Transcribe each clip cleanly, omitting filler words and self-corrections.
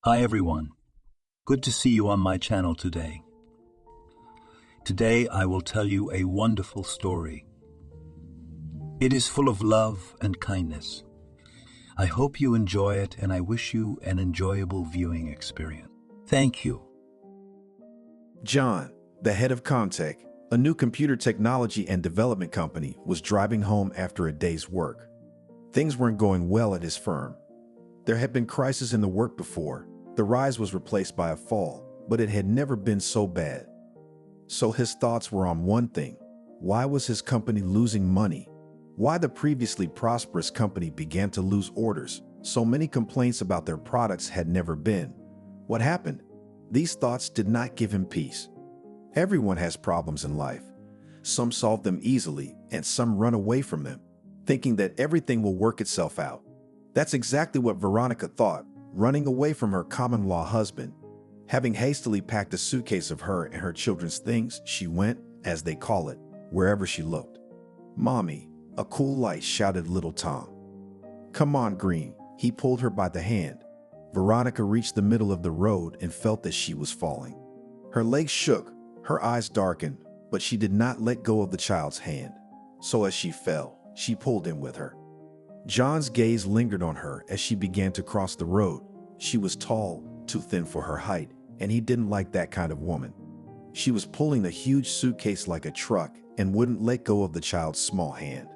Hi everyone. Good to see you on my channel today. Today I will tell you a wonderful story. It is full of love and kindness. I hope you enjoy it and I wish you an enjoyable viewing experience. Thank you. John, the head of Comtech, a new computer technology and development company, was driving home after a day's work. Things weren't going well at his firm. There had been crises in the work before. The rise was replaced by a fall, but it had never been so bad. So his thoughts were on one thing. Why was his company losing money? Why the previously prosperous company began to lose orders? So many complaints about their products had never been. What happened? These thoughts did not give him peace. Everyone has problems in life. Some solve them easily, and some run away from them, thinking that everything will work itself out. That's exactly what Veronica thought, running away from her common-law husband. Having hastily packed a suitcase of her and her children's things, she went, as they call it, wherever she looked. "Mommy," a cool light shouted little Tom. "Come on, Green." He pulled her by the hand. Veronica reached the middle of the road and felt that she was falling. Her legs shook, her eyes darkened, but she did not let go of the child's hand. So as she fell, she pulled him with her. John's gaze lingered on her as she began to cross the road. She was tall, too thin for her height, and he didn't like that kind of woman. She was pulling the huge suitcase like a truck and wouldn't let go of the child's small hand.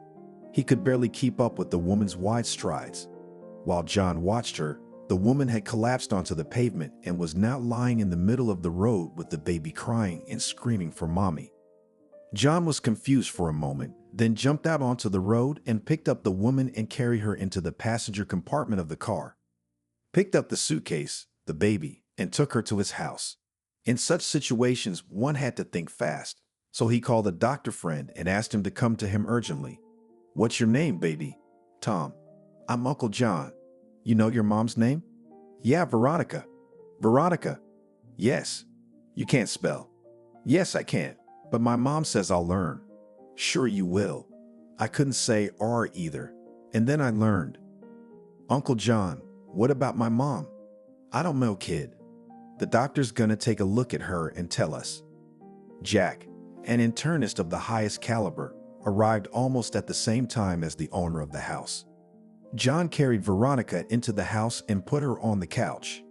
He could barely keep up with the woman's wide strides. While John watched her, the woman had collapsed onto the pavement and was now lying in the middle of the road with the baby crying and screaming for mommy. John was confused for a moment, then jumped out onto the road and picked up the woman and carried her into the passenger compartment of the car. Picked up the suitcase, the baby, and took her to his house. In such situations, one had to think fast, so he called a doctor friend and asked him to come to him urgently. "What's your name, baby?" "Tom." "I'm Uncle John." "You know your mom's name?" "Yeah, Veronica." "Veronica?" "Yes." "You can't spell?" "Yes, I can, but my mom says I'll learn." "Sure you will." I couldn't say R either, and then I learned. "Uncle John, what about my mom?" "I don't know, kid. The doctor's gonna take a look at her and tell us." Jack, an internist of the highest caliber, arrived almost at the same time as the owner of the house. John carried Veronica into the house and put her on the couch.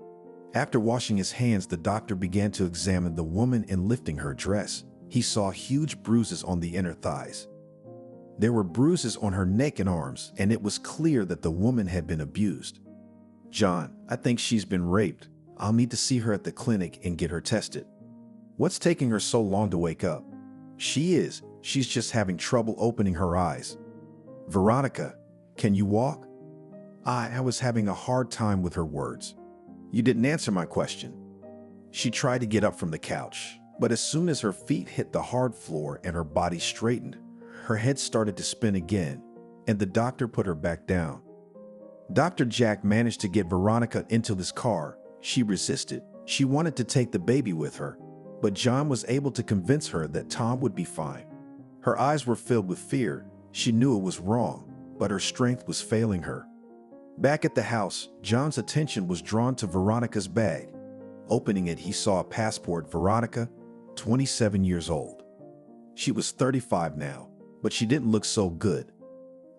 After washing his hands, the doctor began to examine the woman and lifting her dress. He saw huge bruises on the inner thighs. There were bruises on her neck and arms, and it was clear that the woman had been abused. "John, I think she's been raped. I'll need to see her at the clinic and get her tested." "What's taking her so long to wake up?" She's just having trouble opening her eyes." "Veronica, can you walk?" I was having a hard time with her words. "You didn't answer my question." She tried to get up from the couch, but as soon as her feet hit the hard floor and her body straightened, her head started to spin again, and the doctor put her back down. Dr. Jack managed to get Veronica into his car. She resisted. She wanted to take the baby with her, but John was able to convince her that Tom would be fine. Her eyes were filled with fear. She knew it was wrong, but her strength was failing her. Back at the house, John's attention was drawn to Veronica's bag. Opening it, he saw a passport. Veronica, 27 years old. She was 35 now, but she didn't look so good.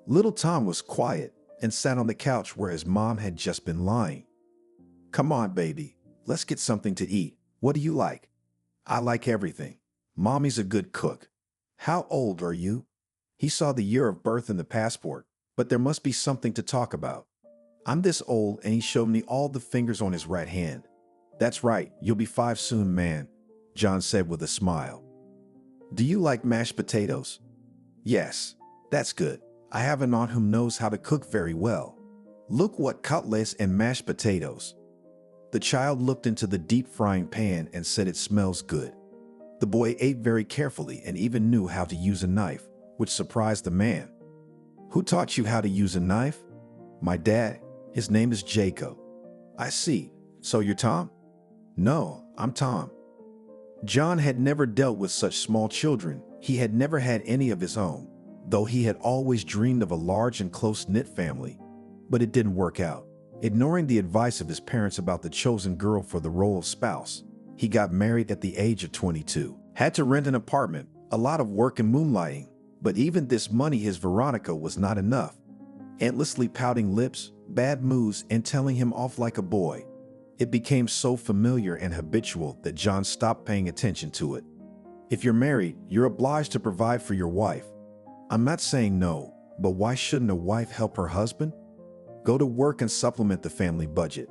Little Tom was quiet and sat on the couch where his mom had just been lying. "Come on, baby. Let's get something to eat. What do you like?" "I like everything. Mommy's a good cook." "How old are you?" He saw the year of birth in the passport, but there must be something to talk about. "I'm this old," and he showed me all the fingers on his right hand. "That's right, you'll be 5 soon, man," John said with a smile. "Do you like mashed potatoes?" "Yes, that's good. I have an aunt who knows how to cook very well. Look what cutlets and mashed potatoes." The child looked into the deep frying pan and said, "It smells good." The boy ate very carefully and even knew how to use a knife, which surprised the man. "Who taught you how to use a knife?" "My dad. His name is Jacob." "I see. So you're Tom?" "No, I'm Tom." John had never dealt with such small children. He had never had any of his own, though he had always dreamed of a large and close-knit family. But it didn't work out. Ignoring the advice of his parents about the chosen girl for the role of spouse, he got married at the age of 22. Had to rent an apartment, a lot of work and moonlighting, but even this money his Veronica was not enough. Endlessly pouting lips, bad moods, and telling him off like a boy. It became so familiar and habitual that John stopped paying attention to it. If you're married, you're obliged to provide for your wife. I'm not saying no, but why shouldn't a wife help her husband? Go to work and supplement the family budget.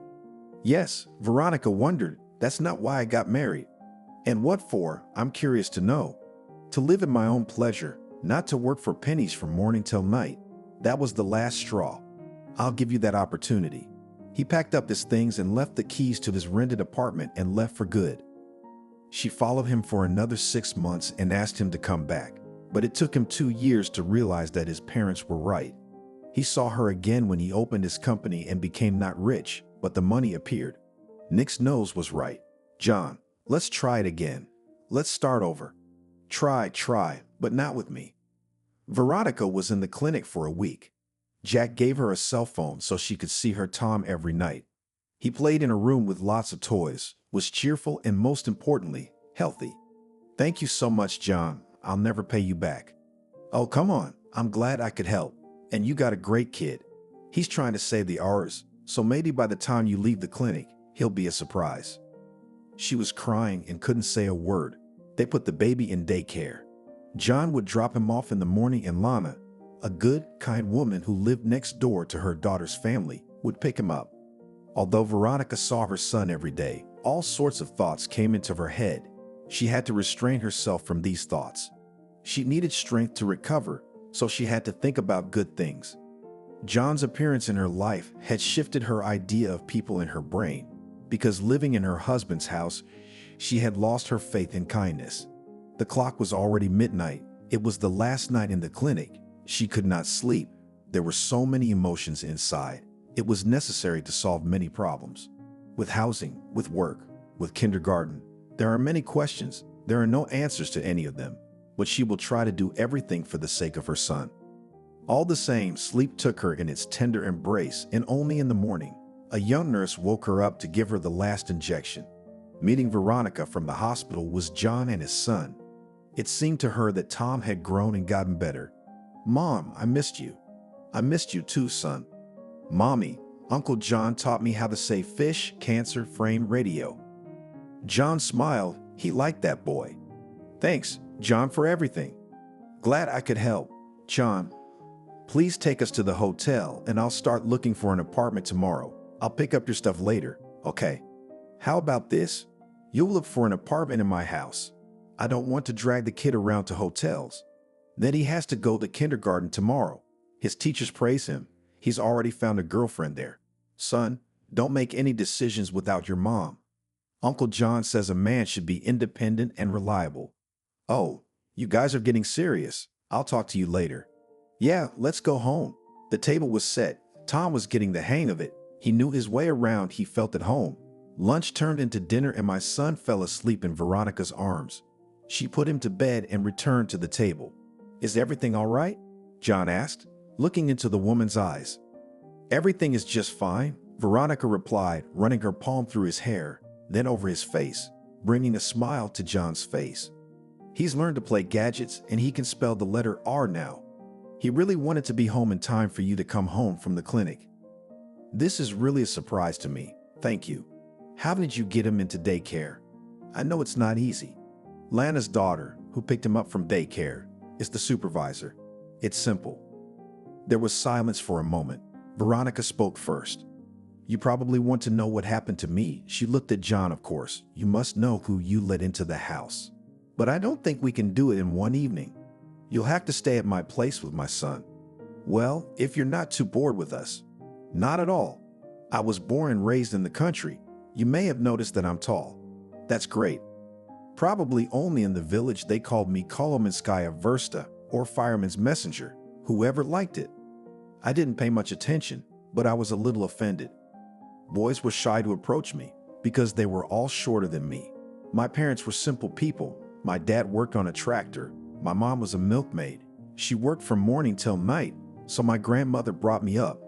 Yes, Veronica wondered, that's not why I got married. And what for, I'm curious to know. To live at my own pleasure, not to work for pennies from morning till night. That was the last straw. I'll give you that opportunity. He packed up his things and left the keys to his rented apartment and left for good. She followed him for another 6 months and asked him to come back, but it took him 2 years to realize that his parents were right. He saw her again when he opened his company and became not rich, but the money appeared. Nick's nose was right. John, let's try it again. Let's start over. Try, but not with me. Veronica was in the clinic for a week. Jack gave her a cell phone so she could see her Tom every night. He played in a room with lots of toys, was cheerful, and most importantly, healthy. Thank you so much, John. I'll never pay you back. Oh, come on. I'm glad I could help. And you got a great kid. He's trying to save the hours, so maybe by the time you leave the clinic, he'll be a surprise. She was crying and couldn't say a word. They put the baby in daycare. John would drop him off in the morning and Lana, a good, kind woman who lived next door to her daughter's family, would pick him up. Although Veronica saw her son every day, all sorts of thoughts came into her head. She had to restrain herself from these thoughts. She needed strength to recover, so she had to think about good things. John's appearance in her life had shifted her idea of people in her brain, because living in her husband's house, she had lost her faith in kindness. The clock was already midnight. It was the last night in the clinic. She could not sleep. There were so many emotions inside. It was necessary to solve many problems. With housing, with work, with kindergarten, there are many questions. There are no answers to any of them, but she will try to do everything for the sake of her son. All the same, sleep took her in its tender embrace, and only in the morning, a young nurse woke her up to give her the last injection. Meeting Veronica from the hospital was John and his son. It seemed to her that Tom had grown and gotten better. Mom, I missed you. I missed you too, son. Mommy, Uncle John taught me how to say fish, cancer, frame, radio. John smiled. He liked that boy. Thanks, John, for everything. Glad I could help. John, please take us to the hotel and I'll start looking for an apartment tomorrow. I'll pick up your stuff later, okay? How about this? You'll look for an apartment in my house. I don't want to drag the kid around to hotels. Then he has to go to kindergarten tomorrow. His teachers praise him. He's already found a girlfriend there. Son, don't make any decisions without your mom. Uncle John says a man should be independent and reliable. Oh, you guys are getting serious. I'll talk to you later. Yeah, let's go home. The table was set. Tom was getting the hang of it. He knew his way around. He felt at home. Lunch turned into dinner and my son fell asleep in Veronica's arms. She put him to bed and returned to the table. Is everything all right? John asked, looking into the woman's eyes. Everything is just fine, Veronica replied, running her palm through his hair, then over his face, bringing a smile to John's face. He's learned to play gadgets and he can spell the letter R now. He really wanted to be home in time for you to come home from the clinic. This is really a surprise to me. Thank you. How did you get him into daycare? I know it's not easy. Lana's daughter, who picked him up from daycare, is the supervisor. It's simple. There was silence for a moment. Veronica spoke first. You probably want to know what happened to me. She looked at John, of course. You must know who you let into the house. But I don't think we can do it in one evening. You'll have to stay at my place with my son. Well, if you're not too bored with us. Not at all. I was born and raised in the country. You may have noticed that I'm tall. That's great. Probably only in the village they called me Kolomenskaya Versta, or fireman's messenger, whoever liked it. I didn't pay much attention, but I was a little offended. Boys were shy to approach me because they were all shorter than me. My parents were simple people. My dad worked on a tractor. My mom was a milkmaid. She worked from morning till night, so my grandmother brought me up.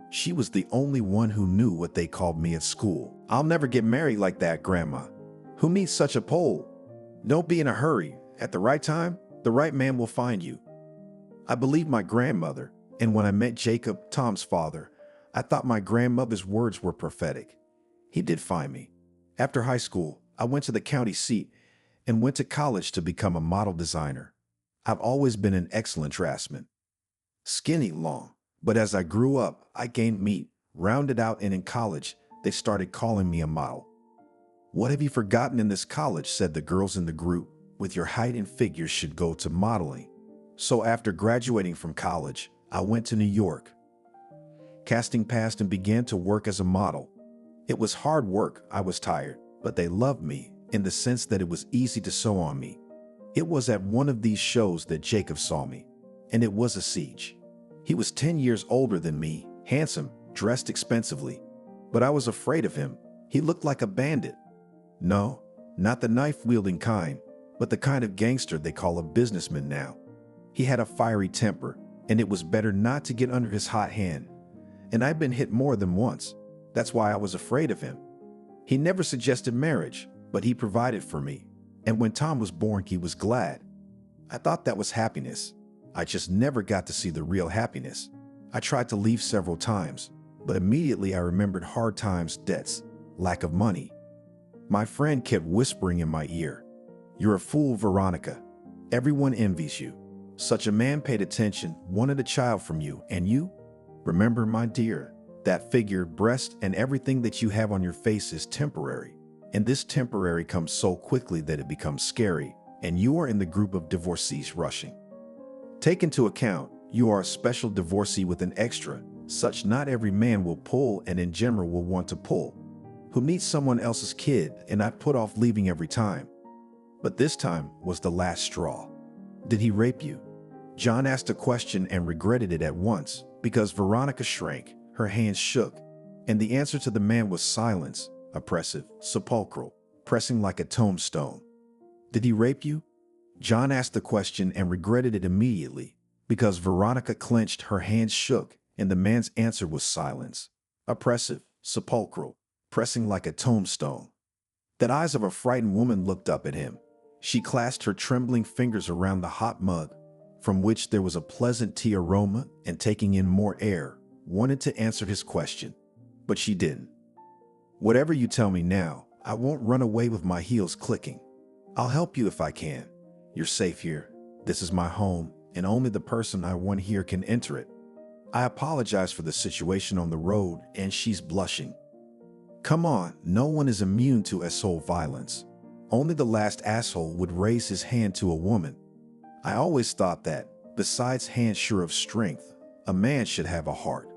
She was the only one who knew what they called me at school. I'll never get married like that, Grandma. Who needs such a pole? Don't be in a hurry. At the right time, the right man will find you. I believed my grandmother, and when I met Jacob, Tom's father, I thought my grandmother's words were prophetic. He did find me. After high school, I went to the county seat and went to college to become a model designer. I've always been an excellent draftsman. Skinny, long, but as I grew up, I gained meat, rounded out, and in college, they started calling me a model. What have you forgotten in this college, said the girls in the group. With your height and figure should go to modeling. So after graduating from college, I went to New York. Casting passed and began to work as a model. It was hard work, I was tired, but they loved me in the sense that it was easy to sew on me. It was at one of these shows that Jacob saw me, and it was a siege. He was 10 years older than me, handsome, dressed expensively, but I was afraid of him. He looked like a bandit. No, not the knife-wielding kind, but the kind of gangster they call a businessman now. He had a fiery temper, and it was better not to get under his hot hand. And I'd been hit more than once. That's why I was afraid of him. He never suggested marriage, but he provided for me. And when Tom was born, he was glad. I thought that was happiness. I just never got to see the real happiness. I tried to leave several times, but immediately I remembered hard times, debts, lack of money. My friend kept whispering in my ear, "You're a fool, Veronica. Everyone envies you. Such a man paid attention, wanted a child from you, and you? Remember, my dear, that figure, breast, and everything that you have on your face is temporary. And this temporary comes so quickly that it becomes scary, and you are in the group of divorcees rushing. Take into account, you are a special divorcee with an extra, such not every man will pull and in general will want to pull, who needs someone else's kid and not put off leaving every time. But this time was the last straw. Did he rape you?" John asked a question and regretted it at once because Veronica shrank, her hands shook, and the answer to the man was silence, oppressive, sepulchral, pressing like a tombstone. "Did he rape you?" John asked the question and regretted it immediately because Veronica clenched, her hands shook, and the man's answer was silence, oppressive, sepulchral, pressing like a tombstone. The eyes of a frightened woman looked up at him. She clasped her trembling fingers around the hot mug, from which there was a pleasant tea aroma, and taking in more air, wanted to answer his question, but she didn't. "Whatever you tell me now, I won't run away with my heels clicking. I'll help you if I can. You're safe here. This is my home, and only the person I want here can enter it. I apologize for the situation on the road," and she's blushing. Come on, no one is immune to asshole violence. Only the last asshole would raise his hand to a woman. I always thought that, besides hands sure of strength, a man should have a heart.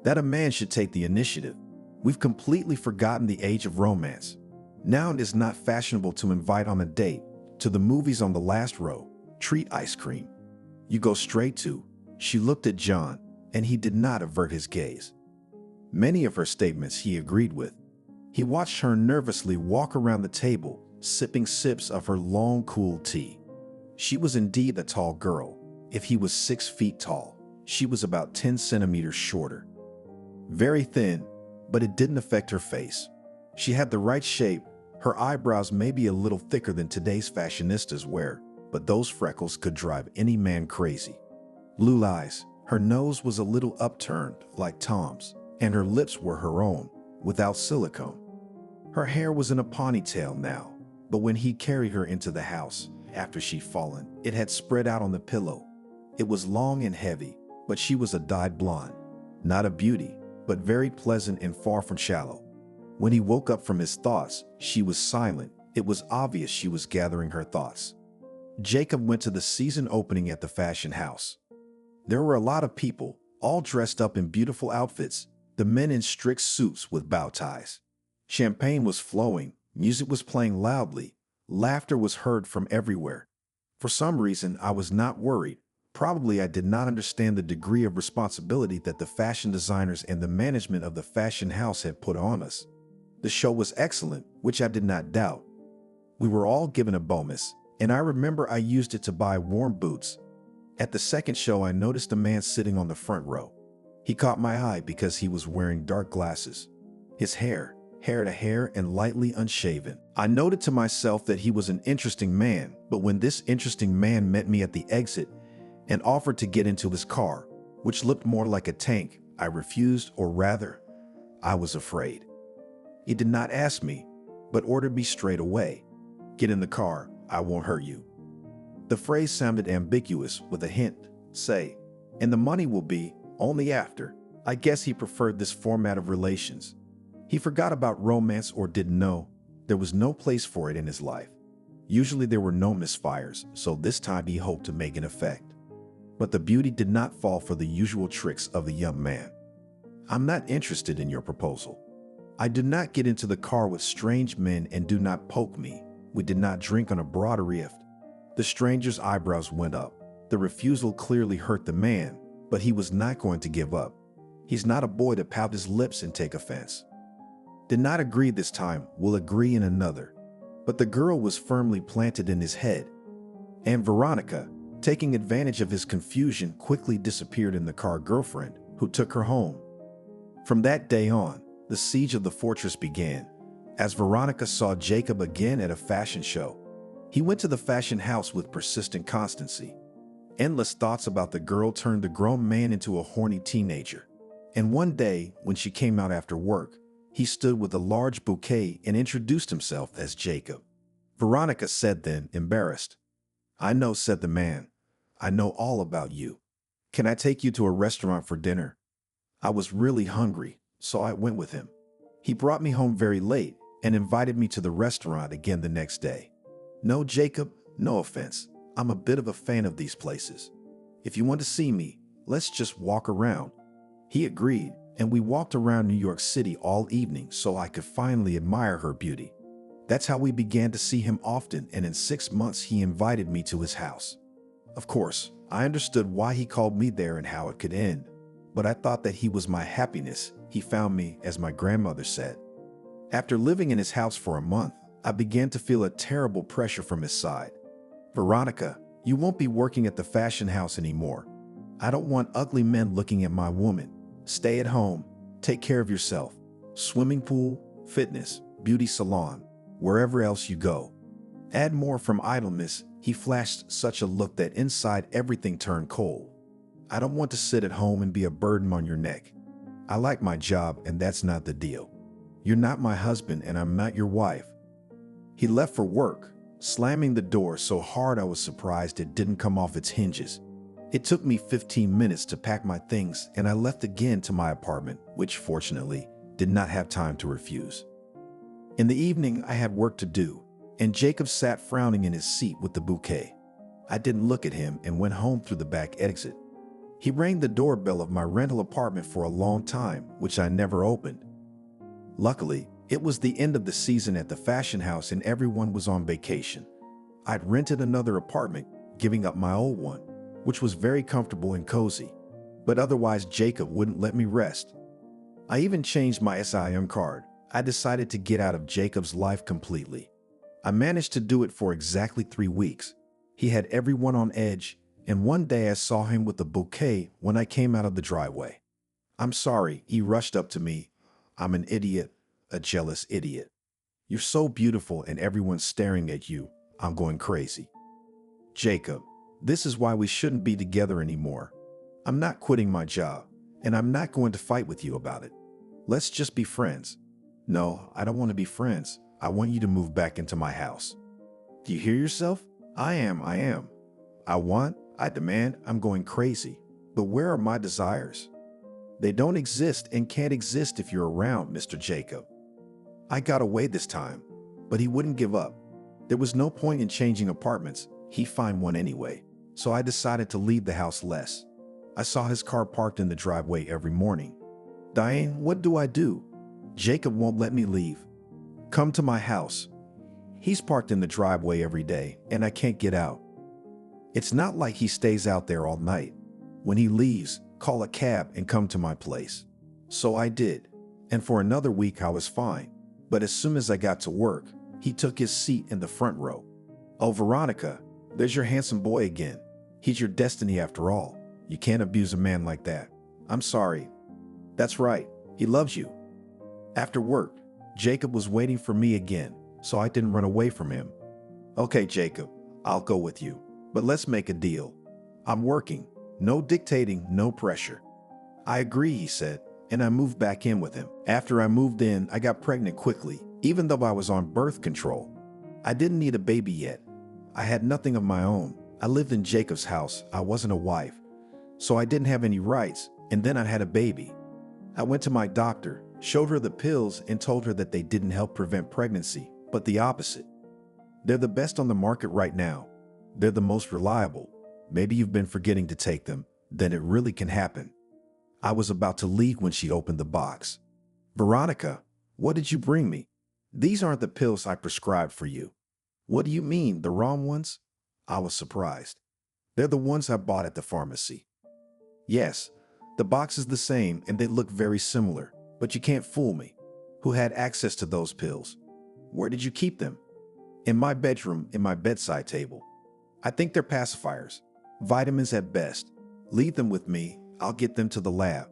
That a man should take the initiative. We've completely forgotten the age of romance. Now it is not fashionable to invite on a date, to the movies on the last row, treat ice cream. You go straight to. She looked at John, and he did not avert his gaze. Many of her statements he agreed with. He watched her nervously walk around the table, sipping sips of her long, cool tea. She was indeed a tall girl. If he was 6 feet tall, she was about 10 centimeters shorter. Very thin, but it didn't affect her face. She had the right shape. Her eyebrows may be a little thicker than today's fashionistas wear, but those freckles could drive any man crazy. Blue eyes. Her nose was a little upturned, like Tom's, and her lips were her own, without silicone. Her hair was in a ponytail now, but when he carried her into the house, after she'd fallen, it had spread out on the pillow. It was long and heavy, but she was a dyed blonde. Not a beauty, but very pleasant and far from shallow. When he woke up from his thoughts, she was silent. It was obvious she was gathering her thoughts. Jacob went to the season opening at the fashion house. There were a lot of people, all dressed up in beautiful outfits, the men in strict suits with bow ties. Champagne was flowing, music was playing loudly, laughter was heard from everywhere. For some reason, I was not worried. Probably I did not understand the degree of responsibility that the fashion designers and the management of the fashion house had put on us. The show was excellent, which I did not doubt. We were all given a bonus, and I remember I used it to buy warm boots. At the second show, I noticed a man sitting on the front row. He caught my eye because he was wearing dark glasses. His hair to hair and lightly unshaven. I noted to myself that he was an interesting man, but when this interesting man met me at the exit and offered to get into his car, which looked more like a tank, I refused, or rather, I was afraid. He did not ask me, but ordered me straight away. Get in the car, I won't hurt you. The phrase sounded ambiguous with a hint, say, and the money will be only after. I guess he preferred this format of relations. He forgot about romance or didn't know. There was no place for it in his life. Usually there were no misfires, so this time he hoped to make an effect. But the beauty did not fall for the usual tricks of the young man. I'm not interested in your proposal. I do not get into the car with strange men and do not poke me. We did not drink on a broad rift. The stranger's eyebrows went up. The refusal clearly hurt the man, but he was not going to give up. He's not a boy to pout his lips and take offense. Did not agree this time, will agree in another. But the girl was firmly planted in his head. And Veronica, taking advantage of his confusion, quickly disappeared in the car girlfriend, who took her home. From that day on, the siege of the fortress began, as Veronica saw Jacob again at a fashion show. He went to the fashion house with persistent constancy. Endless thoughts about the girl turned the grown man into a horny teenager. And one day, when she came out after work, he stood with a large bouquet and introduced himself as Jacob. Veronica said then, embarrassed. I know, said the man. I know all about you. Can I take you to a restaurant for dinner? I was really hungry, so I went with him. He brought me home very late and invited me to the restaurant again the next day. No, Jacob, no offense. I'm a bit of a fan of these places. If you want to see me, let's just walk around. He agreed, and we walked around New York City all evening so I could finally admire her beauty. That's how we began to see him often, and in 6 months he invited me to his house. Of course, I understood why he called me there and how it could end, but I thought that he was my happiness. He found me, as my grandmother said. After living in his house for a month, I began to feel a terrible pressure from his side. Veronica, you won't be working at the fashion house anymore. I don't want ugly men looking at my woman. Stay at home, take care of yourself. Swimming pool, fitness, beauty salon, wherever else you go. Add more from idleness. He flashed such a look that inside everything turned cold. I don't want to sit at home and be a burden on your neck. I like my job, and that's not the deal. You're not my husband, and I'm not your wife. He left for work, slamming the door so hard I was surprised it didn't come off its hinges. It took me 15 minutes to pack my things, and I left again to my apartment, which fortunately did not have time to refuse. In the evening, I had work to do, and Jacob sat frowning in his seat with the bouquet. I didn't look at him and went home through the back exit. He rang the doorbell of my rental apartment for a long time, which I never opened. Luckily, it was the end of the season at the fashion house and everyone was on vacation. I'd rented another apartment, giving up my old one, which was very comfortable and cozy. But otherwise, Jacob wouldn't let me rest. I even changed my SIM card. I decided to get out of Jacob's life completely. I managed to do it for exactly 3 weeks. He had everyone on edge, and one day I saw him with a bouquet when I came out of the driveway. I'm sorry, he rushed up to me. I'm an idiot, a jealous idiot. You're so beautiful and everyone's staring at you. I'm going crazy. Jacob, this is why we shouldn't be together anymore. I'm not quitting my job, and I'm not going to fight with you about it. Let's just be friends. No, I don't want to be friends. I want you to move back into my house. Do you hear yourself? I am. I demand, I'm going crazy. But where are my desires? They don't exist and can't exist if you're around, Mr. Jacob. I got away this time, but he wouldn't give up. There was no point in changing apartments. He'd find one anyway. So I decided to leave the house less. I saw his car parked in the driveway every morning. Diane, what do I do? Jacob won't let me leave. Come to my house. He's parked in the driveway every day, and I can't get out. It's not like he stays out there all night. When he leaves, call a cab and come to my place. So I did, and for another week I was fine. But as soon as I got to work, he took his seat in the front row. Oh, Veronica, there's your handsome boy again. He's your destiny after all. You can't abuse a man like that. I'm sorry, That's right, he loves you. After work, Jacob was waiting for me again, so I didn't run away from him. Okay, Jacob, I'll go with you, but let's make a deal. I'm working. No dictating, no pressure. I agree, he said, and I moved back in with him. After I moved in, I got pregnant quickly, even though I was on birth control. I didn't need a baby yet. I had nothing of my own. I lived in Jacob's house. I wasn't a wife, so I didn't have any rights, and then I had a baby. I went to my doctor, showed her the pills, and told her that they didn't help prevent pregnancy, but the opposite. They're the best on the market right now. They're the most reliable. Maybe you've been forgetting to take them. Then it really can happen. I was about to leave when she opened the box. Veronica, what did you bring me? These aren't the pills I prescribed for you. What do you mean, the wrong ones? I was surprised. They're the ones I bought at the pharmacy. Yes, the box is the same and they look very similar, but you can't fool me. Who had access to those pills? Where did you keep them? In my bedroom, in my bedside table. I think they're pacifiers. Vitamins at best. Leave them with me. I'll get them to the lab.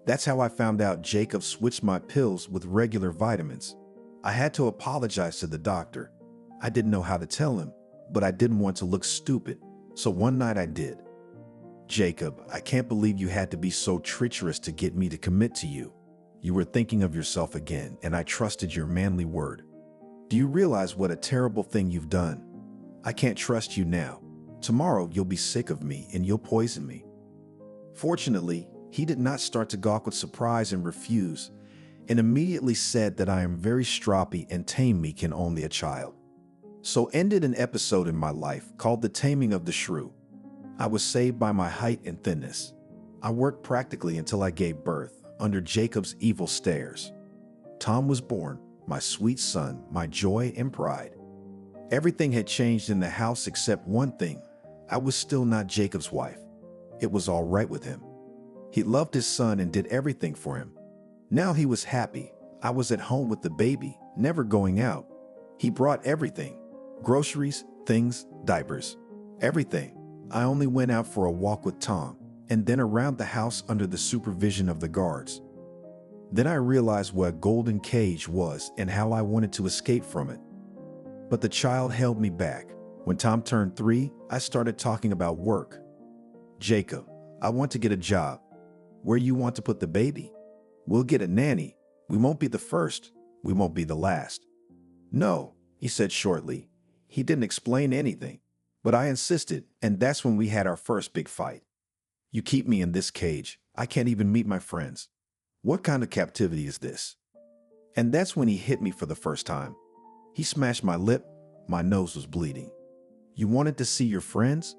That's how I found out Jacob switched my pills with regular vitamins. I had to apologize to the doctor. I didn't know how to tell him, but I didn't want to look stupid, so one night I did. Jacob, I can't believe you had to be so treacherous to get me to commit to you. You were thinking of yourself again, and I trusted your manly word. Do you realize what a terrible thing you've done? I can't trust you now. Tomorrow you'll be sick of me and you'll poison me. Fortunately, he did not start to gawk with surprise and refuse, and immediately said that I am very stroppy and tame me can only a child. So ended an episode in my life called The Taming of the Shrew. I was saved by my height and thinness. I worked practically until I gave birth, under Jacob's evil stares. Tom was born, my sweet son, my joy and pride. Everything had changed in the house except one thing. I was still not Jacob's wife. It was all right with him. He loved his son and did everything for him. Now he was happy. I was at home with the baby, never going out. He brought everything. Groceries, things, diapers, everything. I only went out for a walk with Tom, and then around the house under the supervision of the guards. Then I realized what a golden cage was and how I wanted to escape from it. But the child held me back. When Tom turned 3, I started talking about work. Jacob, I want to get a job. Where you want to put the baby? We'll get a nanny. We won't be the first. We won't be the last. No, he said shortly. He didn't explain anything, but I insisted, and that's when we had our first big fight. You keep me in this cage. I can't even meet my friends. What kind of captivity is this? And that's when he hit me for the first time. He smashed my lip. My nose was bleeding. You wanted to see your friends?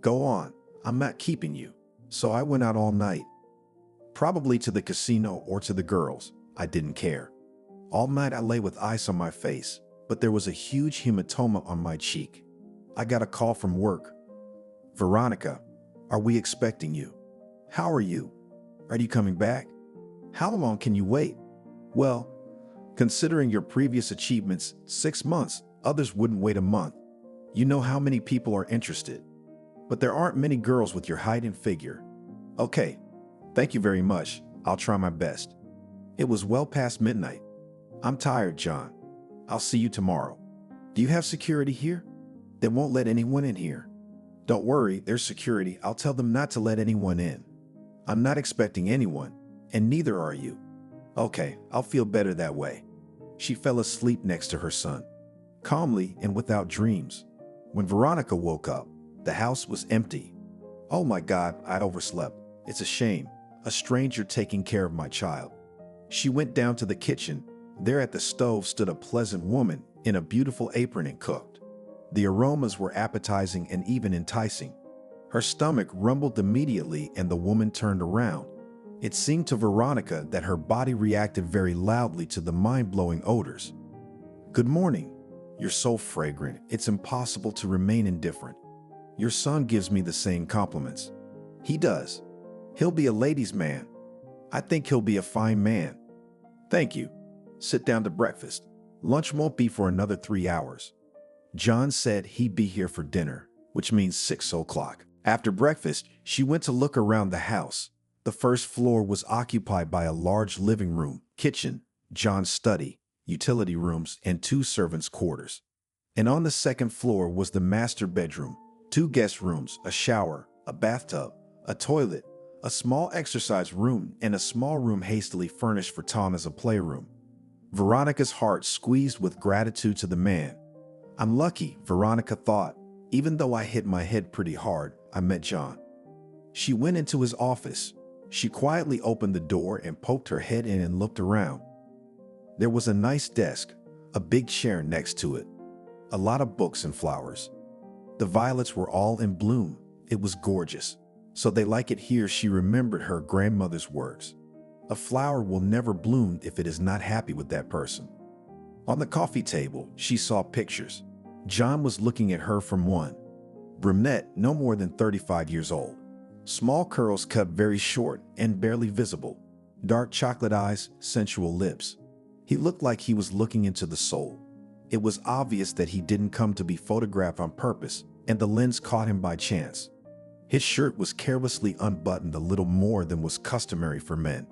Go on. I'm not keeping you. So I went out all night. Probably to the casino or to the girls. I didn't care. All night I lay with ice on my face, but there was a huge hematoma on my cheek. I got a call from work. Veronica, are we expecting you? How are you? Are you coming back? How long can you wait? Well, considering your previous achievements, 6 months, others wouldn't wait a month. You know how many people are interested. But there aren't many girls with your height and figure. Okay, thank you very much. I'll try my best. It was well past midnight. I'm tired, John. I'll see you tomorrow. Do you have security here? They won't let anyone in here. Don't worry, there's security. I'll tell them not to let anyone in. I'm not expecting anyone, and neither are you. Okay, I'll feel better that way. She fell asleep next to her son, calmly and without dreams. When Veronica woke up, the house was empty. Oh my God, I overslept. It's a shame. A stranger taking care of my child. She went down to the kitchen. There at the stove stood a pleasant woman in a beautiful apron and cooked. The aromas were appetizing and even enticing. Her stomach rumbled immediately and the woman turned around. It seemed to Veronica that her body reacted very loudly to the mind-blowing odors. Good morning. You're so fragrant, it's impossible to remain indifferent. Your son gives me the same compliments. He does. He'll be a ladies' man. I think he'll be a fine man. Thank you. Sit down to breakfast. Lunch won't be for another 3 hours. John said he'd be here for dinner, which means 6 o'clock. After breakfast, she went to look around the house. The first floor was occupied by a large living room, kitchen, John's study, utility rooms, and 2 servants' quarters. And on the second floor was the master bedroom, 2 guest rooms, a shower, a bathtub, a toilet, a small exercise room, and a small room hastily furnished for Tom as a playroom. Veronica's heart squeezed with gratitude to the man. I'm lucky, Veronica thought. Even though I hit my head pretty hard, I met John. She went into his office. She quietly opened the door and poked her head in and looked around. There was a nice desk, a big chair next to it, a lot of books and flowers. The violets were all in bloom. It was gorgeous. So they like it here. She remembered her grandmother's words. A flower will never bloom if it is not happy with that person. On the coffee table, she saw pictures. John was looking at her from one. Brunette, no more than 35 years old. Small curls cut very short and barely visible. Dark chocolate eyes, sensual lips. He looked like he was looking into the soul. It was obvious that he didn't come to be photographed on purpose, and the lens caught him by chance. His shirt was carelessly unbuttoned a little more than was customary for men.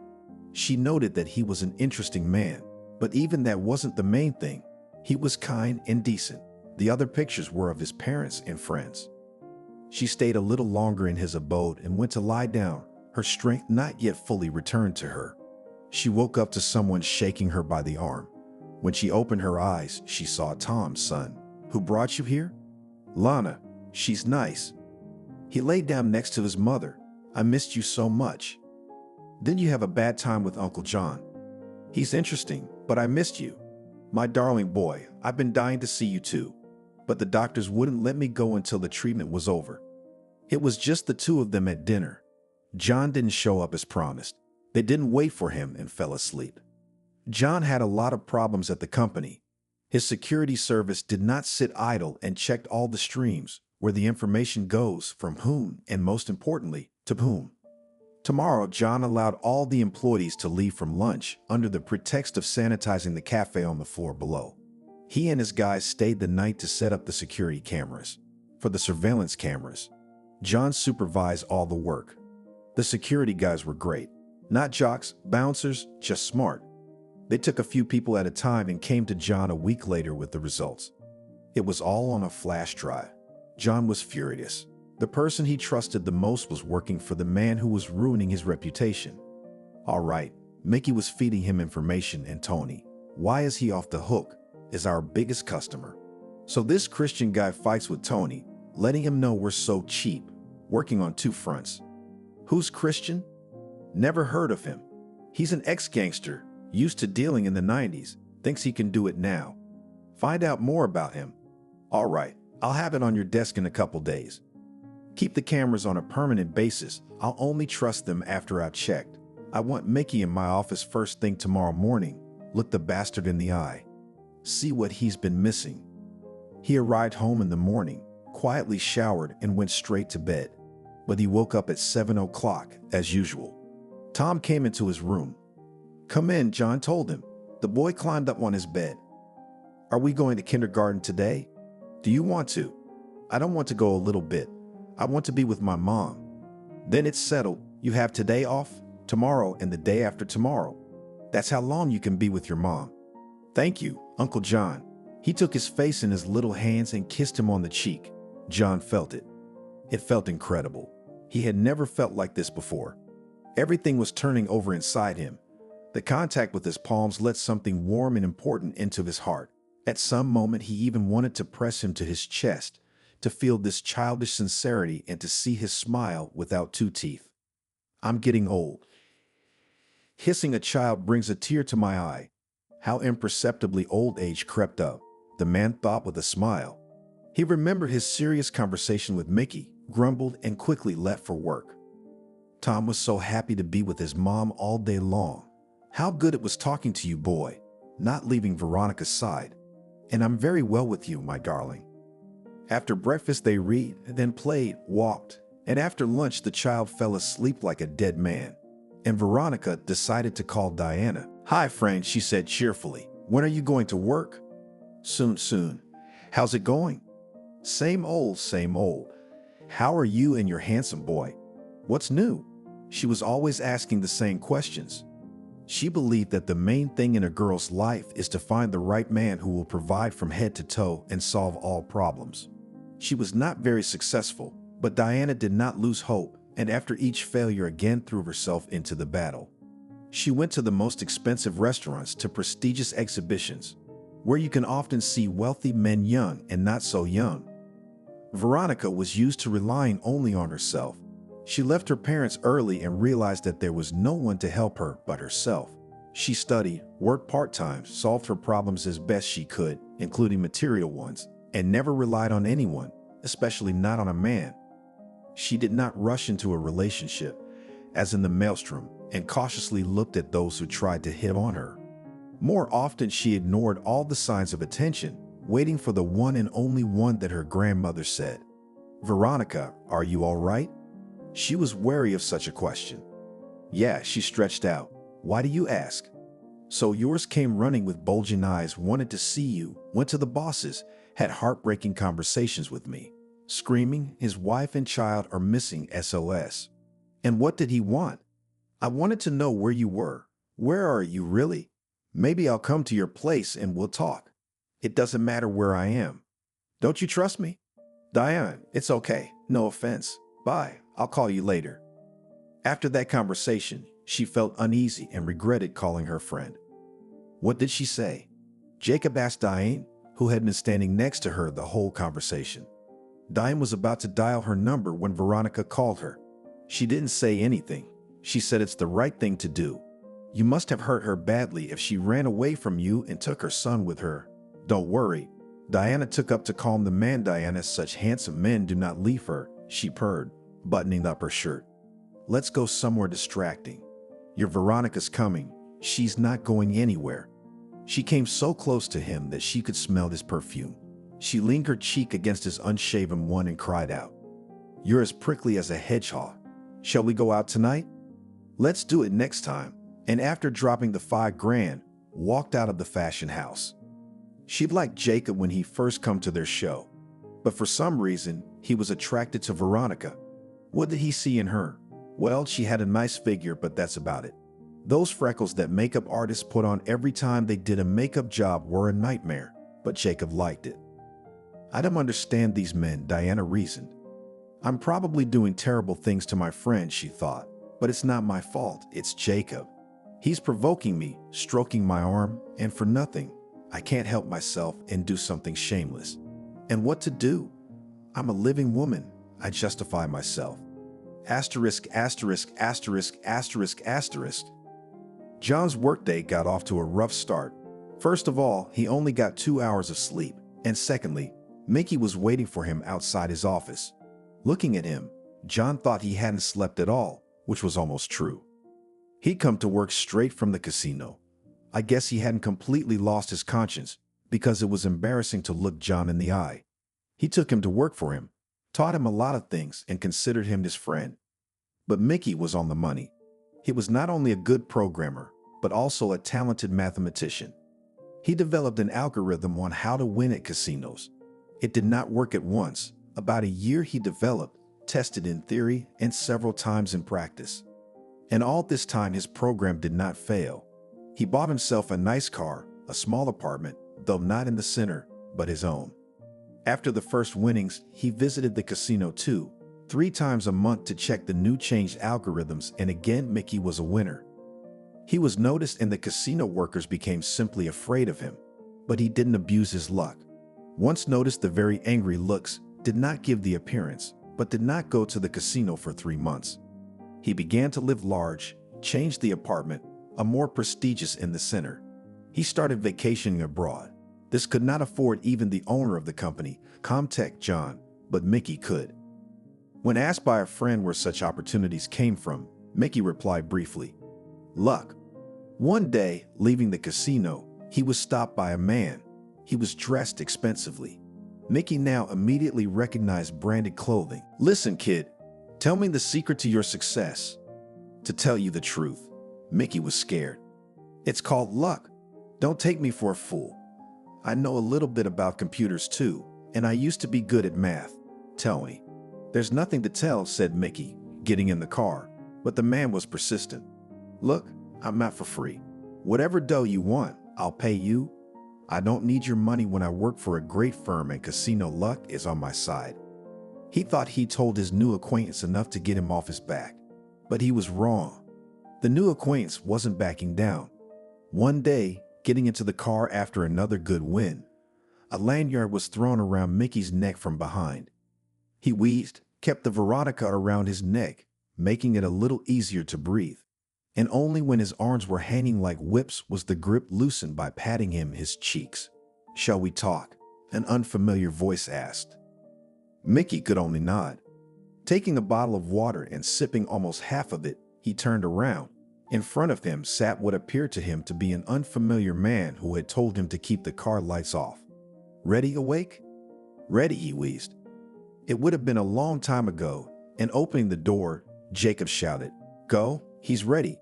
She noted that he was an interesting man, but even that wasn't the main thing. He was kind and decent. The other pictures were of his parents and friends. She stayed a little longer in his abode and went to lie down, her strength not yet fully returned to her. She woke up to someone shaking her by the arm. When she opened her eyes, she saw Tom's son. Who brought you here? Lana. She's nice. He laid down next to his mother. I missed you so much. Didn't you have a bad time with Uncle John? He's interesting, but I missed you. My darling boy, I've been dying to see you too. But the doctors wouldn't let me go until the treatment was over. It was just the 2 of them at dinner. John didn't show up as promised. They didn't wait for him and fell asleep. John had a lot of problems at the company. His security service did not sit idle and checked all the streams where the information goes from whom and, most importantly, to whom. Tomorrow, John allowed all the employees to leave from lunch under the pretext of sanitizing the cafe on the floor below. He and his guys stayed the night to set up the security cameras. For the surveillance cameras, John supervised all the work. The security guys were great. Not jocks, bouncers, just smart. They took a few people at a time and came to John a week later with the results. It was all on a flash drive. John was furious. The person he trusted the most was working for the man who was ruining his reputation. All right, Mickey was feeding him information, and Tony, why is he off the hook, is our biggest customer. So this Christian guy fights with Tony, letting him know we're so cheap, working on 2 fronts. Who's Christian? Never heard of him. He's an ex-gangster, used to dealing in the 90s, thinks he can do it now. Find out more about him. All right, I'll have it on your desk in a couple days. Keep the cameras on a permanent basis. I'll only trust them after I've checked. I want Mickey in my office first thing tomorrow morning. Look the bastard in the eye. See what he's been missing. He arrived home in the morning, quietly showered, and went straight to bed. But he woke up at 7 o'clock, as usual. Tom came into his room. Come in, John told him. The boy climbed up on his bed. Are we going to kindergarten today? Do you want to? I don't want to go a little bit. I want to be with my mom. Then it's settled. You have today off, tomorrow, and the day after tomorrow. That's how long you can be with your mom. Thank you, Uncle John. He took his face in his little hands and kissed him on the cheek. John felt it. It felt incredible. He had never felt like this before. Everything was turning over inside him. The contact with his palms let something warm and important into his heart. At some moment, he even wanted to press him to his chest, to feel this childish sincerity and to see his smile without 2 teeth. I'm getting old. Hissing a child brings a tear to my eye. How imperceptibly old age crept up, the man thought with a smile. He remembered his serious conversation with Mickey, grumbled, and quickly left for work. Tom was so happy to be with his mom all day long. How good it was talking to you, boy, not leaving Veronica's side. And I'm very well with you, my darling. After breakfast, they read, then played, walked, and after lunch, the child fell asleep like a dead man. And Veronica decided to call Diana. Hi, Frank, she said cheerfully. When are you going to work? Soon. How's it going? Same old, same old. How are you and your handsome boy? What's new? She was always asking the same questions. She believed that the main thing in a girl's life is to find the right man who will provide from head to toe and solve all problems. She was not very successful, but Diana did not lose hope, and after each failure again threw herself into the battle. She went to the most expensive restaurants, to prestigious exhibitions, where you can often see wealthy men young and not so young. Veronica was used to relying only on herself. She left her parents early and realized that there was no one to help her but herself. She studied, worked part-time, solved her problems as best she could, including material ones, and never relied on anyone, especially not on a man. She did not rush into a relationship, as in the maelstrom, and cautiously looked at those who tried to hit on her. More often, she ignored all the signs of attention, waiting for the one and only one that her grandmother said, "Veronica, are you all right?" She was wary of such a question. "Yeah," she stretched out. "Why do you ask?" "So yours came running with bulging eyes, wanted to see you, went to the bosses, had heartbreaking conversations with me, screaming his wife and child are missing, SOS. And what did he want? I wanted to know where you were. Where are you really? Maybe I'll come to your place and we'll talk. It doesn't matter where I am. Don't you trust me?" "Diane, it's okay. No offense. Bye. I'll call you later." After that conversation, she felt uneasy and regretted calling her friend. What did she say? Jacob asked Diane, who had been standing next to her the whole conversation. Diane was about to dial her number when Veronica called her. She didn't say anything. She said it's the right thing to do. You must have hurt her badly if she ran away from you and took her son with her. Don't worry. Diana took up to calm the man. Diana, such handsome men do not leave her, she purred, buttoning up her shirt. Let's go somewhere distracting. Your Veronica's coming. She's not going anywhere. She came so close to him that she could smell his perfume. She leaned her cheek against his unshaven one and cried out, "You're as prickly as a hedgehog. Shall we go out tonight?" "Let's do it next time." And after dropping the $5,000, walked out of the fashion house. She liked Jacob when he first come to their show, but for some reason, he was attracted to Veronica. What did he see in her? Well, she had a nice figure, but that's about it. Those freckles that makeup artists put on every time they did a makeup job were a nightmare, but Jacob liked it. "I don't understand these men," Diana reasoned. "I'm probably doing terrible things to my friend," she thought, "but it's not my fault, it's Jacob. He's provoking me, stroking my arm, and for nothing. I can't help myself and do something shameless. And what to do? I'm a living woman. I justify myself. Asterisk, asterisk, asterisk, asterisk, asterisk." John's workday got off to a rough start. First of all, he only got 2 hours of sleep. And secondly, Mickey was waiting for him outside his office. Looking at him, John thought he hadn't slept at all, which was almost true. He'd come to work straight from the casino. I guess he hadn't completely lost his conscience, because it was embarrassing to look John in the eye. He took him to work for him, taught him a lot of things, and considered him his friend. But Mickey was on the money. He was not only a good programmer, but also a talented mathematician. He developed an algorithm on how to win at casinos. It did not work at once. About a year he developed, tested in theory, and several times in practice. And all this time his program did not fail. He bought himself a nice car, a small apartment, though not in the center, but his own. After the first winnings, he visited the casino 2-3 times a month to check the new changed algorithms, and again Mickey was a winner. He was noticed and the casino workers became simply afraid of him, but he didn't abuse his luck. Once noticed, the very angry looks, did not give the appearance, but did not go to the casino for 3 months. He began to live large, changed the apartment, a more prestigious in the center. He started vacationing abroad. This could not afford even the owner of the company, Comtech John, but Mickey could. When asked by a friend where such opportunities came from, Mickey replied briefly, "Luck." One day, leaving the casino, he was stopped by a man. He was dressed expensively. Mickey now immediately recognized branded clothing. "Listen, kid, tell me the secret to your success." To tell you the truth, Mickey was scared. "It's called luck. Don't take me for a fool. I know a little bit about computers too, and I used to be good at math. Tell me." "There's nothing to tell," said Mickey, getting in the car. But the man was persistent. Look, I'm not for free. Whatever dough you want, I'll pay you. I don't need your money when I work for a great firm and casino luck is on my side. He thought he told his new acquaintance enough to get him off his back. But he was wrong. The new acquaintance wasn't backing down. One day, getting into the car after another good win, a lanyard was thrown around Mickey's neck from behind. He wheezed, kept the Veronica around his neck, making it a little easier to breathe. And only when his arms were hanging like whips was the grip loosened by patting him his cheeks. "Shall we talk?" an unfamiliar voice asked. Mickey could only nod. Taking a bottle of water and sipping almost half of it, he turned around. In front of him sat what appeared to him to be an unfamiliar man who had told him to keep the car lights off. "Ready, awake?" "Ready," he wheezed. It would have been a long time ago, and opening the door, Jacob shouted, "Go, he's ready."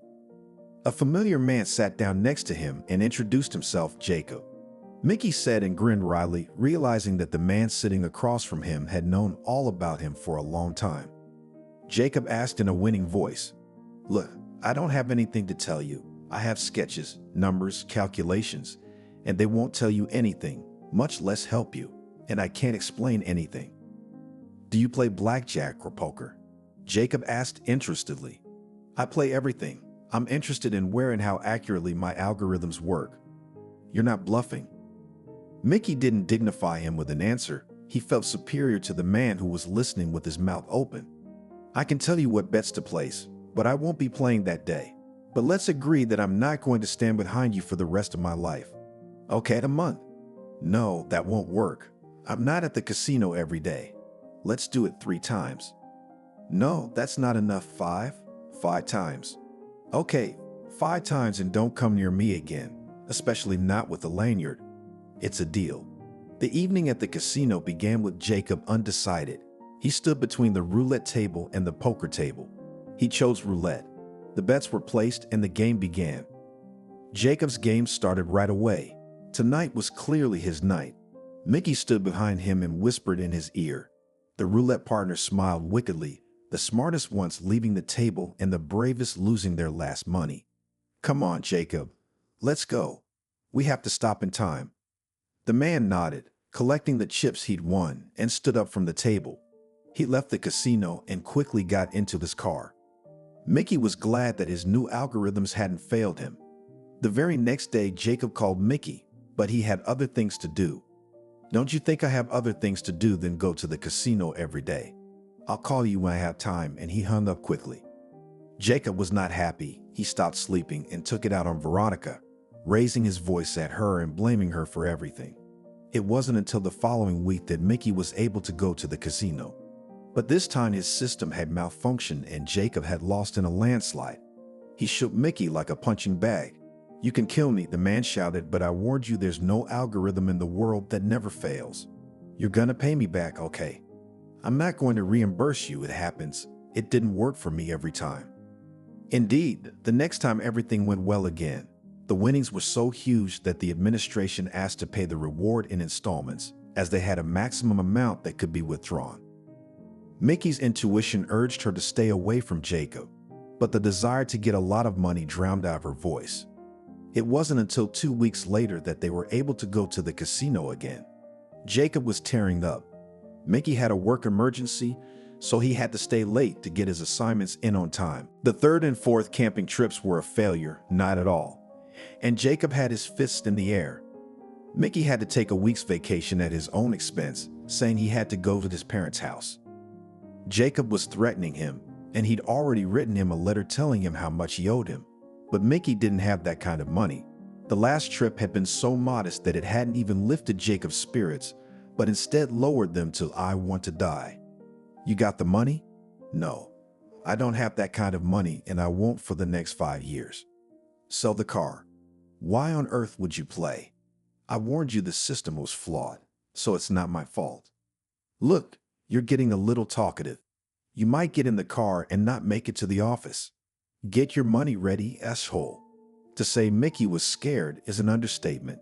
A familiar man sat down next to him and introduced himself, Jacob. Mickey said and grinned wryly, realizing that the man sitting across from him had known all about him for a long time. Jacob asked in a winning voice, "Look, I don't have anything to tell you. I have sketches, numbers, calculations, and they won't tell you anything, much less help you, and I can't explain anything." "Do you play blackjack or poker?" Jacob asked interestedly. "I play everything. I'm interested in where and how accurately my algorithms work." "You're not bluffing." Mickey didn't dignify him with an answer. He felt superior to the man who was listening with his mouth open. "I can tell you what bets to place, but I won't be playing that day. But let's agree that I'm not going to stand behind you for the rest of my life." "Okay, a month." "No, that won't work. I'm not at the casino every day. Let's do it 3 times. "No, that's not enough. 5 times." "Okay, 5 times and don't come near me again, especially not with a lanyard." "It's a deal." The evening at the casino began with Jacob undecided. He stood between the roulette table and the poker table. He chose roulette. The bets were placed and the game began. Jacob's game started right away. Tonight was clearly his night. Mickey stood behind him and whispered in his ear. The roulette partner smiled wickedly, the smartest ones leaving the table and the bravest losing their last money. "Come on, Jacob. Let's go. We have to stop in time." The man nodded, collecting the chips he'd won, and stood up from the table. He left the casino and quickly got into his car. Mickey was glad that his new algorithms hadn't failed him. The very next day, Jacob called Mickey, but he had other things to do. "Don't you think I have other things to do than go to the casino every day? I'll call you when I have time," and he hung up quickly. Jacob was not happy. He stopped sleeping and took it out on Veronica, raising his voice at her and blaming her for everything. It wasn't until the following week that Mickey was able to go to the casino. But this time his system had malfunctioned and Jacob had lost in a landslide. He shook Mickey like a punching bag. "You can kill me," the man shouted, "but I warned you there's no algorithm in the world that never fails. You're gonna pay me back, okay? I'm not going to reimburse you, it happens. It didn't work for me every time." Indeed, the next time everything went well again. The winnings were so huge that the administration asked to pay the reward in installments, as they had a maximum amount that could be withdrawn. Mickey's intuition urged her to stay away from Jacob, but the desire to get a lot of money drowned out her voice. It wasn't until 2 weeks later that they were able to go to the casino again. Jacob was tearing up. Mickey had a work emergency, so he had to stay late to get his assignments in on time. The 3rd and 4th camping trips were a failure, not at all. And Jacob had his fists in the air. Mickey had to take a week's vacation at his own expense, saying he had to go to his parents' house. Jacob was threatening him, and he'd already written him a letter telling him how much he owed him. But Mickey didn't have that kind of money. The last trip had been so modest that it hadn't even lifted Jacob's spirits, but instead lowered them till "I want to die." "You got the money?" "No, I don't have that kind of money, and I won't for the next 5 years." "Sell the car." "Why on earth would you play? I warned you the system was flawed, so it's not my fault." "Look, you're getting a little talkative. You might get in the car and not make it to the office. Get your money ready, asshole." To say Mickey was scared is an understatement.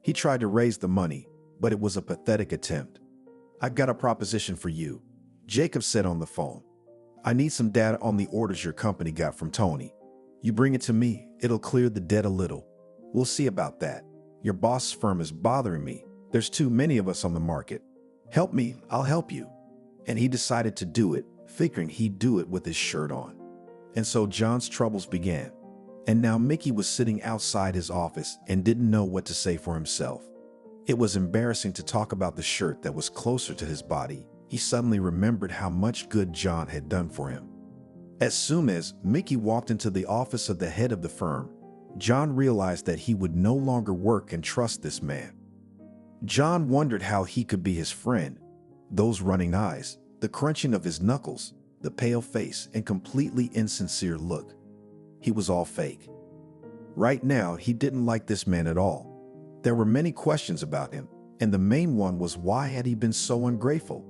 He tried to raise the money, but it was a pathetic attempt. "I've got a proposition for you," Jacob said on the phone. I need some data on the orders your company got from Tony. You bring it to me, it'll clear the debt a little. We'll see about that. Your boss's firm is bothering me. There's too many of us on the market. Help me, I'll help you. And he decided to do it, figuring he'd do it with his shirt on. And so John's troubles began. And now Mickey was sitting outside his office and didn't know what to say for himself. It was embarrassing to talk about the shirt that was closer to his body. He suddenly remembered how much good John had done for him. As soon as Mickey walked into the office of the head of the firm, John realized that he would no longer work and trust this man. John wondered how he could be his friend. Those running eyes, the crunching of his knuckles, the pale face, and completely insincere look. He was all fake. Right now, he didn't like this man at all. There were many questions about him, and the main one was why had he been so ungrateful?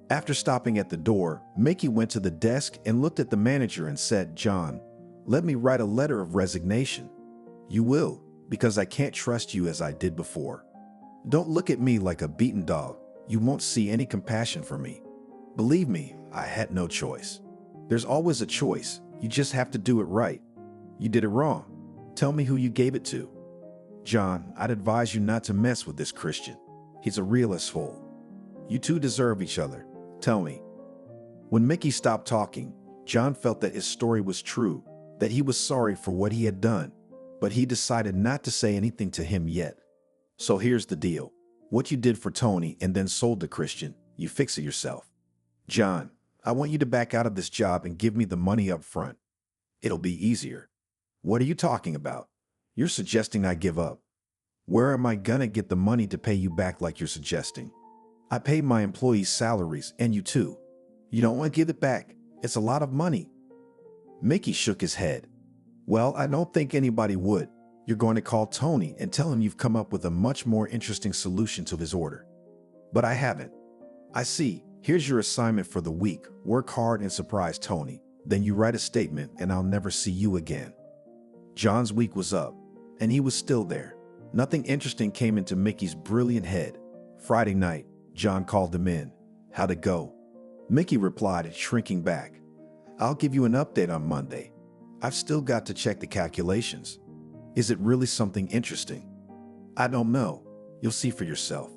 After stopping at the door, Mickey went to the desk and looked at the manager and said, "John, let me write a letter of resignation." "You will, because I can't trust you as I did before. Don't look at me like a beaten dog. You won't see any compassion for me. Believe me, I had no choice. There's always a choice. You just have to do it right. You did it wrong. Tell me who you gave it to." "John, I'd advise you not to mess with this Christian. He's a real asshole. You two deserve each other. Tell me." When Mickey stopped talking, John felt that his story was true, that he was sorry for what he had done, but he decided not to say anything to him yet. "So here's the deal. What you did for Tony and then sold to Christian, you fix it yourself. John, I want you to back out of this job and give me the money up front. It'll be easier." "What are you talking about? You're suggesting I give up. Where am I gonna get the money to pay you back like you're suggesting? I pay my employees' salaries and you too. You don't want to give it back. It's a lot of money." Mickey shook his head. "Well, I don't think anybody would. You're going to call Tony and tell him you've come up with a much more interesting solution to his order." "But I haven't." "I see. Here's your assignment for the week. Work hard and surprise Tony. Then you write a statement and I'll never see you again." John's week was up, and he was still there. Nothing interesting came into Mickey's brilliant head. Friday night, John called him in. "How'd it go?" Mickey replied, shrinking back. "I'll give you an update on Monday. I've still got to check the calculations." "Is it really something interesting?" "I don't know. You'll see for yourself."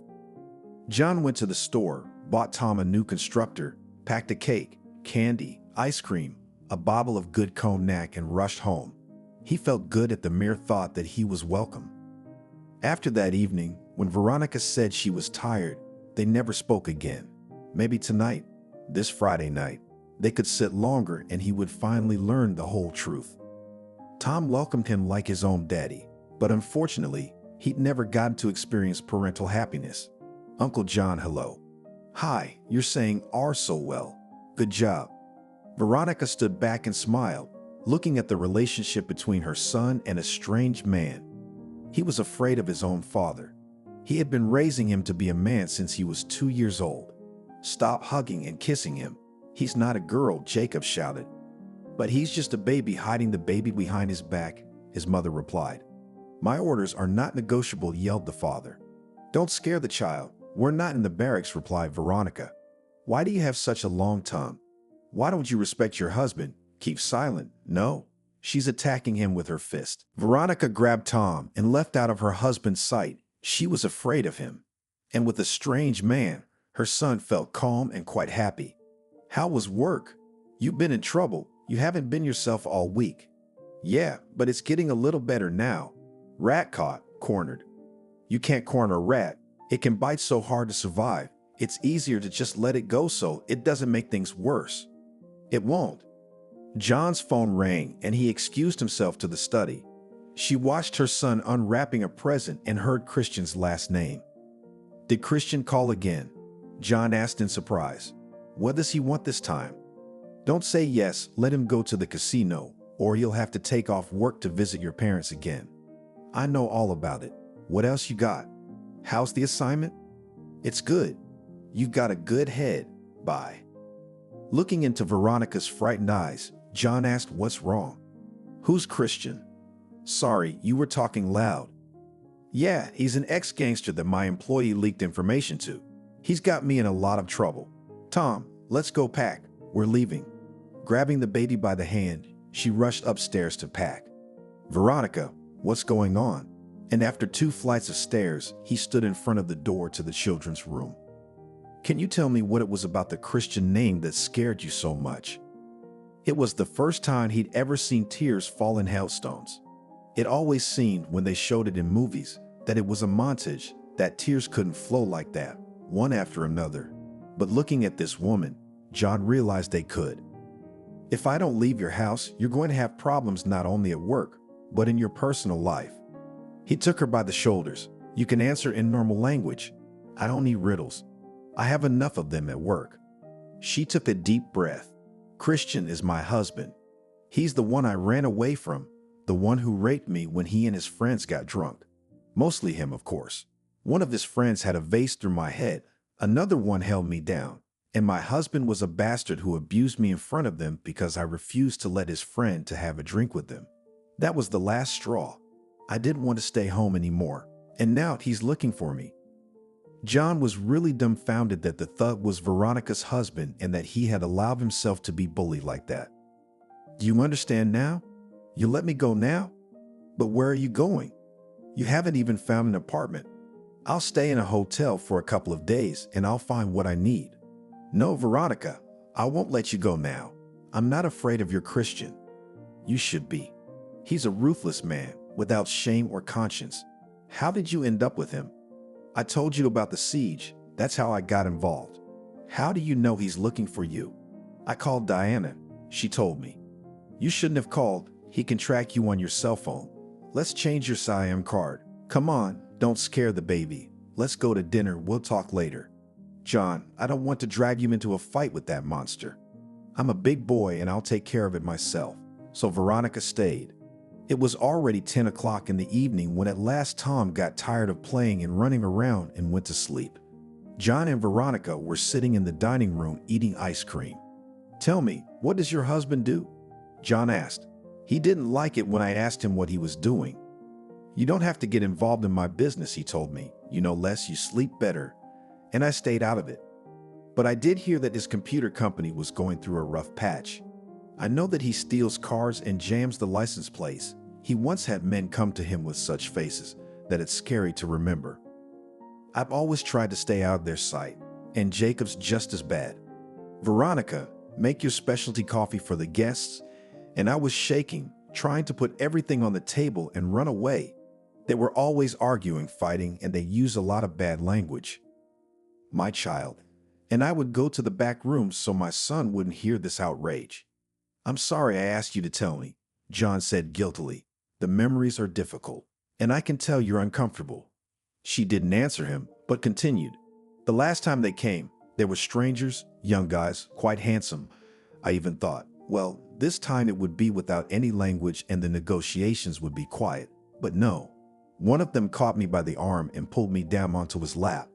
John went to the store, bought Tom a new constructor, packed a cake, candy, ice cream, a bottle of good cognac, and rushed home. He felt good at the mere thought that he was welcome. After that evening, when Veronica said she was tired, they never spoke again. Maybe tonight, this Friday night, they could sit longer and he would finally learn the whole truth. Tom welcomed him like his own daddy, but unfortunately, he'd never gotten to experience parental happiness. "Uncle John, hello." "Hi, you're saying R so well. Good job." Veronica stood back and smiled, looking at the relationship between her son and a strange man. He was afraid of his own father. He had been raising him to be a man since he was 2 years old. "Stop hugging and kissing him. He's not a girl," Jacob shouted. "But he's just a baby hiding the baby behind his back," his mother replied. "My orders are not negotiable," yelled the father. "Don't scare the child. We're not in the barracks," replied Veronica. "Why do you have such a long tongue? Why don't you respect your husband? Keep silent." "No." She's attacking him with her fist. Veronica grabbed Tom and left out of her husband's sight. She was afraid of him. And with a strange man, her son felt calm and quite happy. "How was work? You've been in trouble. You haven't been yourself all week." "Yeah, but it's getting a little better now." "Rat caught, cornered." "You can't corner a rat. It can bite so hard to survive. It's easier to just let it go so it doesn't make things worse." "It won't." John's phone rang and he excused himself to the study. She watched her son unwrapping a present and heard Christian's last name. "Did Christian call again?" John asked in surprise. "What does he want this time?" "Don't say yes, let him go to the casino, or you'll have to take off work to visit your parents again." "I know all about it. What else you got?" "How's the assignment?" "It's good. You've got a good head. Bye." Looking into Veronica's frightened eyes, John asked, "What's wrong?" "Who's Christian?" "Sorry, you were talking loud." "Yeah, he's an ex-gangster that my employee leaked information to. He's got me in a lot of trouble." "Tom, let's go pack. We're leaving." Grabbing the baby by the hand, she rushed upstairs to pack. "Veronica, what's going on?" And after 2 flights of stairs, he stood in front of the door to the children's room. "Can you tell me what it was about the Christian name that scared you so much?" It was the first time he'd ever seen tears fall in hailstones. It always seemed when they showed it in movies that it was a montage, that tears couldn't flow like that, one after another. But looking at this woman, John realized they could. "If I don't leave your house, you're going to have problems not only at work, but in your personal life." He took her by the shoulders. "You can answer in normal language. I don't need riddles. I have enough of them at work." She took a deep breath. "Christian is my husband. He's the one I ran away from, the one who raped me when he and his friends got drunk. Mostly him, of course. One of his friends had a vase through my head. Another one held me down. And my husband was a bastard who abused me in front of them because I refused to let his friend to have a drink with them. That was the last straw. I didn't want to stay home anymore. And now he's looking for me." John was really dumbfounded that the thug was Veronica's husband and that he had allowed himself to be bullied like that. "Do you understand now? You let me go now? But where are you going? You haven't even found an apartment. I'll stay in a hotel for a couple of days and I'll find what I need." "No, Veronica, I won't let you go now. I'm not afraid of your Christian. You should be. He's a ruthless man, without shame or conscience. How did you end up with him?" "I told you about the siege. That's how I got involved." "How do you know he's looking for you?" "I called Diana. She told me." "You shouldn't have called. He can track you on your cell phone. Let's change your SIM card. Come on, don't scare the baby. Let's go to dinner. We'll talk later." "John, I don't want to drag you into a fight with that monster. I'm a big boy and I'll take care of it myself." So Veronica stayed. It was already 10 o'clock in the evening when at last Tom got tired of playing and running around and went to sleep. John and Veronica were sitting in the dining room eating ice cream. "Tell me, what does your husband do?" John asked. He didn't like it when I asked him what he was doing. "You don't have to get involved in my business," he told me. "You know less, you sleep better." And I stayed out of it. But I did hear that his computer company was going through a rough patch. I know that he steals cars and jams the license plates. He once had men come to him with such faces that it's scary to remember. I've always tried to stay out of their sight, and Jacob's just as bad. "Veronica, make your specialty coffee for the guests." And I was shaking, trying to put everything on the table and run away. They were always arguing, fighting, and they used a lot of bad language. "My child." And I would go to the back room so my son wouldn't hear this outrage. "I'm sorry I asked you to tell me," John said guiltily. "The memories are difficult, and I can tell you're uncomfortable." She didn't answer him, but continued. "The last time they came, they were strangers, young guys, quite handsome. I even thought, well, this time it would be without any language and the negotiations would be quiet. But no. One of them caught me by the arm and pulled me down onto his lap.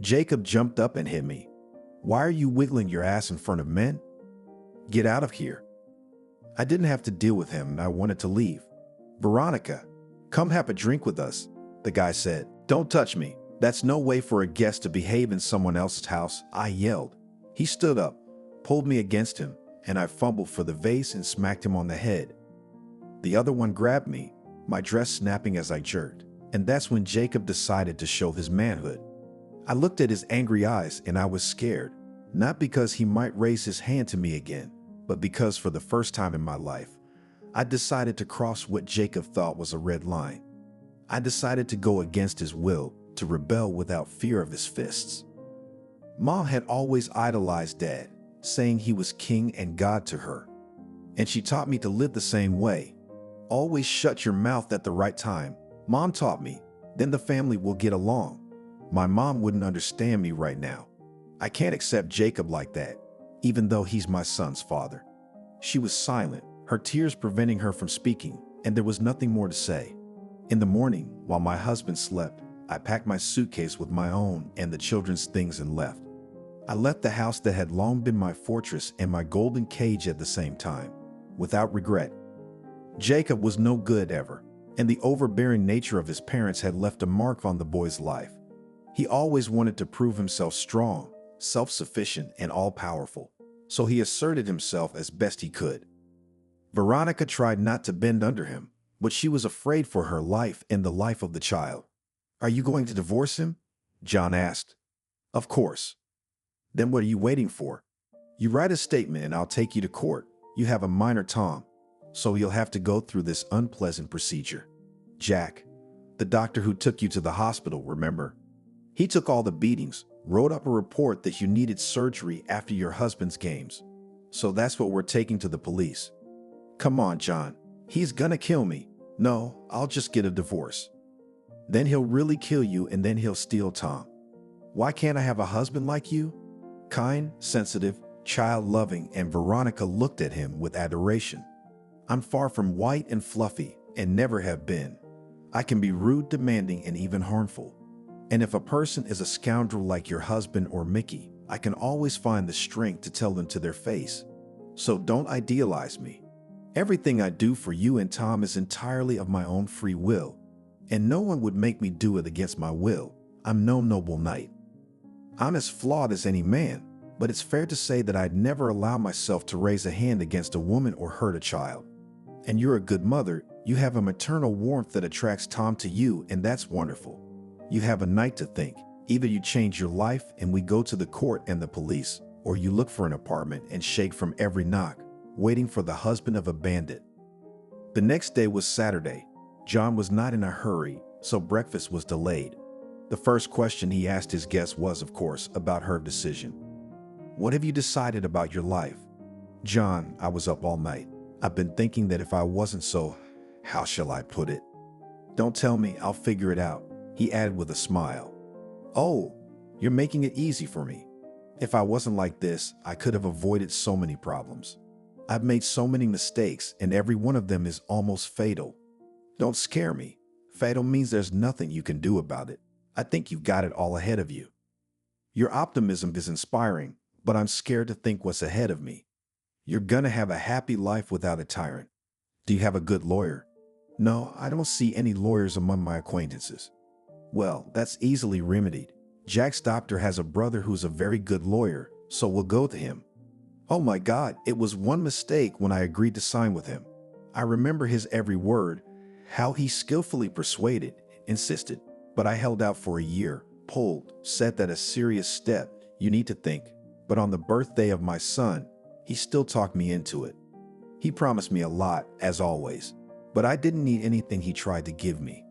Jacob jumped up and hit me. "Why are you wiggling your ass in front of men? Get out of here." I didn't have to deal with him and I wanted to leave. "Veronica, come have a drink with us," the guy said. "Don't touch me. That's no way for a guest to behave in someone else's house," I yelled. He stood up, pulled me against him, and I fumbled for the vase and smacked him on the head. The other one grabbed me, my dress snapping as I jerked, and that's when Jacob decided to show his manhood. I looked at his angry eyes and I was scared, not because he might raise his hand to me again, but because for the first time in my life, I decided to cross what Jacob thought was a red line. I decided to go against his will, to rebel without fear of his fists. Mom had always idolized Dad, saying he was king and God to her. And she taught me to live the same way. Always shut your mouth at the right time, Mom taught me, then the family will get along. My mom wouldn't understand me right now. I can't accept Jacob like that, even though he's my son's father. She was silent, her tears preventing her from speaking, and there was nothing more to say. In the morning, while my husband slept, I packed my suitcase with my own and the children's things and left. I left the house that had long been my fortress and my golden cage at the same time, without regret. Jacob was no good ever, and the overbearing nature of his parents had left a mark on the boy's life. He always wanted to prove himself strong, self-sufficient, and all-powerful. so he asserted himself as best he could. Veronica tried not to bend under him, but she was afraid for her life and the life of the child. "Are you going to divorce him?" John asked. "Of course." "Then what are you waiting for? You write a statement and I'll take you to court. You have a minor Tom, so you'll have to go through this unpleasant procedure." "Jack, the doctor who took you to the hospital, remember? He took all the beatings, wrote up a report that you needed surgery after your husband's games. So that's what we're taking to the police." "Come on, John. He's gonna kill me." "No, I'll just get a divorce." "Then he'll really kill you and then he'll steal Tom." "Why can't I have a husband like you?" Kind, sensitive, child-loving, and Veronica looked at him with adoration. "I'm far from white and fluffy and never have been. I can be rude, demanding, and even harmful. And if a person is a scoundrel like your husband or Mickey, I can always find the strength to tell them to their face. So don't idealize me. Everything I do for you and Tom is entirely of my own free will, and no one would make me do it against my will. I'm no noble knight. I'm as flawed as any man, but it's fair to say that I'd never allow myself to raise a hand against a woman or hurt a child. And you're a good mother. You have a maternal warmth that attracts Tom to you, and that's wonderful. You have a night to think. Either you change your life and we go to the court and the police, or you look for an apartment and shake from every knock, waiting for the husband of a bandit." The next day was Saturday. John was not in a hurry, so breakfast was delayed. The first question he asked his guest was, of course, about her decision. "What have you decided about your life?" "John, I was up all night. I've been thinking that if I wasn't so, how shall I put it? Don't tell me, I'll figure it out," he added with a smile. "Oh, you're making it easy for me. If I wasn't like this, I could have avoided so many problems. I've made so many mistakes, and every one of them is almost fatal." "Don't scare me. Fatal means there's nothing you can do about it. I think you've got it all ahead of you." "Your optimism is inspiring, but I'm scared to think what's ahead of me." "You're gonna have a happy life without a tyrant." "Do you have a good lawyer?" "No, I don't see any lawyers among my acquaintances." "Well, that's easily remedied. Jack's doctor has a brother who's a very good lawyer, so we'll go to him." "Oh my God, it was one mistake when I agreed to sign with him. I remember his every word, how he skillfully persuaded, insisted, but I held out for a year, pulled, said that a serious step, you need to think. But on the birthday of my son, he still talked me into it. He promised me a lot, as always, but I didn't need anything he tried to give me.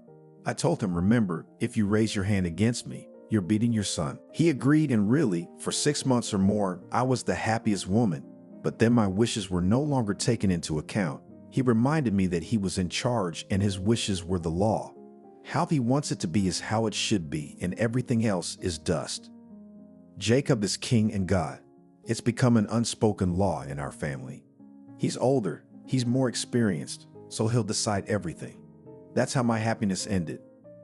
I told him, remember, if you raise your hand against me, you're beating your son." He agreed, and really, for 6 months or more, I was the happiest woman. But then my wishes were no longer taken into account. He reminded me that he was in charge and his wishes were the law. How he wants it to be is how it should be, and everything else is dust. Jacob is king and God. It's become an unspoken law in our family. He's older, he's more experienced, so he'll decide everything. That's how my happiness ended.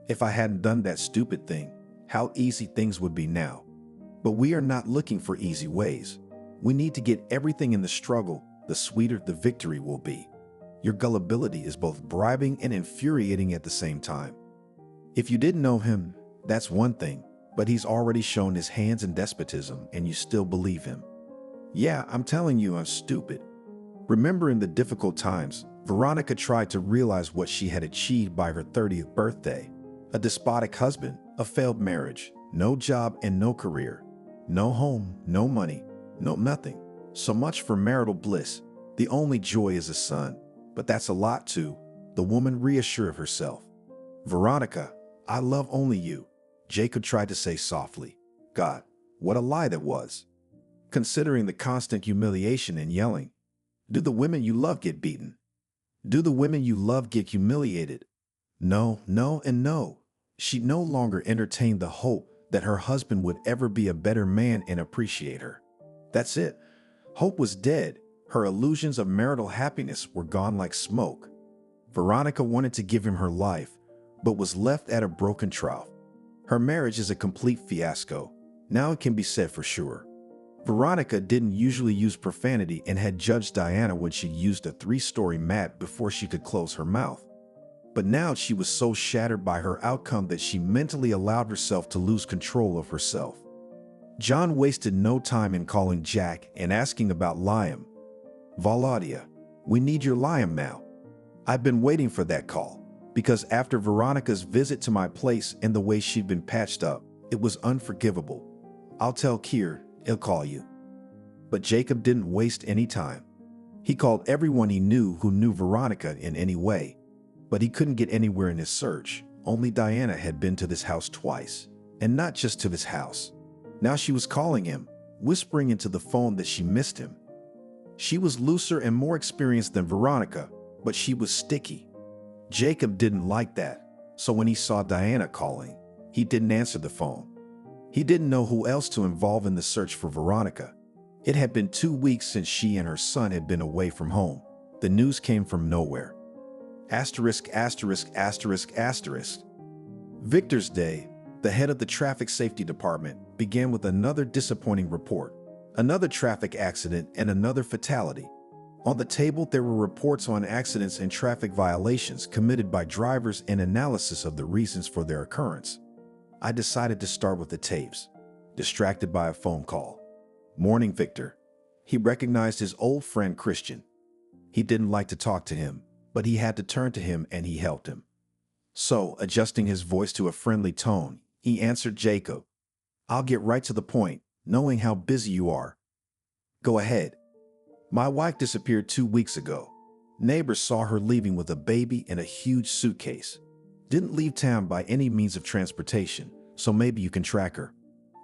If I hadn't done that stupid thing, how easy things would be now. But we are not looking for easy ways. We need to get everything in the struggle, the sweeter the victory will be. Your gullibility is both bribing and infuriating at the same time. If you didn't know him, that's one thing, but he's already shown his hands in despotism and you still believe him. Yeah, I'm telling you I'm stupid. Remember in the difficult times, Veronica tried to realize what she had achieved by her 30th birthday. A despotic husband, a failed marriage, no job and no career, no home, no money, no nothing. So much for marital bliss. The only joy is a son. But that's a lot too, the woman reassured herself. "Veronica, I love only you," Jacob tried to say softly. God, what a lie that was. Considering the constant humiliation and yelling. Do the women you love get beaten? Do the women you love get humiliated? No, no, and no. She no longer entertained the hope that her husband would ever be a better man and appreciate her. That's it. Hope was dead. Her illusions of marital happiness were gone like smoke. Veronica wanted to give him her life, but was left at a broken trough. Her marriage is a complete fiasco. Now it can be said for sure. Veronica didn't usually use profanity and had judged Diana when she used a 3-story mat before she could close her mouth. But now she was so shattered by her outcome that she mentally allowed herself to lose control of herself. John wasted no time in calling Jack and asking about Liam. "Valadia, we need your Liam now. I've been waiting for that call, because after Veronica's visit to my place and the way she'd been patched up, it was unforgivable. I'll tell Kier, he'll call you." But Jacob didn't waste any time. He called everyone he knew who knew Veronica in any way, but he couldn't get anywhere in his search. Only Diana had been to this house twice, and not just to this house. Now she was calling him, whispering into the phone that she missed him. She was looser and more experienced than Veronica, but she was sticky. Jacob didn't like that, so when he saw Diana calling, he didn't answer the phone. He didn't know who else to involve in the search for Veronica. It had been 2 weeks since she and her son had been away from home. The news came from nowhere. Asterisk, asterisk, asterisk, asterisk. Victor's Day, the head of the traffic safety department, began with another disappointing report. Another traffic accident and another fatality. On the table, there were reports on accidents and traffic violations committed by drivers and analysis of the reasons for their occurrence. I decided to start with the tapes, distracted by a phone call. "Morning, Victor." He recognized his old friend Christian. He didn't like to talk to him, but he had to turn to him and he helped him. So, adjusting his voice to a friendly tone, he answered Jacob. "I'll get right to the point, knowing how busy you are." "Go ahead." "My wife disappeared 2 weeks ago. Neighbors saw her leaving with a baby and a huge suitcase. Didn't leave town by any means of transportation, so maybe you can track her."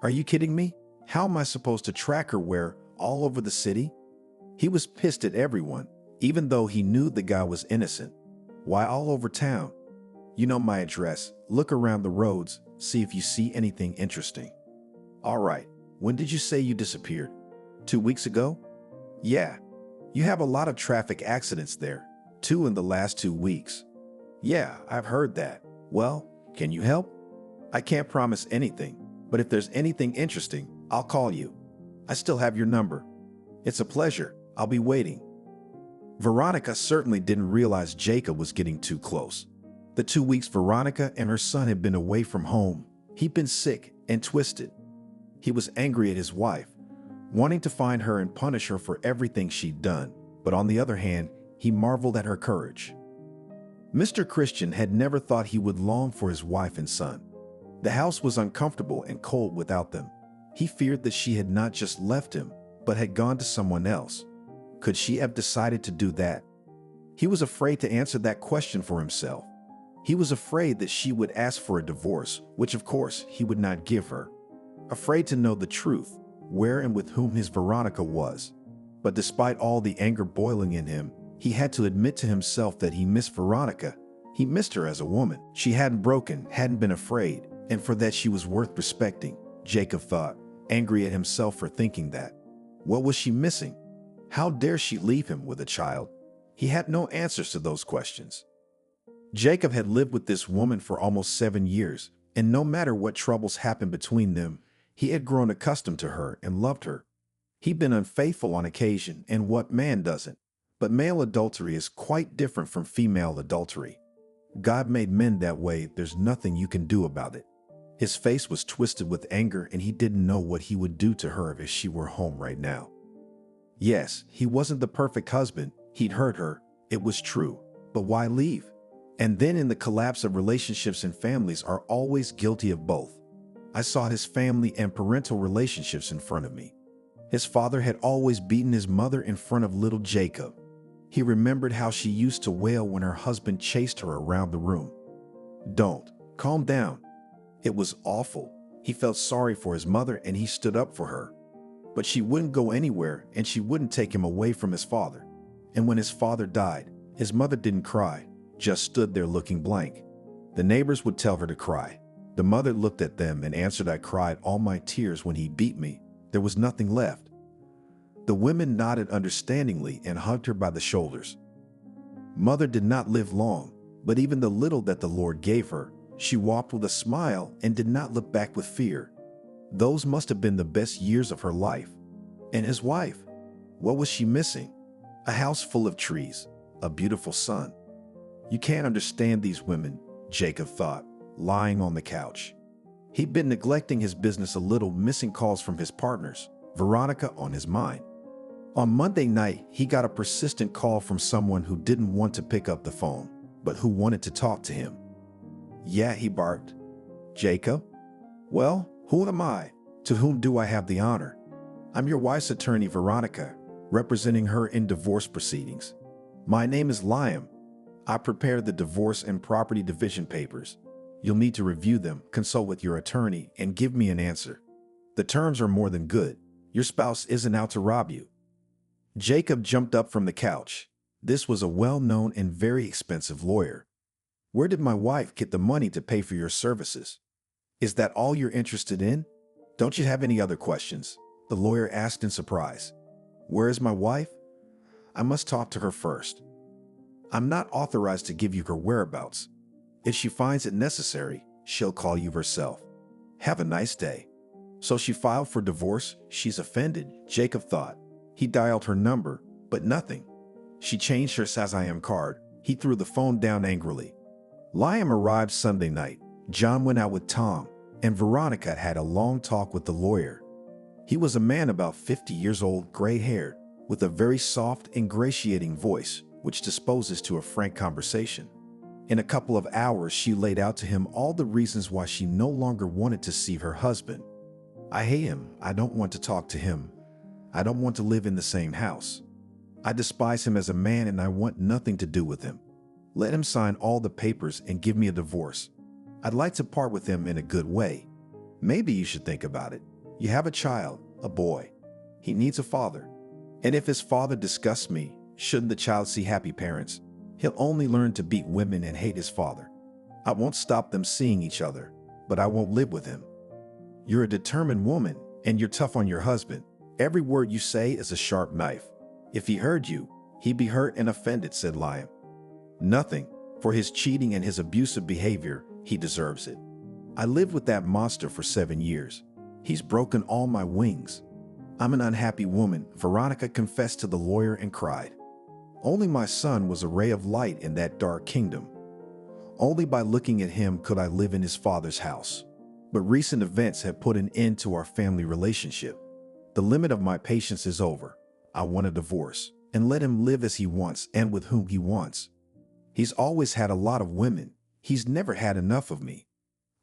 "Are you kidding me? How am I supposed to track her where? All over the city?" He was pissed at everyone, even though he knew the guy was innocent. "Why all over town?" "You know my address. Look around the roads, see if you see anything interesting." "All right. When did you say you disappeared? 2 weeks ago?" "Yeah. You have a lot of traffic accidents there. 2 in the last 2 weeks." "Yeah, I've heard that. Well, can you help?" "I can't promise anything, but if there's anything interesting, I'll call you. I still have your number." "It's a pleasure. I'll be waiting." Veronica certainly didn't realize Jacob was getting too close. The 2 weeks Veronica and her son had been away from home, he'd been sick and twisted. He was angry at his wife, wanting to find her and punish her for everything she'd done, but on the other hand, he marveled at her courage. Mr. Christian had never thought he would long for his wife and son. The house was uncomfortable and cold without them. He feared that she had not just left him, but had gone to someone else. Could she have decided to do that? He was afraid to answer that question for himself. He was afraid that she would ask for a divorce, which of course he would not give her. Afraid to know the truth, where and with whom his Veronica was. But despite all the anger boiling in him, he had to admit to himself that he missed Veronica. He missed her as a woman. She hadn't broken, hadn't been afraid, and for that she was worth respecting, Jacob thought, angry at himself for thinking that. What was she missing? How dare she leave him with a child? He had no answers to those questions. Jacob had lived with this woman for almost 7 years, and no matter what troubles happened between them, he had grown accustomed to her and loved her. He'd been unfaithful on occasion, and what man doesn't? But male adultery is quite different from female adultery. God made men that way, there's nothing you can do about it. His face was twisted with anger, and he didn't know what he would do to her if she were home right now. Yes, he wasn't the perfect husband. He'd hurt her. It was true. But why leave? And then in the collapse of relationships, and families are always guilty of both. I saw his family and parental relationships in front of me. His father had always beaten his mother in front of little Jacob. He remembered how she used to wail when her husband chased her around the room. Don't. Calm down. It was awful. He felt sorry for his mother and he stood up for her. But she wouldn't go anywhere and she wouldn't take him away from his father. And when his father died, his mother didn't cry, just stood there looking blank. The neighbors would tell her to cry. The mother looked at them and answered, "I cried all my tears when he beat me. There was nothing left." The women nodded understandingly and hugged her by the shoulders. Mother did not live long, but even the little that the Lord gave her, she walked with a smile and did not look back with fear. Those must have been the best years of her life. And his wife, what was she missing? A house full of trees, a beautiful son. You can't understand these women, Jacob thought, lying on the couch. He'd been neglecting his business a little, missing calls from his partners, Veronica on his mind. On Monday night, he got a persistent call from someone who didn't want to pick up the phone, but who wanted to talk to him. "Yeah," he barked. "Jacob? Well, who am I? To whom do I have the honor?" "I'm your wife's attorney, Veronica, representing her in divorce proceedings. My name is Liam. I prepared the divorce and property division papers. You'll need to review them, consult with your attorney, and give me an answer. The terms are more than good. Your spouse isn't out to rob you." Jacob jumped up from the couch. This was a well-known and very expensive lawyer. "Where did my wife get the money to pay for your services? Is that all you're interested in? Don't you have any other questions?" the lawyer asked in surprise. "Where is my wife? I must talk to her first. I'm not authorized to give you her whereabouts. If she finds it necessary, she'll call you herself. Have a nice day." So she filed for divorce? She's offended, Jacob thought. He dialed her number, but nothing. She changed her "Says I am" card. He threw the phone down angrily. Liam arrived Sunday night. John went out with Tom, and Veronica had a long talk with the lawyer. He was a man about 50 years old, gray-haired, with a very soft, ingratiating voice, which disposes to a frank conversation. In a couple of hours, she laid out to him all the reasons why she no longer wanted to see her husband. "I hate him. I don't want to talk to him. I don't want to live in the same house. I despise him as a man and I want nothing to do with him. Let him sign all the papers and give me a divorce. I'd like to part with him in a good way. Maybe you should think about it. You have a child, a boy. He needs a father. And if his father disgusts me, shouldn't the child see happy parents? He'll only learn to beat women and hate his father. I won't stop them seeing each other, but I won't live with him. You're a determined woman, and you're tough on your husband. Every word you say is a sharp knife. If he heard you, he'd be hurt and offended," said Liam. "Nothing. For his cheating and his abusive behavior, he deserves it. I lived with that monster for 7 years. He's broken all my wings. I'm an unhappy woman," Veronica confessed to the lawyer and cried. "Only my son was a ray of light in that dark kingdom. Only by looking at him could I live in his father's house. But recent events have put an end to our family relationship. The limit of my patience is over. I want a divorce, and let him live as he wants and with whom he wants. He's always had a lot of women. He's never had enough of me."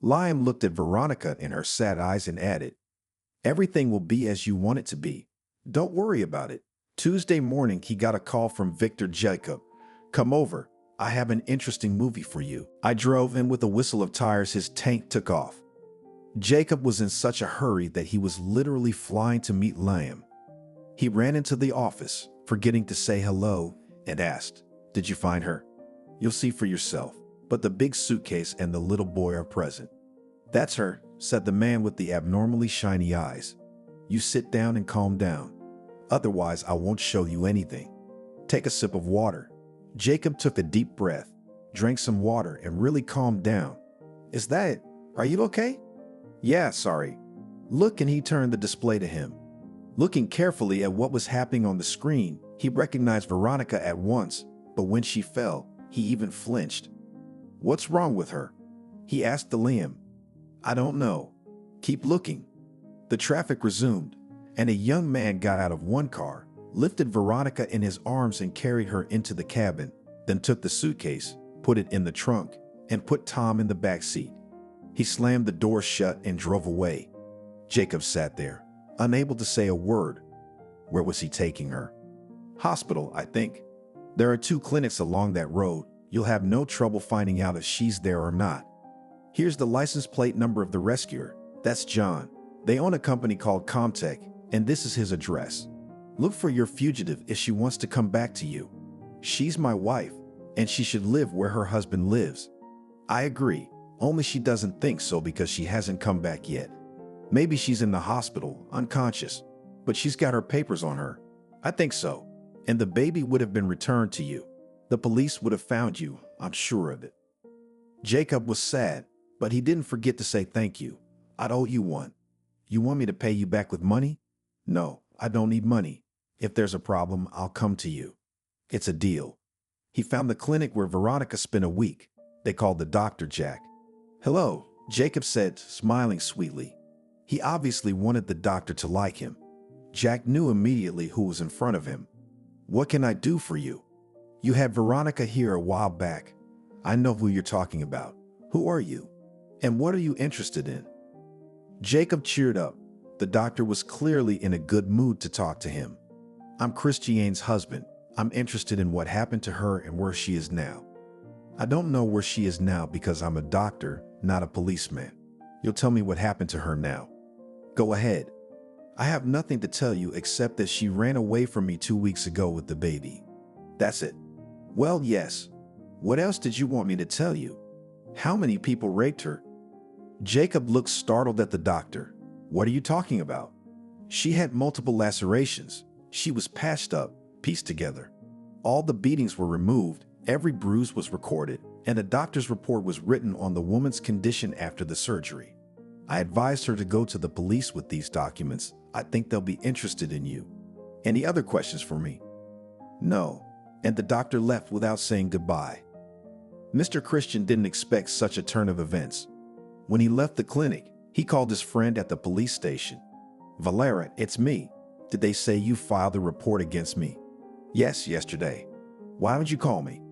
Liam looked at Veronica in her sad eyes and added, "Everything will be as you want it to be. Don't worry about it." Tuesday morning, he got a call from Victor. "Jacob, come over. I have an interesting movie for you." I drove in with a whistle of tires. His tank took off. Jacob was in such a hurry that he was literally flying to meet Liam. He ran into the office, forgetting to say hello, and asked, "Did you find her?" "You'll see for yourself, but the big suitcase and the little boy are present." "That's her," said the man with the abnormally shiny eyes. "You sit down and calm down. Otherwise, I won't show you anything. Take a sip of water." Jacob took a deep breath, drank some water, and really calmed down. "Is that it? Are you okay?" "Yeah, sorry. Look," and he turned the display to him. Looking carefully at what was happening on the screen, he recognized Veronica at once, but when she fell, he even flinched. "What's wrong with her?" he asked the Liam. "I don't know. Keep looking." The traffic resumed, and a young man got out of one car, lifted Veronica in his arms and carried her into the cabin, then took the suitcase, put it in the trunk, and put Tom in the back seat. He slammed the door shut and drove away. Jacob sat there, unable to say a word. Where was he taking her? Hospital, I think. There are 2 clinics along that road. You'll have no trouble finding out if she's there or not. Here's the license plate number of the rescuer. That's John. They own a company called Comtech, and this is his address. Look for your fugitive if she wants to come back to you. She's my wife, and she should live where her husband lives." "I agree, only she doesn't think so because she hasn't come back yet. Maybe she's in the hospital, unconscious, but she's got her papers on her." "I think so. And the baby would have been returned to you. The police would have found you, I'm sure of it." Jacob was sad, but he didn't forget to say thank you. "I'd owe you one." "You want me to pay you back with money?" "No, I don't need money. If there's a problem, I'll come to you. It's a deal." He found the clinic where Veronica spent a week. They called the doctor Jack. "Hello, Jacob said, smiling sweetly. He obviously wanted the doctor to like him. Jack knew immediately who was in front of him. What can I do for you? You had Veronica here a while back. I know who you're talking about. Who are you? And what are you interested in? Jacob cheered up. The doctor was clearly in a good mood to talk to him. I'm Christiane's husband. I'm interested in what happened to her and where she is now. I don't know where she is now because I'm a doctor, not a policeman. You'll tell me what happened to her now. Go ahead. I have nothing to tell you except that she ran away from me 2 weeks ago with the baby. That's it. Well, yes. What else did you want me to tell you? How many people raped her? Jacob looked startled at the doctor. What are you talking about? She had multiple lacerations. She was patched up, pieced together. All the beatings were removed, every bruise was recorded, and a doctor's report was written on the woman's condition after the surgery. I advised her to go to the police with these documents. I think they'll be interested in you. Any other questions for me? No. And the doctor left without saying goodbye. Mr. Christian didn't expect such a turn of events. When he left the clinic, he called his friend at the police station. Valera, it's me. Did they say you filed a report against me? Yes, yesterday. Why would you call me?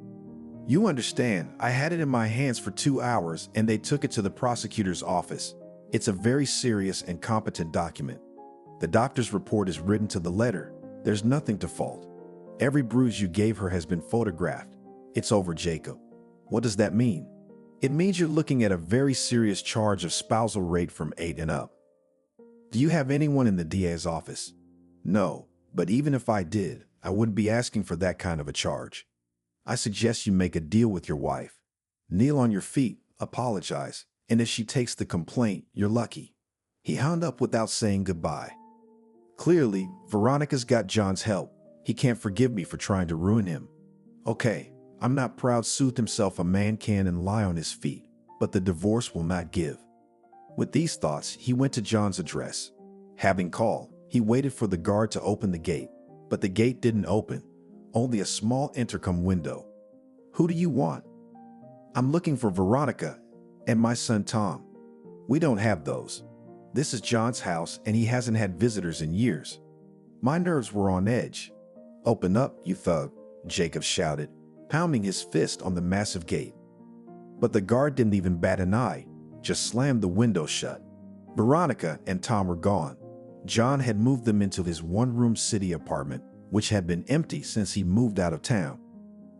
You understand, I had it in my hands for 2 hours and they took it to the prosecutor's office. It's a very serious and competent document. The doctor's report is written to the letter. There's nothing to fault. Every bruise you gave her has been photographed. It's over, Jacob. What does that mean? It means you're looking at a very serious charge of spousal rape from 8 and up. Do you have anyone in the DA's office? No, but even if I did, I wouldn't be asking for that kind of a charge. I suggest you make a deal with your wife. Kneel on your feet, apologize, and if she takes the complaint, you're lucky. He hung up without saying goodbye. Clearly, Veronica's got John's help. He can't forgive me for trying to ruin him. Okay, I'm not proud, soothed himself. A man can and lie on his feet, but the divorce will not give. With these thoughts, he went to John's address. Having called, he waited for the guard to open the gate, but the gate didn't open, only a small intercom window. Who do you want? I'm looking for Veronica and my son Tom. We don't have those. This is John's house and he hasn't had visitors in years. My nerves were on edge. Open up, you thug, Jacob shouted, pounding his fist on the massive gate. But the guard didn't even bat an eye, just slammed the window shut. Veronica and Tom were gone. John had moved them into his one-room city apartment, which had been empty since he moved out of town.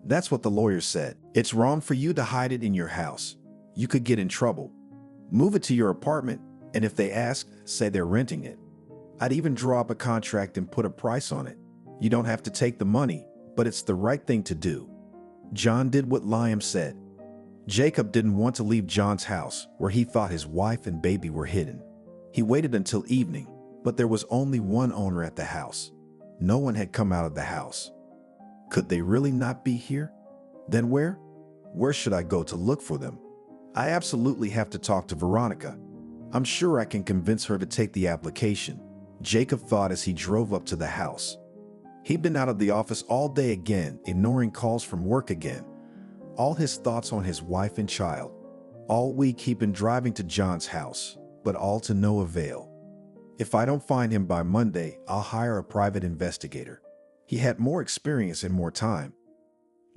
That's what the lawyer said. It's wrong for you to hide it in your house. You could get in trouble. Move it to your apartment, and if they ask, say they're renting it. I'd even draw up a contract and put a price on it. You don't have to take the money, but it's the right thing to do. John did what Liam said. Jacob didn't want to leave John's house, where he thought his wife and baby were hidden. He waited until evening, but there was only one owner at the house. No one had come out of the house. Could they really not be here? Then where? Where should I go to look for them? I absolutely have to talk to Veronica. I'm sure I can convince her to take the application, Jacob thought as he drove up to the house. He'd been out of the office all day again, ignoring calls from work again. All his thoughts on his wife and child. All week he'd been driving to John's house, but all to no avail. If I don't find him by Monday, I'll hire a private investigator. He had more experience and more time.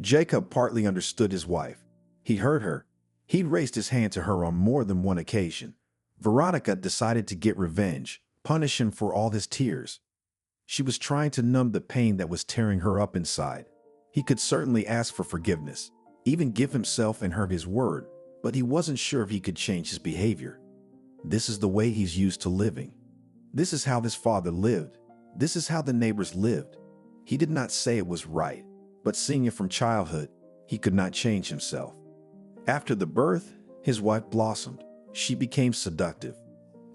Jacob partly understood his wife. He heard her. He'd raised his hand to her on more than one occasion. Veronica decided to get revenge, punish him for all his tears. She was trying to numb the pain that was tearing her up inside. He could certainly ask for forgiveness, even give himself and her his word, but he wasn't sure if he could change his behavior. This is the way he's used to living. This is how his father lived. This is how the neighbors lived. He did not say it was right, but seeing it from childhood, he could not change himself. After the birth, his wife blossomed. She became seductive.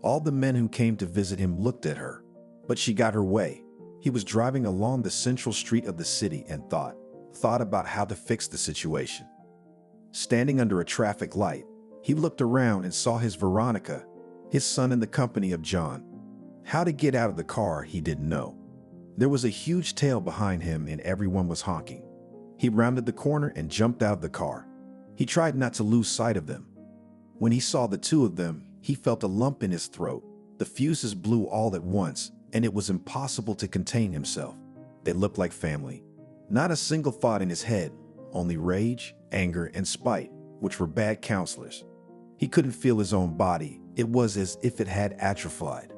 All the men who came to visit him looked at her, but she got her way. He was driving along the central street of the city and thought about how to fix the situation. Standing under a traffic light, he looked around and saw his Veronica, his son in the company of John. How to get out of the car, he didn't know. There was a huge tail behind him and everyone was honking. He rounded the corner and jumped out of the car. He tried not to lose sight of them. When he saw the two of them, he felt a lump in his throat. The fuses blew all at once, and it was impossible to contain himself. They looked like family. Not a single thought in his head, only rage, anger, and spite, which were bad counselors. He couldn't feel his own body. It was as if it had atrophied.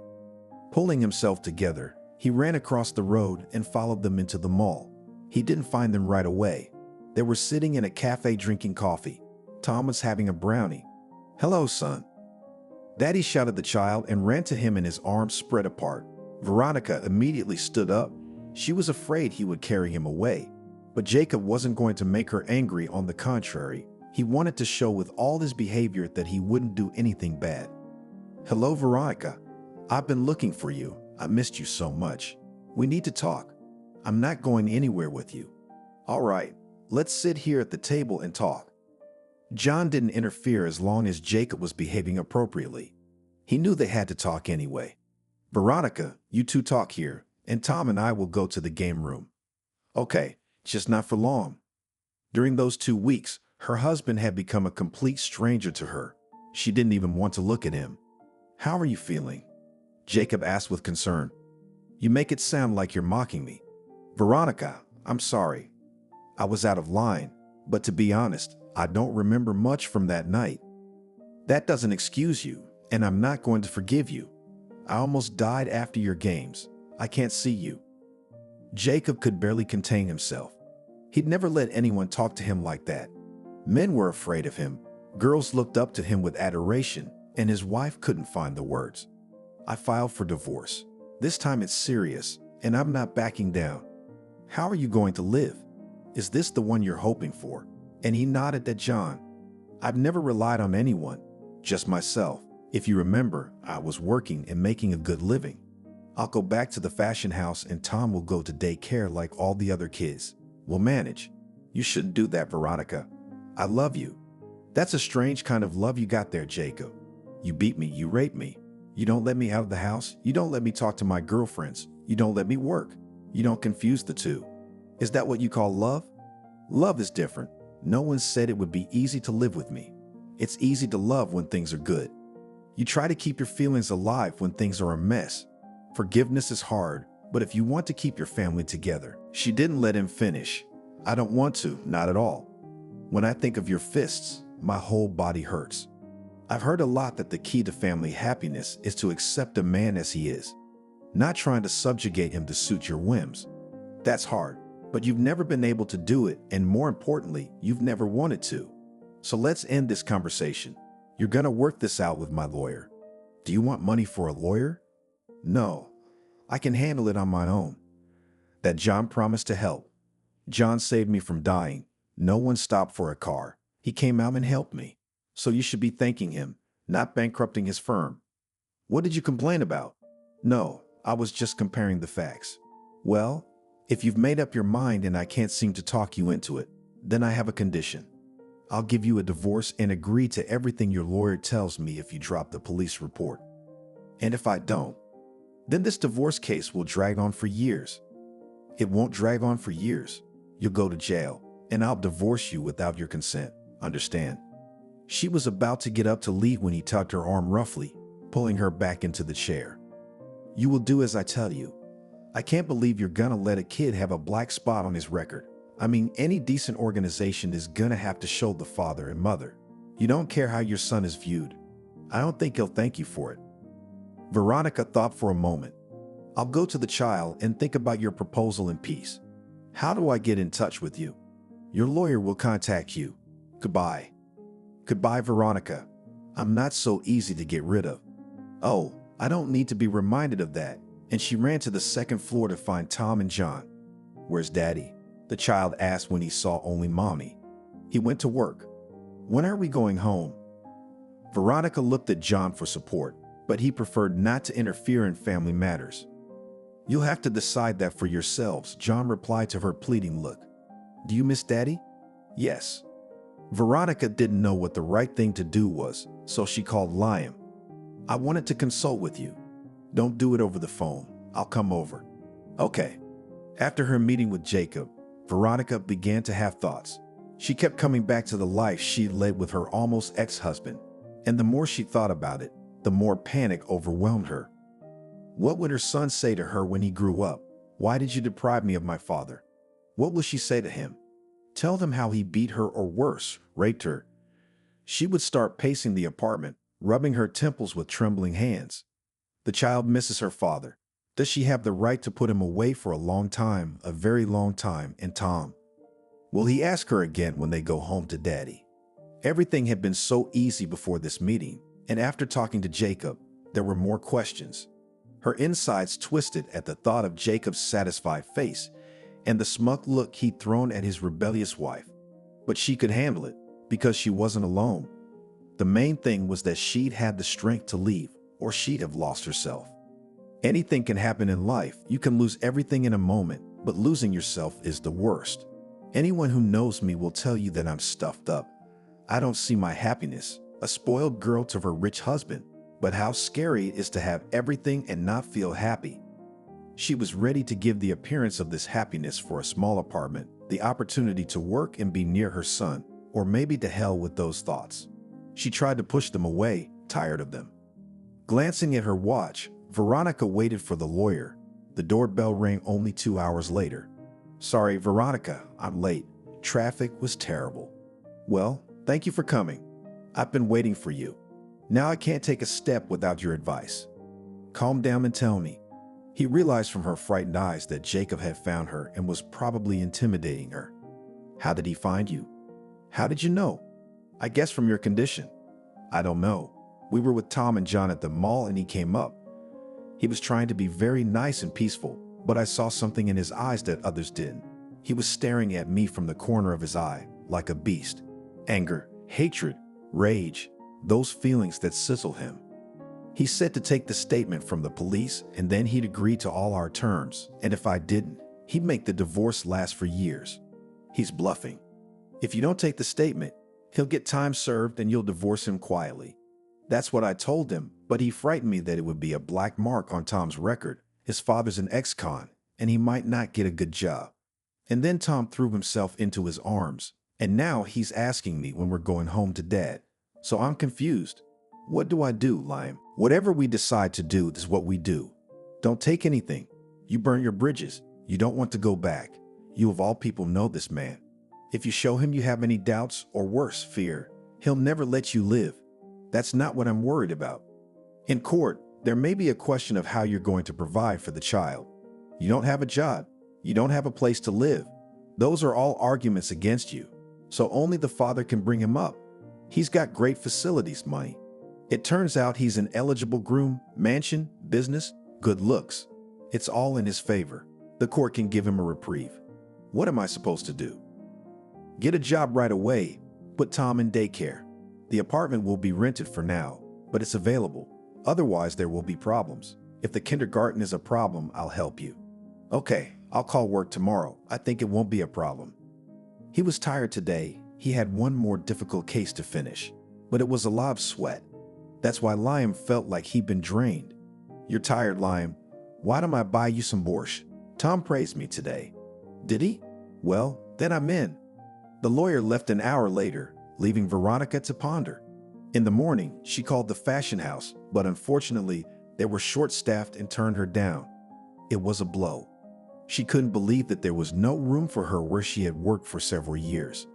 Pulling himself together, he ran across the road and followed them into the mall. He didn't find them right away. They were sitting in a cafe drinking coffee. Tom was having a brownie. "Hello, son." Daddy shouted the child and ran to him and his arms spread apart. Veronica immediately stood up. She was afraid he would carry him away. But Jacob wasn't going to make her angry. On the contrary, he wanted to show with all his behavior that he wouldn't do anything bad. "Hello, Veronica. I've been looking for you. I missed you so much. We need to talk. I'm not going anywhere with you." "All right, let's sit here at the table and talk." John didn't interfere as long as Jacob was behaving appropriately. He knew they had to talk anyway. "Veronica, you two talk here, and Tom and I will go to the game room." "Okay, just not for long." During those 2 weeks, her husband had become a complete stranger to her. She didn't even want to look at him. "How are you feeling?" Jacob asked with concern. "You make it sound like you're mocking me." "Veronica, I'm sorry. I was out of line, but to be honest, I don't remember much from that night." "That doesn't excuse you, and I'm not going to forgive you. I almost died after your games. I can't see you." Jacob could barely contain himself. He'd never let anyone talk to him like that. Men were afraid of him. Girls looked up to him with adoration, and his wife couldn't find the words. "I filed for divorce. This time it's serious, and I'm not backing down." "How are you going to live? Is this the one you're hoping for?" And he nodded at John. "I've never relied on anyone, just myself. If you remember, I was working and making a good living. I'll go back to the fashion house and Tom will go to daycare like all the other kids. We'll manage." "You shouldn't do that, Veronica. I love you." "That's a strange kind of love you got there, Jacob. You beat me, you raped me. You don't let me out of the house. You don't let me talk to my girlfriends. You don't let me work. You don't confuse the two. Is that what you call love?" "Love is different. No one said it would be easy to live with me. It's easy to love when things are good. You try to keep your feelings alive when things are a mess. Forgiveness is hard, but if you want to keep your family together." She didn't let him finish. "I don't want to, not at all. When I think of your fists, my whole body hurts. I've heard a lot that the key to family happiness is to accept a man as he is, not trying to subjugate him to suit your whims. That's hard, but you've never been able to do it, and more importantly, you've never wanted to. So let's end this conversation. You're gonna work this out with my lawyer." "Do you want money for a lawyer?" "No, I can handle it on my own." That John promised to help. "John saved me from dying. No one stopped for a car. He came out and helped me. So you should be thanking him, not bankrupting his firm." "What did you complain about?" "No, I was just comparing the facts." "Well, if you've made up your mind and I can't seem to talk you into it, then I have a condition. I'll give you a divorce and agree to everything your lawyer tells me if you drop the police report. And if I don't, then this divorce case will drag on for years." "It won't drag on for years. You'll go to jail, and I'll divorce you without your consent. Understand?" She was about to get up to leave when he tugged her arm roughly, pulling her back into the chair. "You will do as I tell you. I can't believe you're gonna let a kid have a black spot on his record. I mean, any decent organization is gonna have to show the father and mother. You don't care how your son is viewed. I don't think he'll thank you for it." Veronica thought for a moment. "I'll go to the child and think about your proposal in peace. How do I get in touch with you?" "Your lawyer will contact you. Goodbye." "Goodbye, Veronica. I'm not so easy to get rid of." "Oh, I don't need to be reminded of that." And she ran to the second floor to find Tom and John. "Where's Daddy?" the child asked when he saw only Mommy. "He went to work." "When are we going home?" Veronica looked at John for support, but he preferred not to interfere in family matters. "You'll have to decide that for yourselves," John replied to her pleading look. "Do you miss Daddy?" "Yes." Veronica didn't know what the right thing to do was, so she called Liam. "I wanted to consult with you." "Don't do it over the phone. I'll come over." "Okay." After her meeting with Jacob, Veronica began to have thoughts. She kept coming back to the life she'd led with her almost ex-husband. And the more she thought about it, the more panic overwhelmed her. What would her son say to her when he grew up? Why did you deprive me of my father? What will she say to him? Tell them how he beat her or worse, raped her. She would start pacing the apartment, rubbing her temples with trembling hands. The child misses her father. Does she have the right to put him away for a long time, a very long time, and Tom? Will he ask her again when they go home to Daddy? Everything had been so easy before this meeting, and after talking to Jacob, there were more questions. Her insides twisted at the thought of Jacob's satisfied face and the smug look he'd thrown at his rebellious wife. But she could handle it because she wasn't alone. The main thing was that she'd had the strength to leave, or she'd have lost herself. Anything can happen in life. You can lose everything in a moment, but losing yourself is the worst. Anyone who knows me will tell you that I'm stuffed up. I don't see my happiness, a spoiled girl to her rich husband, but how scary it is to have everything and not feel happy. She was ready to give the appearance of this happiness for a small apartment, the opportunity to work and be near her son, or maybe to hell with those thoughts. She tried to push them away, tired of them. Glancing at her watch, Veronica waited for the lawyer. The doorbell rang only 2 hours later. Sorry, Veronica, I'm late. Traffic was terrible. Well, thank you for coming. I've been waiting for you. Now I can't take a step without your advice. Calm down and tell me. He realized from her frightened eyes that Jacob had found her and was probably intimidating her. How did he find you? How did you know? I guess from your condition. I don't know. We were with Tom and John at the mall and he came up. He was trying to be very nice and peaceful, but I saw something in his eyes that others didn't. He was staring at me from the corner of his eye, like a beast. Anger, hatred, rage, those feelings that sizzle him. He said to take the statement from the police and then he'd agree to all our terms, and if I didn't, he'd make the divorce last for years. He's bluffing. If you don't take the statement, he'll get time served and you'll divorce him quietly. That's what I told him, but he frightened me that it would be a black mark on Tom's record. His father's an ex-con, and he might not get a good job. And then Tom threw himself into his arms, and now he's asking me when we're going home to Dad. So I'm confused. What do I do, Lime? Whatever we decide to do is what we do. Don't take anything. You burn your bridges. You don't want to go back. You of all people know this man. If you show him you have any doubts or worse, fear, he'll never let you live. That's not what I'm worried about. In court, there may be a question of how you're going to provide for the child. You don't have a job. You don't have a place to live. Those are all arguments against you. So only the father can bring him up. He's got great facilities, money. It turns out he's an eligible groom, mansion, business, good looks. It's all in his favor. The court can give him a reprieve. What am I supposed to do? Get a job right away. Put Tom in daycare. The apartment will be rented for now, but it's available. Otherwise, there will be problems. If the kindergarten is a problem, I'll help you. Okay, I'll call work tomorrow. I think it won't be a problem. He was tired today. He had one more difficult case to finish, but it was a lot of sweat. That's why Liam felt like he'd been drained. You're tired, Liam. Why don't I buy you some borscht? Tom praised me today. Did he? Well, then I'm in. The lawyer left an hour later, leaving Veronica to ponder. In the morning, she called the fashion house, but unfortunately, they were short-staffed and turned her down. It was a blow. She couldn't believe that there was no room for her where she had worked for several years.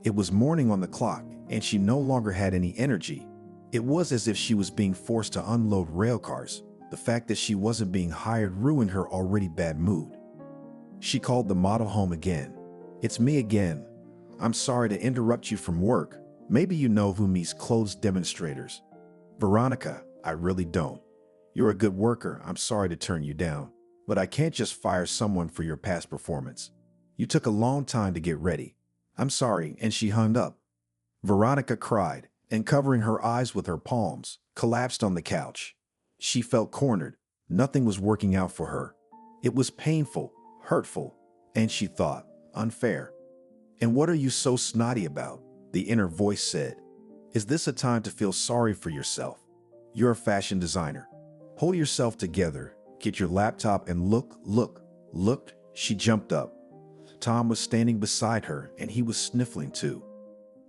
It was morning on the clock, and she no longer had any energy. It was as if she was being forced to unload rail cars. The fact that she wasn't being hired ruined her already bad mood. She called the model home again. It's me again. I'm sorry to interrupt you from work. Maybe you know who meets clothes demonstrators. Veronica, I really don't. You're a good worker. I'm sorry to turn you down, but I can't just fire someone for your past performance. You took a long time to get ready. I'm sorry, and she hung up. Veronica cried, and covering her eyes with her palms, collapsed on the couch. She felt cornered. Nothing was working out for her. It was painful, hurtful, and she thought, unfair. And what are you so snotty about? The inner voice said. Is this a time to feel sorry for yourself? You're a fashion designer. Hold yourself together. Get your laptop and look. She jumped up. Tom was standing beside her and he was sniffling too.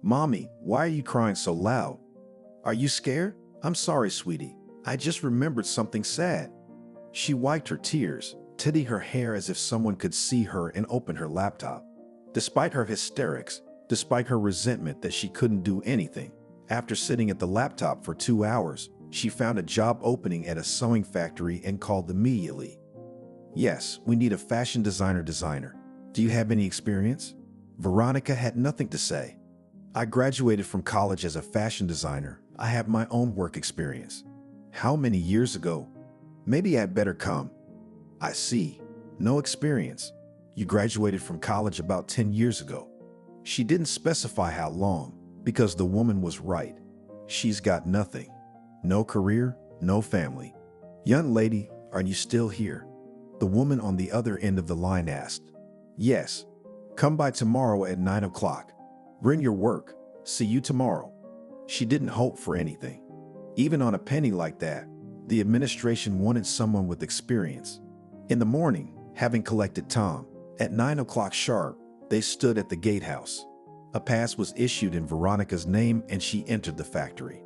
Mommy, why are you crying so loud? Are you scared? I'm sorry, sweetie. I just remembered something sad. She wiped her tears, titting her hair as if someone could see her, and opened her laptop. Despite her hysterics, despite her resentment that she couldn't do anything, after sitting at the laptop for 2 hours, she found a job opening at a sewing factory and called immediately. Yes, we need a fashion designer. Do you have any experience? Veronica had nothing to say. I graduated from college as a fashion designer. I have my own work experience. How many years ago? Maybe I'd better come. I see. No experience. You graduated from college about 10 years ago. She didn't specify how long, because the woman was right. She's got nothing. No career, no family. Young lady, are you still here? The woman on the other end of the line asked. Yes. Come by tomorrow at 9 o'clock. Bring your work. See you tomorrow. She didn't hope for anything. Even on a penny like that, the administration wanted someone with experience. In the morning, having collected Tom, at 9 o'clock sharp, they stood at the gatehouse. A pass was issued in Veronica's name and she entered the factory.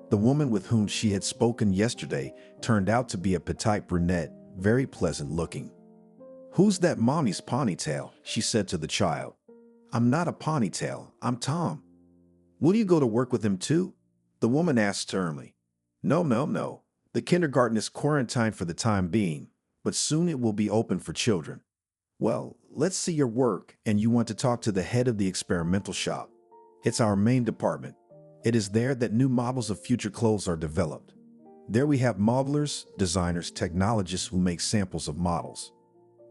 The woman with whom she had spoken yesterday turned out to be a petite brunette, very pleasant looking. Who's that mommy's ponytail? She said to the child. I'm not a ponytail, I'm Tom. Will you go to work with him too? The woman asked sternly. No. The kindergarten is quarantined for the time being, but soon it will be open for children. Well, let's see your work, and you want to talk to the head of the experimental shop. It's our main department. It is there that new models of future clothes are developed. There we have modelers, designers, technologists who make samples of models.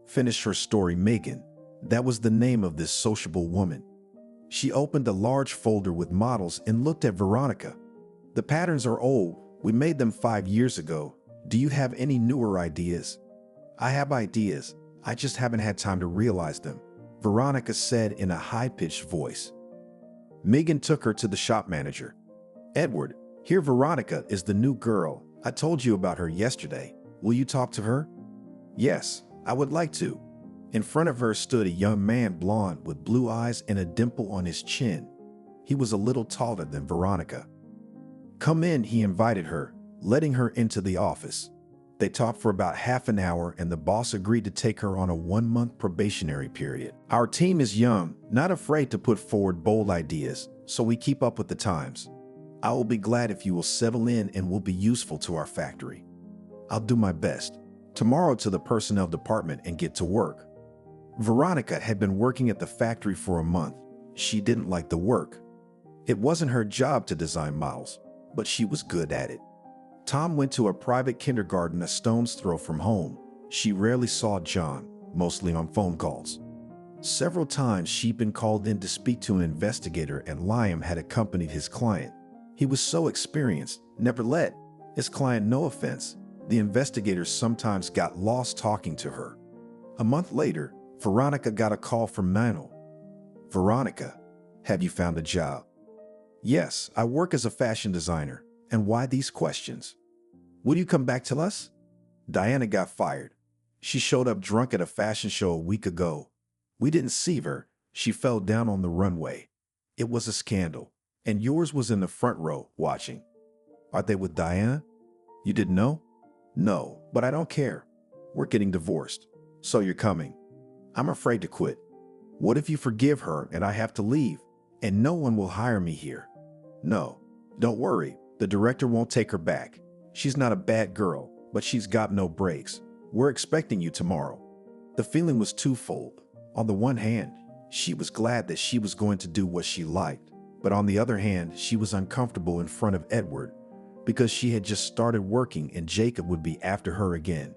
Finished her story, Megan. That was the name of this sociable woman. She opened a large folder with models and looked at Veronica. The patterns are old. We made them 5 years ago. Do you have any newer ideas? I have ideas. I just haven't had time to realize them, Veronica said in a high-pitched voice. Megan took her to the shop manager. Edward, here Veronica is the new girl. I told you about her yesterday. Will you talk to her? Yes, I would like to. In front of her stood a young man, blonde, with blue eyes and a dimple on his chin. He was a little taller than Veronica. Come in, he invited her, letting her into the office. They talked for about half an hour and the boss agreed to take her on a 1-month probationary period. Our team is young, not afraid to put forward bold ideas, so we keep up with the times. I will be glad if you will settle in and will be useful to our factory. I'll do my best. Tomorrow to the personnel department and get to work. Veronica had been working at the factory for a month. She didn't like the work. It wasn't her job to design models, but she was good at it. Tom went to a private kindergarten a stone's throw from home. She rarely saw John, mostly on phone calls. Several times she'd been called in to speak to an investigator and Liam had accompanied his client. He was so experienced, never let his client know offense. The investigators sometimes got lost talking to her. A month later, Veronica got a call from Nino. Veronica, have you found a job? Yes, I work as a fashion designer. And why these questions? Will you come back to us? Diana got fired. She showed up drunk at a fashion show a week ago. We didn't see her. She fell down on the runway. It was a scandal. And yours was in the front row, watching. Are they with Diana? You didn't know? No, but I don't care. We're getting divorced. So you're coming. I'm afraid to quit. What if you forgive her and I have to leave, and no one will hire me here? No, don't worry. The director won't take her back. She's not a bad girl, but she's got no brakes. We're expecting you tomorrow. The feeling was twofold. On the one hand, she was glad that she was going to do what she liked, but on the other hand, she was uncomfortable in front of Edward because she had just started working and Jacob would be after her again.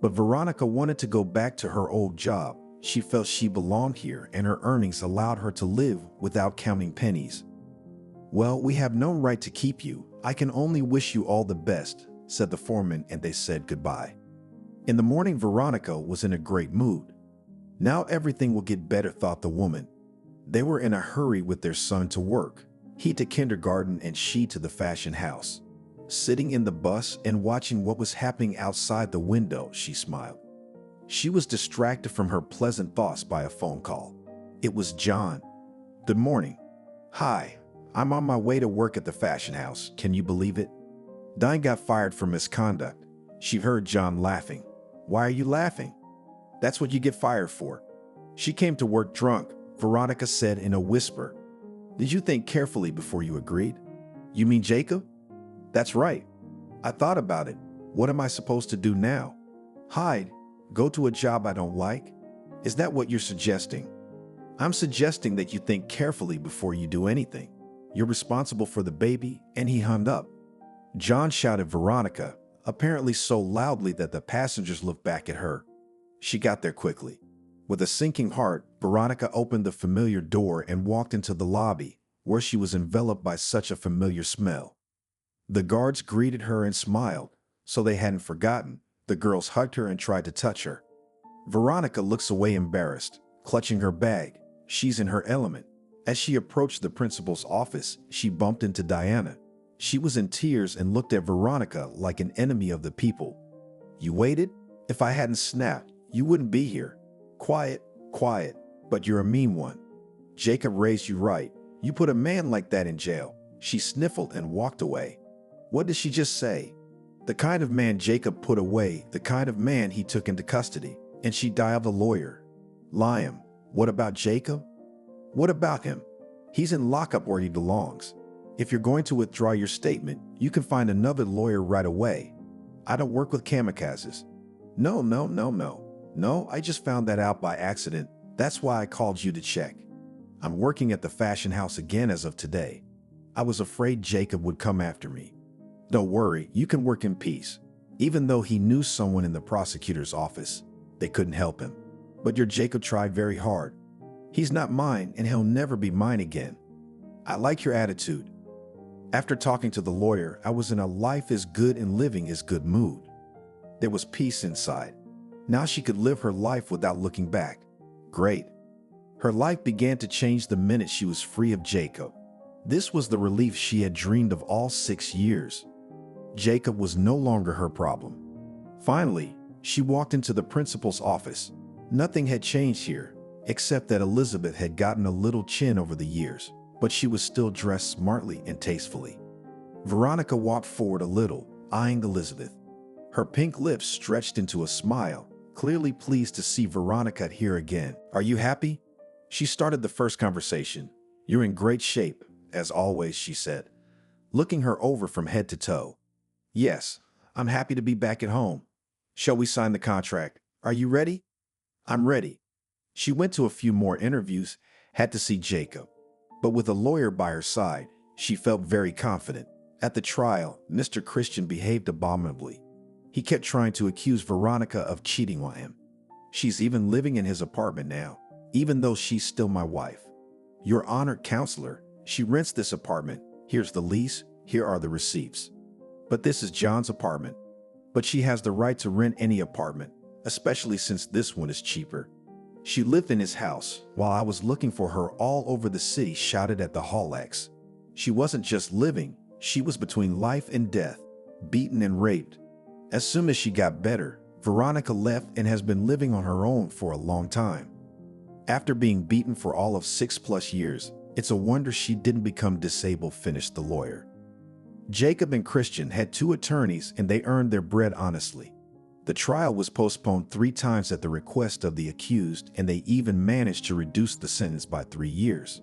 But Veronica wanted to go back to her old job. She felt she belonged here and her earnings allowed her to live without counting pennies. Well, we have no right to keep you. I can only wish you all the best, said the foreman, and they said goodbye. In the morning, Veronica was in a great mood. Now everything will get better, thought the woman. They were in a hurry with their son to work, he to kindergarten and she to the fashion house. Sitting in the bus and watching what was happening outside the window, she smiled. She was distracted from her pleasant thoughts by a phone call. It was John. Good morning. Hi, I'm on my way to work at the fashion house. Can you believe it? Diane got fired for misconduct. She heard John laughing. Why are you laughing? That's what you get fired for. She came to work drunk, Veronica said in a whisper. Did you think carefully before you agreed? You mean Jacob? That's right. I thought about it. What am I supposed to do now? Hide? Go to a job I don't like? Is that what you're suggesting? I'm suggesting that you think carefully before you do anything. You're responsible for the baby, and he hung up. John shouted Veronica, apparently so loudly that the passengers looked back at her. She got there quickly. With a sinking heart, Veronica opened the familiar door and walked into the lobby, where she was enveloped by such a familiar smell. The guards greeted her and smiled, so they hadn't forgotten. The girls hugged her and tried to touch her. Veronica looks away embarrassed, clutching her bag. She's in her element. As she approached the principal's office, she bumped into Diana. She was in tears and looked at Veronica like an enemy of the people. You waited? If I hadn't snapped, you wouldn't be here. Quiet, quiet, but you're a mean one. Jacob raised you right. You put a man like that in jail. She sniffled and walked away. What did she just say? The kind of man Jacob put away, the kind of man he took into custody. And she dialed a lawyer. Liam, what about Jacob? What about him? He's in lockup where he belongs. If you're going to withdraw your statement, you can find another lawyer right away. I don't work with kamikazes. No, I just found that out by accident. That's why I called you to check. I'm working at the fashion house again as of today. I was afraid Jacob would come after me. Don't worry, you can work in peace. Even though he knew someone in the prosecutor's office, they couldn't help him. But your Jacob tried very hard. He's not mine, and he'll never be mine again. I like your attitude. After talking to the lawyer, I was in a life is good and living is good mood. There was peace inside. Now she could live her life without looking back. Great. Her life began to change the minute she was free of Jacob. This was the relief she had dreamed of all 6 years. Jacob was no longer her problem. Finally, she walked into the principal's office. Nothing had changed here, except that Elizabeth had gotten a little chin over the years, but she was still dressed smartly and tastefully. Veronica walked forward a little, eyeing Elizabeth. Her pink lips stretched into a smile, clearly pleased to see Veronica here again. Are you happy? She started the first conversation. You're in great shape, as always, she said, looking her over from head to toe. Yes, I'm happy to be back at home. Shall we sign the contract? Are you ready? I'm ready. She went to a few more interviews, had to see Jacob. But with a lawyer by her side, she felt very confident. At the trial, Mr. Christian behaved abominably. He kept trying to accuse Veronica of cheating on him. She's even living in his apartment now, even though she's still my wife. Your honored counselor, she rents this apartment. Here's the lease, here are the receipts. But this is John's apartment. But she has the right to rent any apartment, especially since this one is cheaper. She lived in his house while I was looking for her all over the city, shouted at the Hall X. She wasn't just living, she was between life and death, beaten and raped. As soon as she got better, Veronica left and has been living on her own for a long time. After being beaten for all of 6+ years, it's a wonder she didn't become disabled, finished the lawyer. Jacob and Christian had 2 attorneys and they earned their bread honestly. The trial was postponed 3 times at the request of the accused, and they even managed to reduce the sentence by 3 years.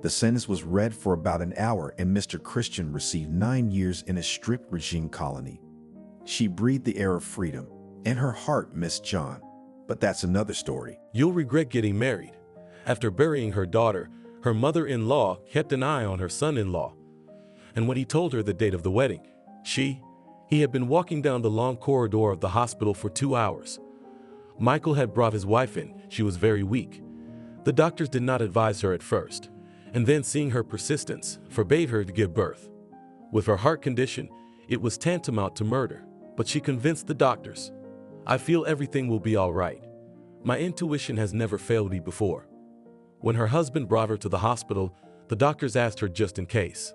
The sentence was read for about an hour, and Mr. Christian received 9 years in a strict regime colony. She breathed the air of freedom, and her heart missed John. But that's another story. You'll regret getting married. After burying her daughter, her mother-in-law kept an eye on her son-in-law. And when he told her the date of the wedding, he had been walking down the long corridor of the hospital for 2 hours. Michael had brought his wife in. She was very weak. The doctors did not advise her at first, and then seeing her persistence, forbade her to give birth. With her heart condition, it was tantamount to murder, but she convinced the doctors. I feel everything will be all right. My intuition has never failed me before. When her husband brought her to the hospital, the doctors asked her just in case.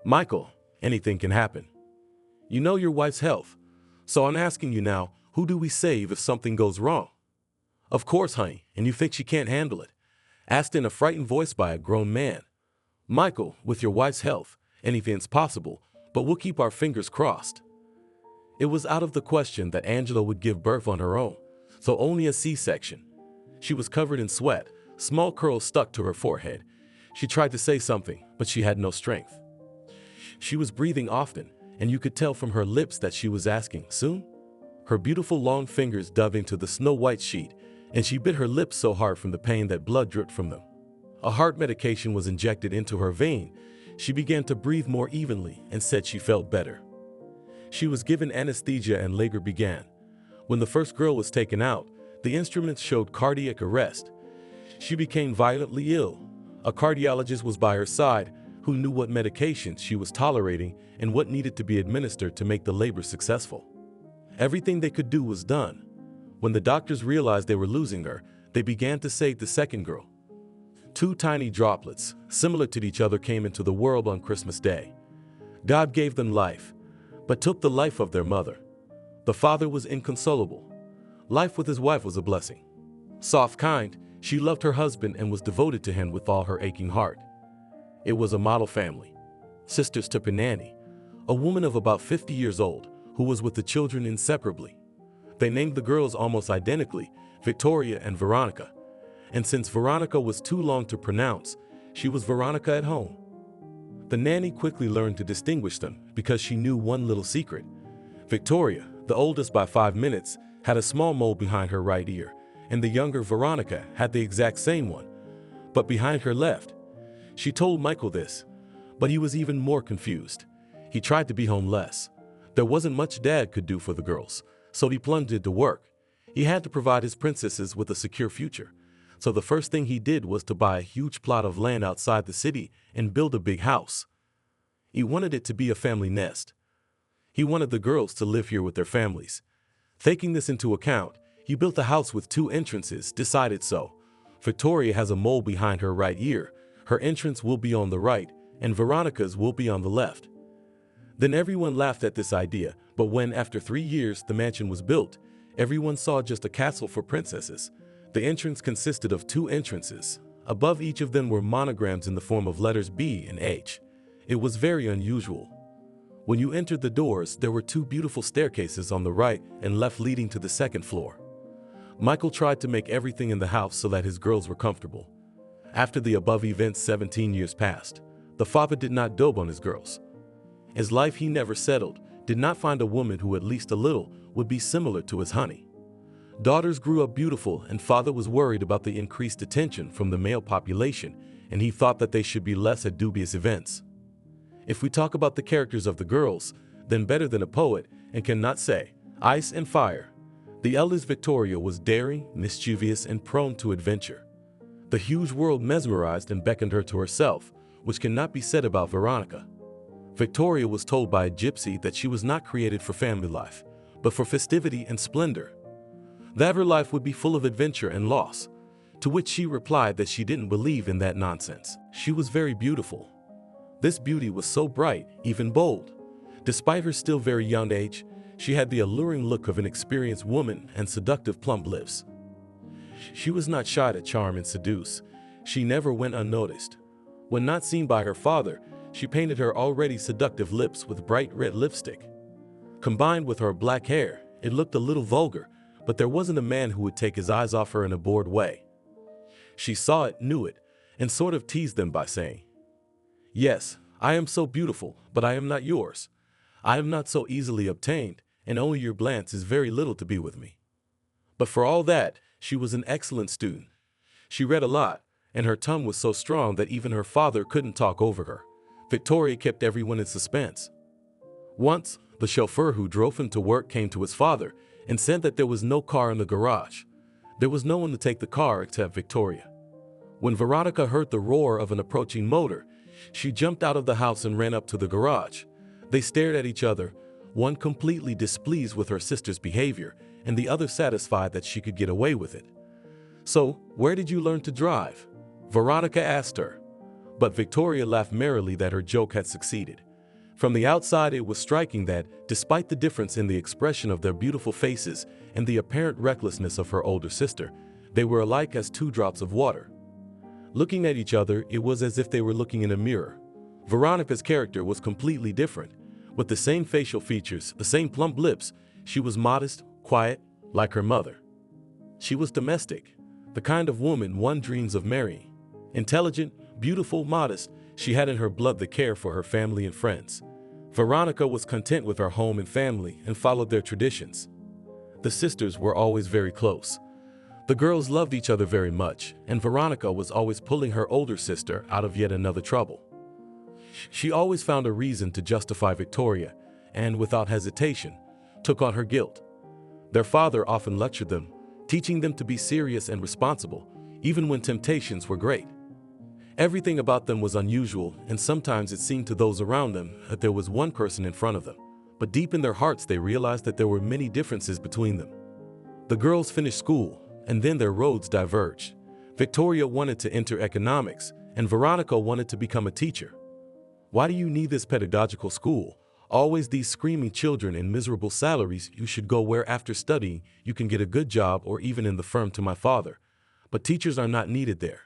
Michael, anything can happen. You know your wife's health, so I'm asking you now, who do we save if something goes wrong? Of course, honey, and you think she can't handle it? Asked in a frightened voice by a grown man. Michael, with your wife's health, anything's possible, but we'll keep our fingers crossed. It was out of the question that Angela would give birth on her own, so only a C-section. She was covered in sweat, small curls stuck to her forehead. She tried to say something, but she had no strength. She was breathing often, and you could tell from her lips that she was asking, "Soon?" Her beautiful long fingers dove into the snow-white sheet, and she bit her lips so hard from the pain that blood dripped from them. A heart medication was injected into her vein. She began to breathe more evenly and said she felt better. She was given anesthesia and labor began. When the first girl was taken out, the instruments showed cardiac arrest. She became violently ill. A cardiologist was by her side who knew what medications she was tolerating and what needed to be administered to make the labor successful. Everything they could do was done. When the doctors realized they were losing her, they began to save the second girl. Two tiny droplets, similar to each other, came into the world on Christmas Day. God gave them life, but took the life of their mother. The father was inconsolable. Life with his wife was a blessing. Soft, kind, she loved her husband and was devoted to him with all her aching heart. It was a model family. Sisters to Pinani, a woman of about 50 years old, who was with the children inseparably. They named the girls almost identically, Victoria and Veronica. And since Veronica was too long to pronounce, she was Veronica at home. The nanny quickly learned to distinguish them because she knew one little secret. Victoria, the oldest by 5 minutes, had a small mole behind her right ear, and the younger Veronica had the exact same one, but behind her left. She told Michael this, but he was even more confused. He tried to be home less. There wasn't much Dad could do for the girls, so he plunged into work. He had to provide his princesses with a secure future. So the first thing he did was to buy a huge plot of land outside the city and build a big house. He wanted it to be a family nest. He wanted the girls to live here with their families. Taking this into account, he built a house with 2 entrances, decided so. Victoria has a mole behind her right ear. Her entrance will be on the right, and Veronica's will be on the left. Then everyone laughed at this idea, but when, after 3 years, the mansion was built, everyone saw just a castle for princesses. The entrance consisted of 2 entrances. Above each of them were monograms in the form of letters B and H. It was very unusual. When you entered the doors, there were 2 beautiful staircases on the right and left leading to the second floor. Michael tried to make everything in the house so that his girls were comfortable. After the above events, 17 years passed. The father did not dote on his girls. His life he never settled, did not find a woman who at least a little would be similar to his honey. Daughters grew up beautiful, and father was worried about the increased attention from the male population, and he thought that they should be less at dubious events. If we talk about the characters of the girls, then better than a poet, and cannot say, ice and fire. The eldest Victoria was daring, mischievous, and prone to adventure. The huge world mesmerized and beckoned her to herself, which cannot be said about Veronica. Victoria was told by a gypsy that she was not created for family life, but for festivity and splendor. That her life would be full of adventure and loss, to which she replied that she didn't believe in that nonsense. She was very beautiful. This beauty was so bright, even bold. Despite her still very young age, she had the alluring look of an experienced woman and seductive plump lips. She was not shy to charm and seduce. She never went unnoticed. When not seen by her father, she painted her already seductive lips with bright red lipstick. Combined with her black hair, it looked a little vulgar, but there wasn't a man who would take his eyes off her in a bored way. She saw it, knew it, and sort of teased them by saying, "Yes, I am so beautiful, but I am not yours. I am not so easily obtained, and only your glance is very little to be with me." But for all that, she was an excellent student. She read a lot, and her tongue was so strong that even her father couldn't talk over her. Victoria kept everyone in suspense. Once, the chauffeur who drove him to work came to his father and said that there was no car in the garage. There was no one to take the car except Victoria. When Veronica heard the roar of an approaching motor, she jumped out of the house and ran up to the garage. They stared at each other, one completely displeased with her sister's behavior, and the other satisfied that she could get away with it. "So, where did you learn to drive?" Veronica asked her. But Victoria laughed merrily that her joke had succeeded. From the outside, it was striking that, despite the difference in the expression of their beautiful faces and the apparent recklessness of her older sister, they were alike as 2 drops of water. Looking at each other, it was as if they were looking in a mirror. Veronica's character was completely different. With the same facial features, the same plump lips, she was modest, quiet, like her mother. She was domestic, the kind of woman one dreams of marrying. Intelligent, beautiful, modest, she had in her blood the care for her family and friends. Veronica was content with her home and family and followed their traditions. The sisters were always very close. The girls loved each other very much, and Veronica was always pulling her older sister out of yet another trouble. She always found a reason to justify Victoria, and without hesitation, took on her guilt. Their father often lectured them, teaching them to be serious and responsible, even when temptations were great. Everything about them was unusual, and sometimes it seemed to those around them that there was one person in front of them. But deep in their hearts they realized that there were many differences between them. The girls finished school, and then their roads diverged. Victoria wanted to enter economics, and Veronica wanted to become a teacher. Why do you need this pedagogical school? Always these screaming children in miserable salaries. You should go where after studying you can get a good job or even in the firm to my father. But teachers are not needed there.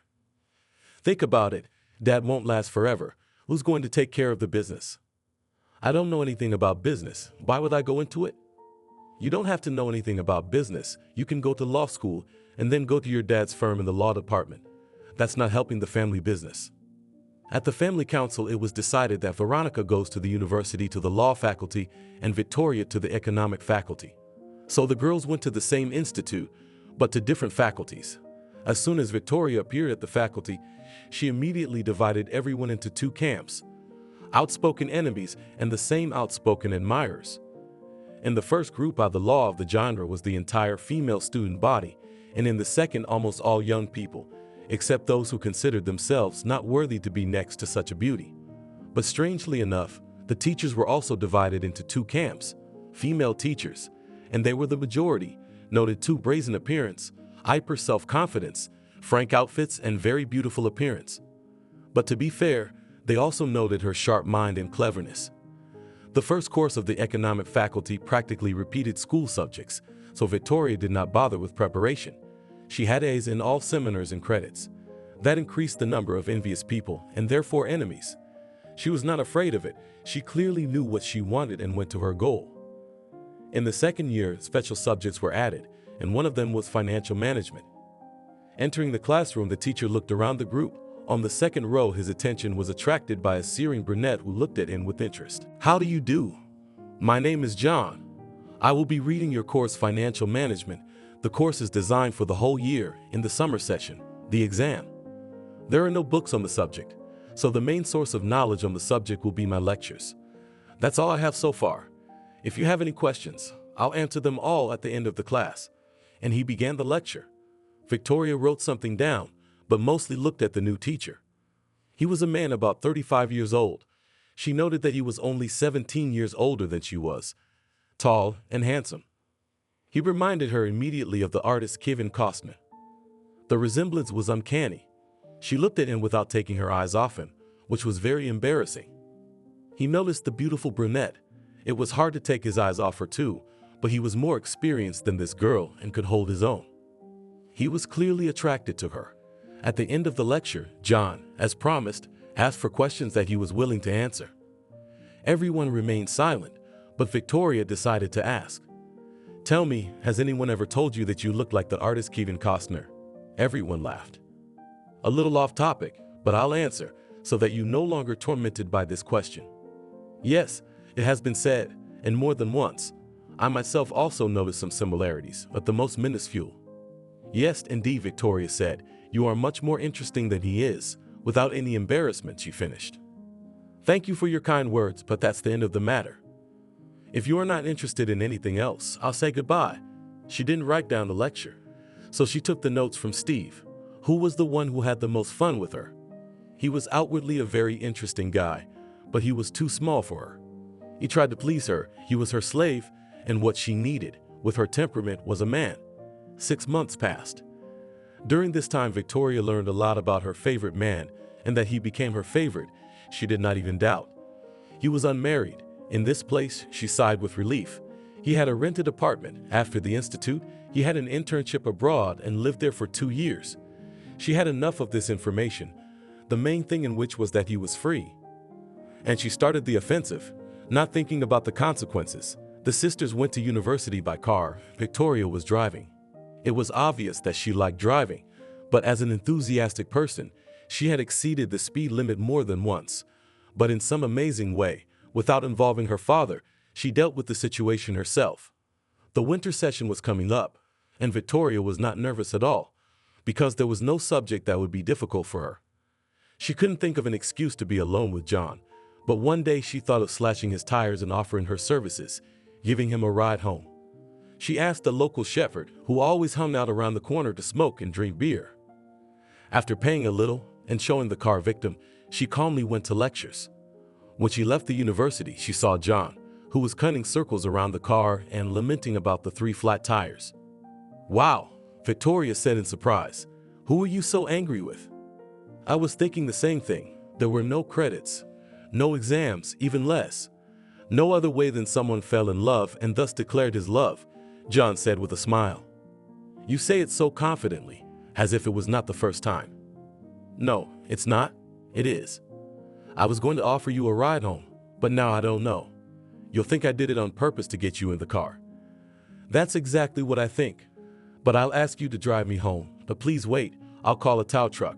Think about it. Dad won't last forever. Who's going to take care of the business? I don't know anything about business. Why would I go into it? You don't have to know anything about business. You can go to law school and then go to your dad's firm in the law department. That's not helping the family business. At the family council, it was decided that Veronica goes to the university to the law faculty and Victoria to the economic faculty. So the girls went to the same institute, but to different faculties. As soon as Victoria appeared at the faculty, she immediately divided everyone into two camps: outspoken enemies and the same outspoken admirers. In the first group, by the law of the genre, was the entire female student body, and in the second, almost all young people, except those who considered themselves not worthy to be next to such a beauty. But strangely enough, the teachers were also divided into two camps: female teachers, and they were the majority, noted too brazen appearance, hyper self-confidence, frank outfits, and very beautiful appearance. But to be fair, they also noted her sharp mind and cleverness. The first course of the economic faculty practically repeated school subjects, so Victoria did not bother with preparation. She had A's in all seminars and credits. That increased the number of envious people and therefore enemies. She was not afraid of it. She clearly knew what she wanted and went to her goal. In the second year, special subjects were added, and one of them was financial management. Entering the classroom, the teacher looked around the group. On the second row, his attention was attracted by a searing brunette who looked at him with interest. "How do you do? My name is John. I will be reading your course, Financial Management. The course is designed for the whole year in the summer session, the exam. There are no books on the subject, so the main source of knowledge on the subject will be my lectures. That's all I have so far. If you have any questions, I'll answer them all at the end of the class." And he began the lecture. Victoria wrote something down, but mostly looked at the new teacher. He was a man about 35 years old. She noted that he was only 17 years older than she was, tall and handsome. He reminded her immediately of the artist Kevin Costner. The resemblance was uncanny. She looked at him without taking her eyes off him, which was very embarrassing. He noticed the beautiful brunette. It was hard to take his eyes off her too, but he was more experienced than this girl and could hold his own. He was clearly attracted to her. At the end of the lecture, John, as promised, asked for questions that he was willing to answer. Everyone remained silent, but Victoria decided to ask. "Tell me, has anyone ever told you that you look like the artist Kevin Costner?" Everyone laughed. "A little off topic, but I'll answer, so that you're no longer tormented by this question. Yes, it has been said, and more than once. I myself also noticed some similarities, but the most minuscule." "Yes, indeed," Victoria said. "You are much more interesting than he is." Without any embarrassment, she finished. "Thank you for your kind words, but that's the end of the matter. If you are not interested in anything else, I'll say goodbye." She didn't write down the lecture, so she took the notes from Steve, who was the one who had the most fun with her. He was outwardly a very interesting guy, but he was too small for her. He tried to please her. He was her slave, and what she needed, with her temperament, was a man. 6 months passed. During this time, Victoria learned a lot about her favorite man, and that he became her favorite, she did not even doubt. He was unmarried. In this place, she sighed with relief. He had a rented apartment. After the institute, he had an internship abroad and lived there for 2 years. She had enough of this information, the main thing in which was that he was free. And she started the offensive, not thinking about the consequences. The sisters went to university by car. Victoria was driving. It was obvious that she liked driving, but as an enthusiastic person, she had exceeded the speed limit more than once. But in some amazing way, without involving her father, she dealt with the situation herself. The winter session was coming up, and Victoria was not nervous at all, because there was no subject that would be difficult for her. She couldn't think of an excuse to be alone with John, but one day she thought of slashing his tires and offering her services, giving him a ride home. She asked the local shepherd, who always hung out around the corner to smoke and drink beer. After paying a little and showing the car victim, she calmly went to lectures. When she left the university, she saw John, who was cutting circles around the car and lamenting about the 3 flat tires. "Wow," Victoria said in surprise. "Who are you so angry with?" "I was thinking the same thing. There were no credits, no exams, even less. No other way than someone fell in love and thus declared his love," John said with a smile. "You say it so confidently, as if it was not the first time." "No, it's not. It is. I was going to offer you a ride home, but now I don't know. You'll think I did it on purpose to get you in the car." "That's exactly what I think. But I'll ask you to drive me home. But please wait, I'll call a tow truck."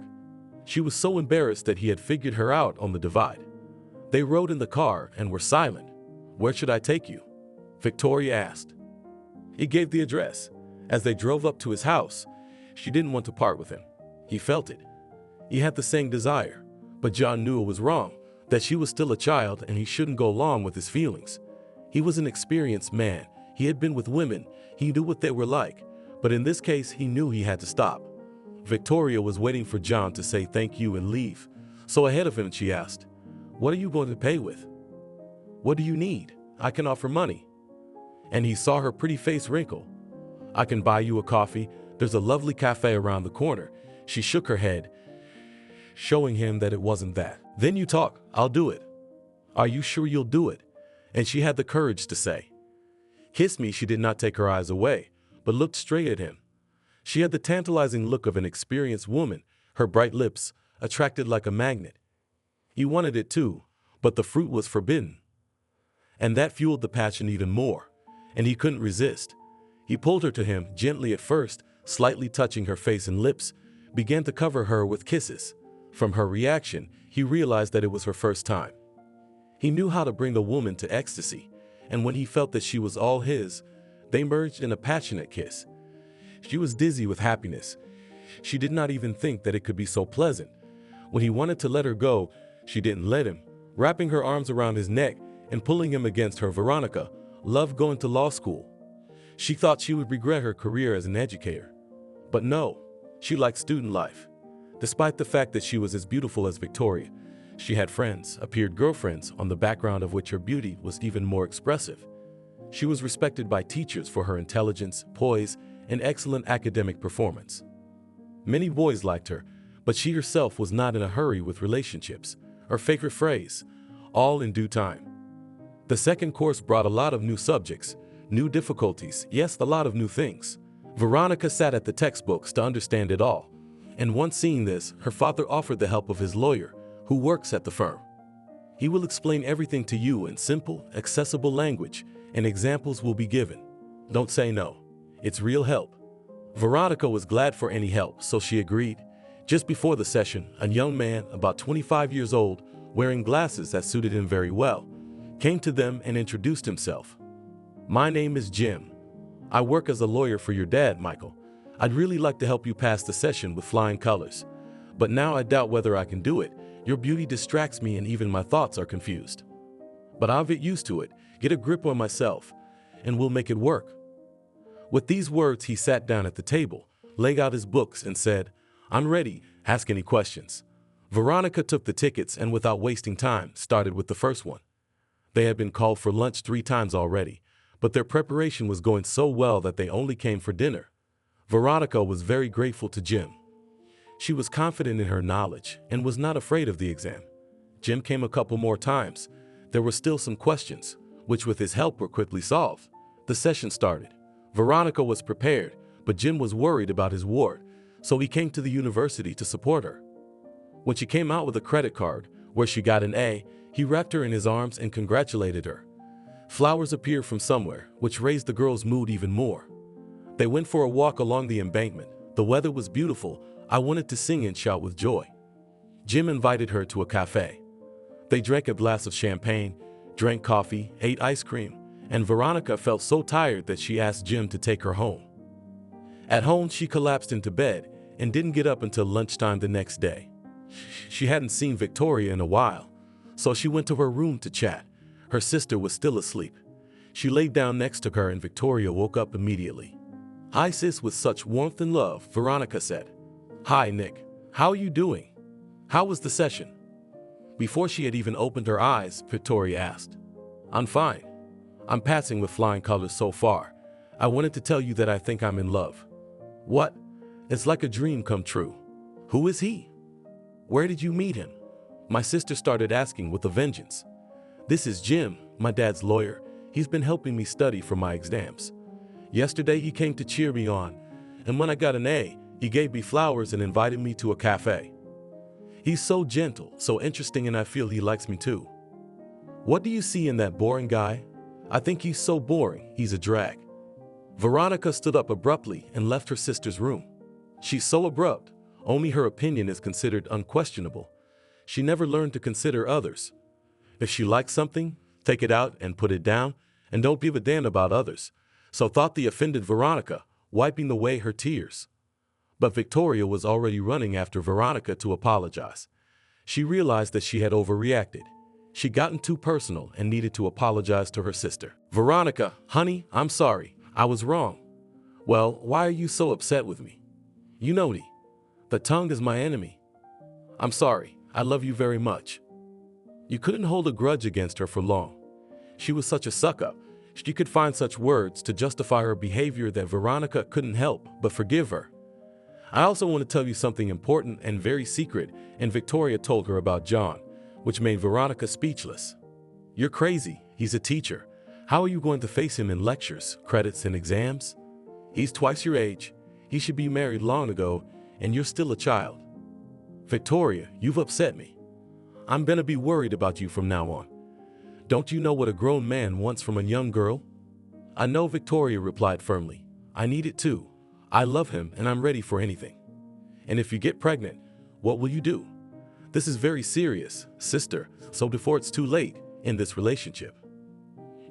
She was so embarrassed that he had figured her out on the divide. They rode in the car and were silent. "Where should I take you?" Victoria asked. He gave the address. As they drove up to his house, she didn't want to part with him. He felt it. He had the same desire, but John knew it was wrong, that she was still a child and he shouldn't go along with his feelings. He was an experienced man. He had been with women. He knew what they were like. But in this case, he knew he had to stop. Victoria was waiting for John to say thank you and leave. So ahead of him, she asked, "What are you going to pay with?" "What do you need? I can offer money." And he saw her pretty face wrinkle. "I can buy you a coffee. There's a lovely cafe around the corner." She shook her head, showing him that it wasn't that. "Then you talk. I'll do it." "Are you sure you'll do it?" And she had the courage to say. "Kiss me." She did not take her eyes away, but looked straight at him. She had the tantalizing look of an experienced woman, her bright lips attracted like a magnet. He wanted it too, but the fruit was forbidden. And that fueled the passion even more, and he couldn't resist. He pulled her to him, gently at first, slightly touching her face and lips, began to cover her with kisses. From her reaction, he realized that it was her first time. He knew how to bring a woman to ecstasy, and when he felt that she was all his, they merged in a passionate kiss. She was dizzy with happiness. She did not even think that it could be so pleasant. When he wanted to let her go, she didn't let him, wrapping her arms around his neck and pulling him against her. Veronica loved going to law school. She thought she would regret her career as an educator. But no, she liked student life. Despite the fact that she was as beautiful as Victoria, she had friends, appeared girlfriends, on the background of which her beauty was even more expressive. She was respected by teachers for her intelligence, poise, and excellent academic performance. Many boys liked her, but she herself was not in a hurry with relationships. Her favorite phrase, "all in due time." The second course brought a lot of new subjects, new difficulties, yes, a lot of new things. Veronica sat at the textbooks to understand it all. And once seeing this, her father offered the help of his lawyer, who works at the firm. He will explain everything to you in simple, accessible language, and examples will be given. Don't say no. It's real help. Veronica was glad for any help, so she agreed. Just before the session, a young man, about 25 years old, wearing glasses that suited him very well, came to them and introduced himself. "My name is Jim. I work as a lawyer for your dad, Michael. I'd really like to help you pass the session with flying colors. But now I doubt whether I can do it. Your beauty distracts me and even my thoughts are confused. But I'll get used to it, get a grip on myself, and we'll make it work." With these words, he sat down at the table, laid out his books, and said, "I'm ready. Ask any questions." Veronica took the tickets and, without wasting time, started with the first one. They had been called for lunch 3 times already, but their preparation was going so well that they only came for dinner. Veronica was very grateful to Jim. She was confident in her knowledge and was not afraid of the exam. Jim came a couple more times. There were still some questions, which with his help were quickly solved. The session started. Veronica was prepared, but Jim was worried about his ward, so he came to the university to support her. When she came out with a credit card where she got an A, he wrapped her in his arms and congratulated her. Flowers appeared from somewhere, which raised the girl's mood even more. They went for a walk along the embankment. The weather was beautiful. I wanted to sing and shout with joy. Jim invited her to a cafe. They drank a glass of champagne, drank coffee, ate ice cream, and Veronica felt so tired that she asked Jim to take her home. At home, she collapsed into bed and didn't get up until lunchtime the next day. She hadn't seen Victoria in a while, so she went to her room to chat. Her sister was still asleep. She laid down next to her and Victoria woke up immediately. "Hi sis," with such warmth and love, Veronica said. "Hi Nick, how are you doing? How was the session?" Before she had even opened her eyes, Victoria asked. "I'm fine. I'm passing with flying colors so far. I wanted to tell you that I think I'm in love." "What? It's like a dream come true. Who is he? Where did you meet him?" My sister started asking with a vengeance. "This is Jim, my dad's lawyer. He's been helping me study for my exams. Yesterday he came to cheer me on, and when I got an A, he gave me flowers and invited me to a cafe. He's so gentle, so interesting, and I feel he likes me too." "What do you see in that boring guy?" "I think he's so boring, he's a drag." Veronica stood up abruptly and left her sister's room. She's so abrupt, only her opinion is considered unquestionable. She never learned to consider others. If she likes something, take it out and put it down, and don't give a damn about others. So thought the offended Veronica, wiping away her tears. But Victoria was already running after Veronica to apologize. She realized that she had overreacted. She'd gotten too personal and needed to apologize to her sister. "Veronica, honey, I'm sorry. I was wrong." "Well, why are you so upset with me?" "You know me. The tongue is my enemy." "I'm sorry. I love you very much." You couldn't hold a grudge against her for long. She was such a suck-up. She could find such words to justify her behavior that Veronica couldn't help but forgive her. "I also want to tell you something important and very secret," and Victoria told her about John, which made Veronica speechless. "You're crazy. He's a teacher. How are you going to face him in lectures, credits, and exams? He's twice your age. He should be married long ago, and you're still a child." "Victoria, you've upset me. I'm gonna be worried about you from now on. Don't you know what a grown man wants from a young girl?" "I know," Victoria replied firmly. "I need it too. I love him and I'm ready for anything." "And if you get pregnant, what will you do? This is very serious, sister, so before it's too late in this relationship.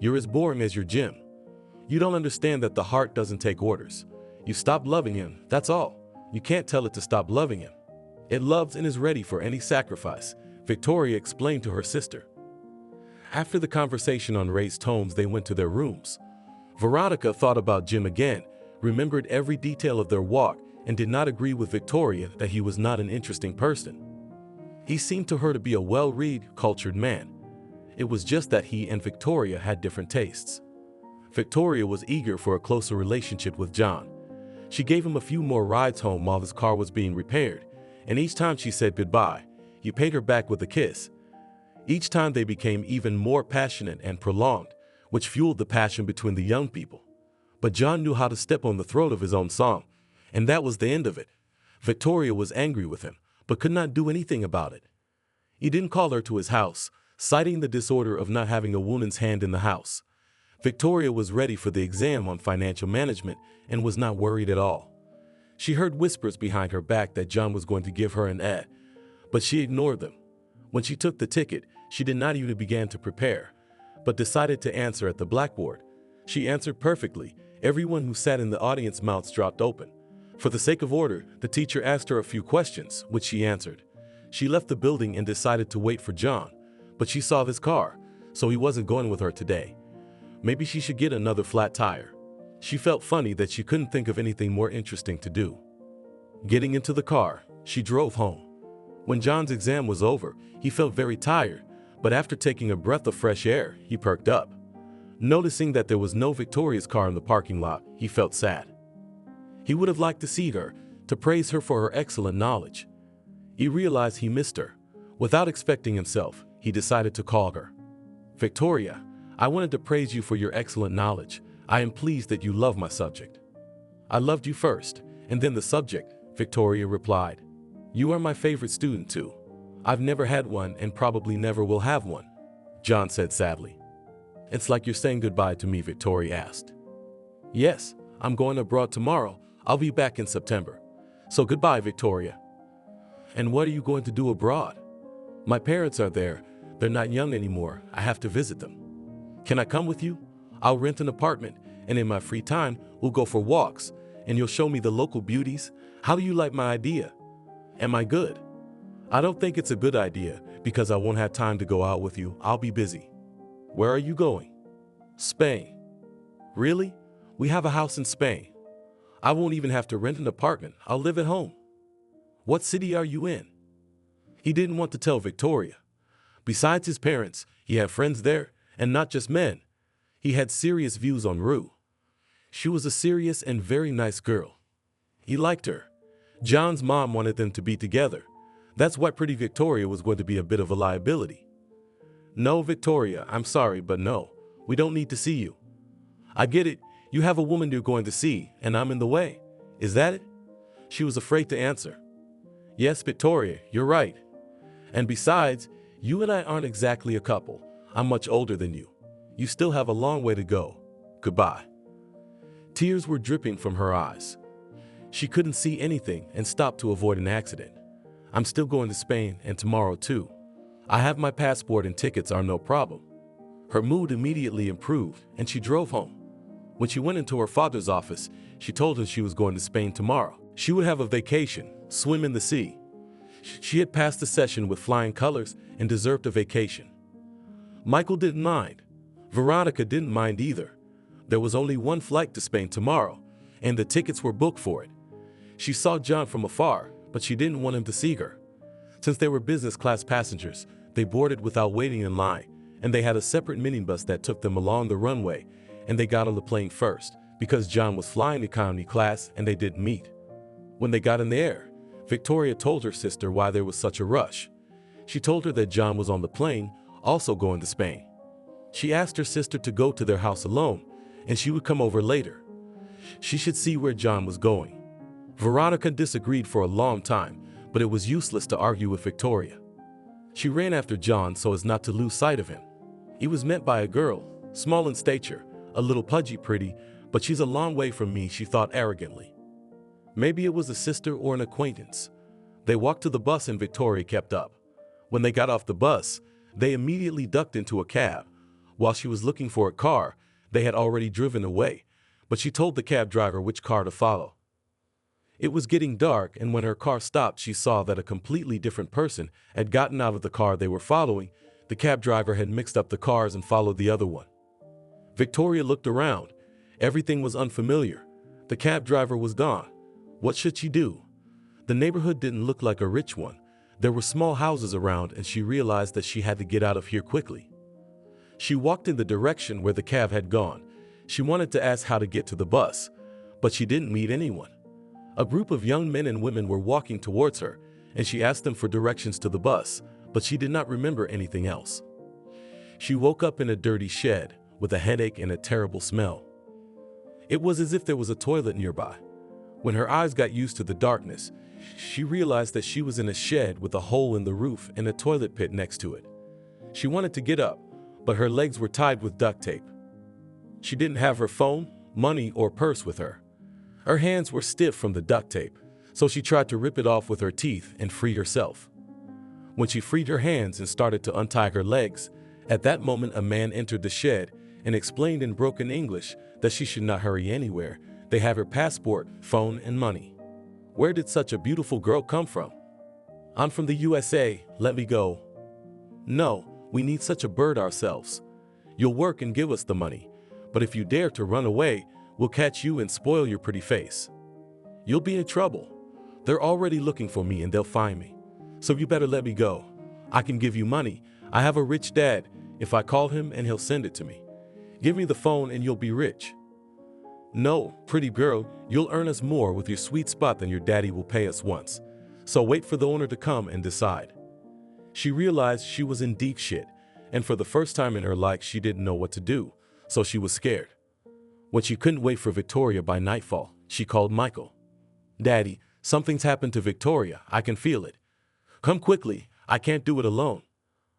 You're as boring as your Jim. You don't understand that the heart doesn't take orders. You stop loving him, that's all. You can't tell it to stop loving him. It loves and is ready for any sacrifice," Victoria explained to her sister. After the conversation on raised tones, they went to their rooms. Veronica thought about Jim again, remembered every detail of their walk, and did not agree with Victoria that he was not an interesting person. He seemed to her to be a well-read, cultured man. It was just that he and Victoria had different tastes. Victoria was eager for a closer relationship with John. She gave him a few more rides home while his car was being repaired, and each time she said goodbye, he paid her back with a kiss. Each time they became even more passionate and prolonged, which fueled the passion between the young people. But John knew how to step on the throat of his own song, and that was the end of it. Victoria was angry with him, but could not do anything about it. He didn't call her to his house, citing the disorder of not having a woman's hand in the house. Victoria was ready for the exam on financial management and was not worried at all. She heard whispers behind her back that John was going to give her an A, but she ignored them. When she took the ticket, she did not even begin to prepare, but decided to answer at the blackboard. She answered perfectly. Everyone who sat in the audience mouths dropped open. For the sake of order, the teacher asked her a few questions, which she answered. She left the building and decided to wait for John, but she saw his car, so he wasn't going with her today. Maybe she should get another flat tire. She felt funny that she couldn't think of anything more interesting to do. Getting into the car, she drove home. When John's exam was over, he felt very tired, but after taking a breath of fresh air, he perked up. Noticing that there was no Victoria's car in the parking lot, he felt sad. He would have liked to see her, to praise her for her excellent knowledge. He realized he missed her. Without expecting himself, he decided to call her. "Victoria, I wanted to praise you for your excellent knowledge. I am pleased that you love my subject." "I loved you first, and then the subject," Victoria replied. You are my favorite student too. I've never had one and probably never will have one, John said sadly. It's like you're saying goodbye to me, Victoria asked. Yes, I'm going abroad tomorrow. I'll be back in September. So goodbye, Victoria. And what are you going to do abroad? My parents are there. They're not young anymore. I have to visit them. Can I come with you? I'll rent an apartment, and in my free time, we'll go for walks, and you'll show me the local beauties. How do you like my idea? Am I good? I don't think it's a good idea because I won't have time to go out with you. I'll be busy. Where are you going? Spain. Really? We have a house in Spain. I won't even have to rent an apartment. I'll live at home. What city are you in? He didn't want to tell Victoria. Besides his parents, he had friends there, and not just men. He had serious views on Rue. She was a serious and very nice girl. He liked her. John's mom wanted them to be together. That's why pretty Victoria was going to be a bit of a liability. No, Victoria, I'm sorry, but no, we don't need to see you. I get it. You have a woman you're going to see, and I'm in the way. Is that it? She was afraid to answer. Yes, Victoria, you're right. And besides, you and I aren't exactly a couple. I'm much older than you. You still have a long way to go. Goodbye. Tears were dripping from her eyes. She couldn't see anything and stopped to avoid an accident. I'm still going to Spain, and tomorrow too. I have my passport and tickets are no problem. Her mood immediately improved, and she drove home. When she went into her father's office, she told him she was going to Spain tomorrow. She would have a vacation, swim in the sea. She had passed the session with flying colors and deserved a vacation. Michael didn't mind. Veronica didn't mind either. There was only one flight to Spain tomorrow, and the tickets were booked for it. She saw John from afar, but she didn't want him to see her. Since they were business class passengers, they boarded without waiting in line, and they had a separate minibus that took them along the runway, and they got on the plane first, because John was flying economy class and they didn't meet. When they got in the air, Victoria told her sister why there was such a rush. She told her that John was on the plane, also going to Spain. She asked her sister to go to their house alone, and she would come over later. She should see where John was going. Veronica disagreed for a long time, but it was useless to argue with Victoria. She ran after John so as not to lose sight of him. He was met by a girl, small in stature, a little pudgy pretty, but she's a long way from me, she thought arrogantly. Maybe it was a sister or an acquaintance. They walked to the bus and Victoria kept up. When they got off the bus, they immediately ducked into a cab. While she was looking for a car, they had already driven away, but she told the cab driver which car to follow. It was getting dark, and when her car stopped, she saw that a completely different person had gotten out of the car they were following. The cab driver had mixed up the cars and followed the other one. Victoria looked around. Everything was unfamiliar. The cab driver was gone. What should she do? The neighborhood didn't look like a rich one. There were small houses around, and she realized that she had to get out of here quickly. She walked in the direction where the cab had gone. She wanted to ask how to get to the bus, but she didn't meet anyone. A group of young men and women were walking towards her, and she asked them for directions to the bus, but she did not remember anything else. She woke up in a dirty shed with a headache and a terrible smell. It was as if there was a toilet nearby. When her eyes got used to the darkness, she realized that she was in a shed with a hole in the roof and a toilet pit next to it. She wanted to get up, but her legs were tied with duct tape. She didn't have her phone, money, or purse with her. Her hands were stiff from the duct tape, so she tried to rip it off with her teeth and free herself. When she freed her hands and started to untie her legs, at that moment a man entered the shed and explained in broken English that she should not hurry anywhere. They have her passport, phone, and money. Where did such a beautiful girl come from? I'm from the USA, let me go. No, we need such a bird ourselves. You'll work and give us the money, but if you dare to run away, we'll catch you and spoil your pretty face. You'll be in trouble. They're already looking for me and they'll find me. So you better let me go. I can give you money. I have a rich dad. If I call him and he'll send it to me. Give me the phone and you'll be rich. No, pretty girl, you'll earn us more with your sweet spot than your daddy will pay us once. So wait for the owner to come and decide. She realized she was in deep shit, and for the first time in her life she didn't know what to do, so she was scared. When she couldn't wait for Victoria by nightfall, she called Michael. Daddy, Something's happened to Victoria. I can feel it. Come quickly. I can't do it alone.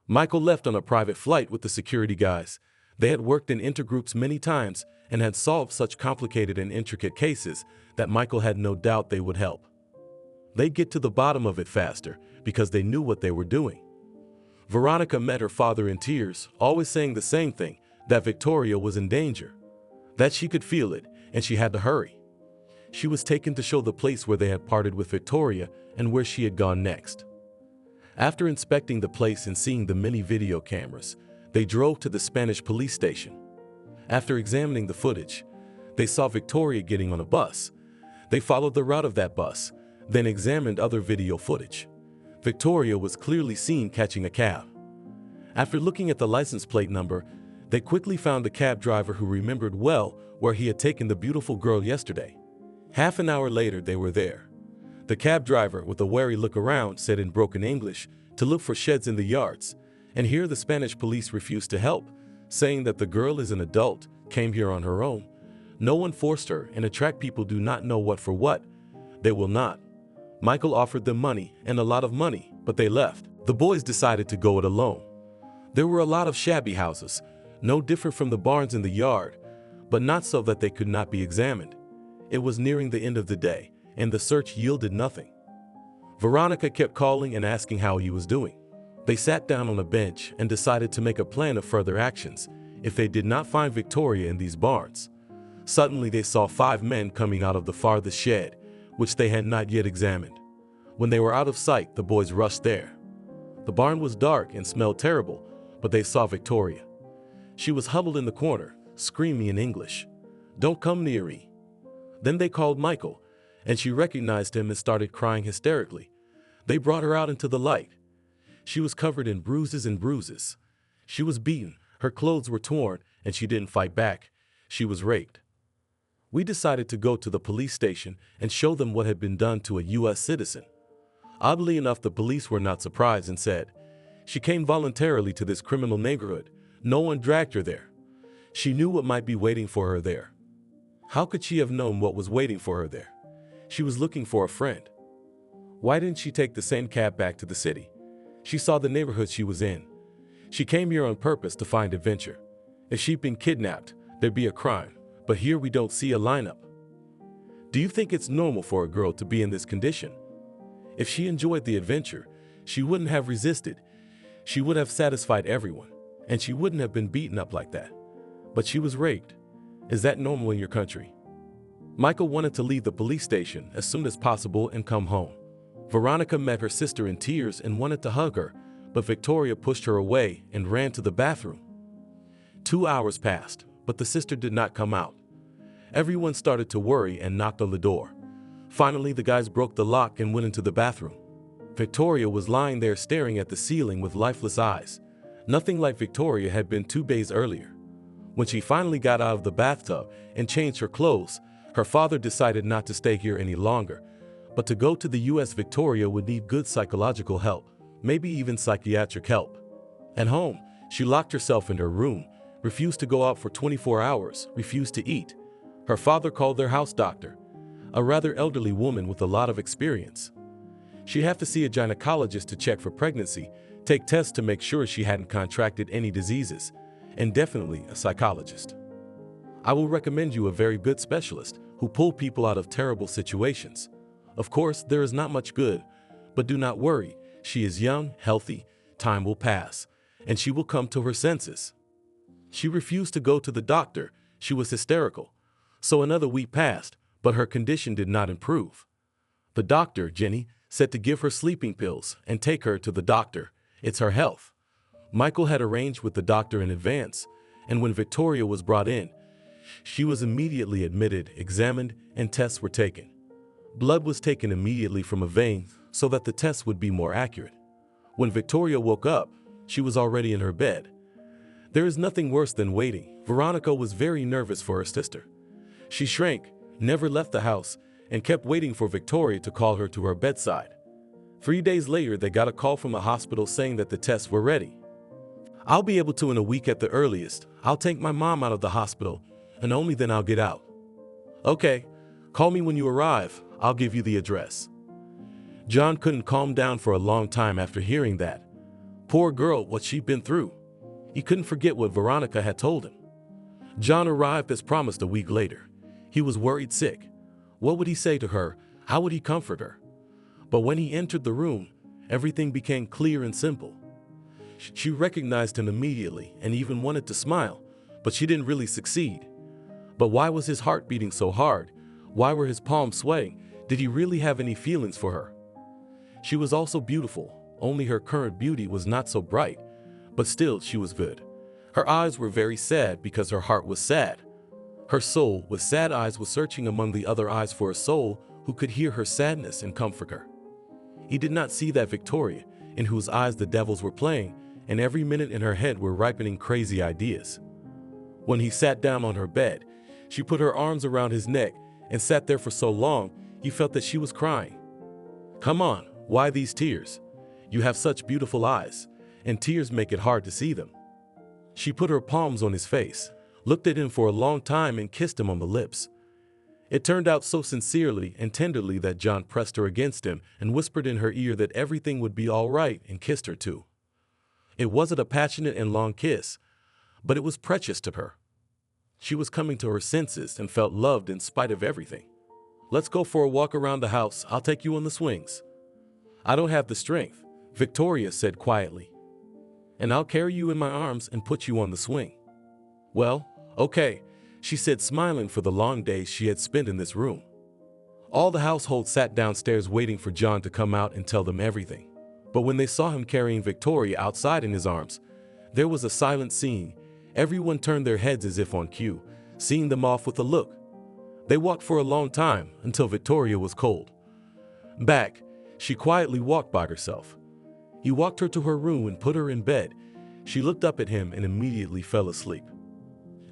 Michael left on a private flight with the security guys. They had worked in intergroups many times and had solved such complicated and intricate cases that Michael had no doubt they would help. They'd get to the bottom of it faster because they knew what they were doing. Veronica met her father in tears, always saying the same thing, that Victoria was in danger, that she could feel it and she had to hurry. She was taken to show the place where they had parted with Victoria and where she had gone next. After inspecting the place and seeing the many video cameras, they drove to the Spanish police station. After examining the footage, they saw Victoria getting on a bus. They followed the route of that bus, then examined other video footage. Victoria was clearly seen catching a cab. After looking at the license plate number, they quickly found the cab driver who remembered well where he had taken the beautiful girl yesterday. Half an hour later, they were there. The cab driver, with a wary look around, said in broken English to look for sheds in the yards, and here the Spanish police refused to help, saying that the girl is an adult, came here on her own. No one forced her, and attract people do not know what for what. They will not. Michael offered them money, and a lot of money, but they left. The boys decided to go it alone. There were a lot of shabby houses, no different from the barns in the yard, but not so that they could not be examined. It was nearing the end of the day, and the search yielded nothing. Veronica kept calling and asking how he was doing. They sat down on a bench and decided to make a plan of further actions if they did not find Victoria in these barns. Suddenly they saw 5 men coming out of the farthest shed, which they had not yet examined. When they were out of sight, the boys rushed there. The barn was dark and smelled terrible, but they saw Victoria. She was huddled in the corner, screaming in English, "Don't come near me." Then they called Michael, and she recognized him and started crying hysterically. They brought her out into the light. She was covered in bruises and bruises. She was beaten, her clothes were torn, and she didn't fight back. She was raped. We decided to go to the police station and show them what had been done to a U.S. citizen. Oddly enough, the police were not surprised and said, "She came voluntarily to this criminal neighborhood. No one dragged her there. She knew what might be waiting for her there." How could she have known what was waiting for her there? She was looking for a friend. Why didn't she take the same cab back to the city? She saw the neighborhood she was in. She came here on purpose to find adventure. If she'd been kidnapped, there'd be a crime, but here we don't see a lineup. Do you think it's normal for a girl to be in this condition? If she enjoyed the adventure, she wouldn't have resisted. She would have satisfied everyone, and she wouldn't have been beaten up like that. But she was raped. Is that normal in your country? Michael wanted to leave the police station as soon as possible and come home. Veronica met her sister in tears and wanted to hug her, but Victoria pushed her away and ran to the bathroom. 2 hours passed, but the sister did not come out. Everyone started to worry and knocked on the door. Finally, the guys broke the lock and went into the bathroom. Victoria was lying there staring at the ceiling with lifeless eyes. Nothing like Victoria had been 2 days earlier. When she finally got out of the bathtub and changed her clothes, her father decided not to stay here any longer, but to go to the U.S. Victoria would need good psychological help, maybe even psychiatric help. At home, she locked herself in her room, refused to go out for 24 hours, refused to eat. Her father called their house doctor, a rather elderly woman with a lot of experience. She'd have to see a gynecologist to check for pregnancy, take tests to make sure she hadn't contracted any diseases, and definitely a psychologist. I will recommend you a very good specialist who pull people out of terrible situations. Of course, there is not much good, but do not worry. She is young, healthy, time will pass, and she will come to her senses. She refused to go to the doctor. She was hysterical. So another week passed, but her condition did not improve. The doctor, Jenny, said to give her sleeping pills and take her to the doctor. It's her health. Michael had arranged with the doctor in advance, and when Victoria was brought in, she was immediately admitted, examined, and tests were taken. Blood was taken immediately from a vein so that the tests would be more accurate. When Victoria woke up, she was already in her bed. There is nothing worse than waiting. Veronica was very nervous for her sister. She shrank, never left the house, and kept waiting for Victoria to call her to her bedside. 3 days later, they got a call from a hospital saying that the tests were ready. "I'll be able to in a week at the earliest. I'll take my mom out of the hospital, and only then I'll get out." "Okay, call me when you arrive. I'll give you the address." John couldn't calm down for a long time after hearing that. Poor girl, what she'd been through. He couldn't forget what Veronica had told him. John arrived as promised a week later. He was worried sick. What would he say to her? How would he comfort her? But when he entered the room, everything became clear and simple. She recognized him immediately and even wanted to smile, but she didn't really succeed. But why was his heart beating so hard? Why were his palms sweating? Did he really have any feelings for her? She was also beautiful, only her current beauty was not so bright, but still she was good. Her eyes were very sad because her heart was sad. Her soul, with sad eyes, was searching among the other eyes for a soul who could hear her sadness and comfort her. He did not see that Victoria, in whose eyes the devils were playing, and every minute in her head were ripening crazy ideas. When he sat down on her bed, she put her arms around his neck and sat there for so long, he felt that she was crying. "Come on, why these tears? You have such beautiful eyes, and tears make it hard to see them." She put her palms on his face, looked at him for a long time and kissed him on the lips. It turned out so sincerely and tenderly that John pressed her against him and whispered in her ear that everything would be all right and kissed her too. It wasn't a passionate and long kiss, but it was precious to her. She was coming to her senses and felt loved in spite of everything. "Let's go for a walk around the house. I'll take you on the swings." "I don't have the strength," Victoria said quietly. "And I'll carry you in my arms and put you on the swing." "Well, okay," she said, smiling for the long days she had spent in this room. All the household sat downstairs waiting for John to come out and tell them everything. But when they saw him carrying Victoria outside in his arms, there was a silent scene. Everyone turned their heads as if on cue, seeing them off with a look. They walked for a long time until Victoria was cold. Back, she quietly walked by herself. He walked her to her room and put her in bed. She looked up at him and immediately fell asleep.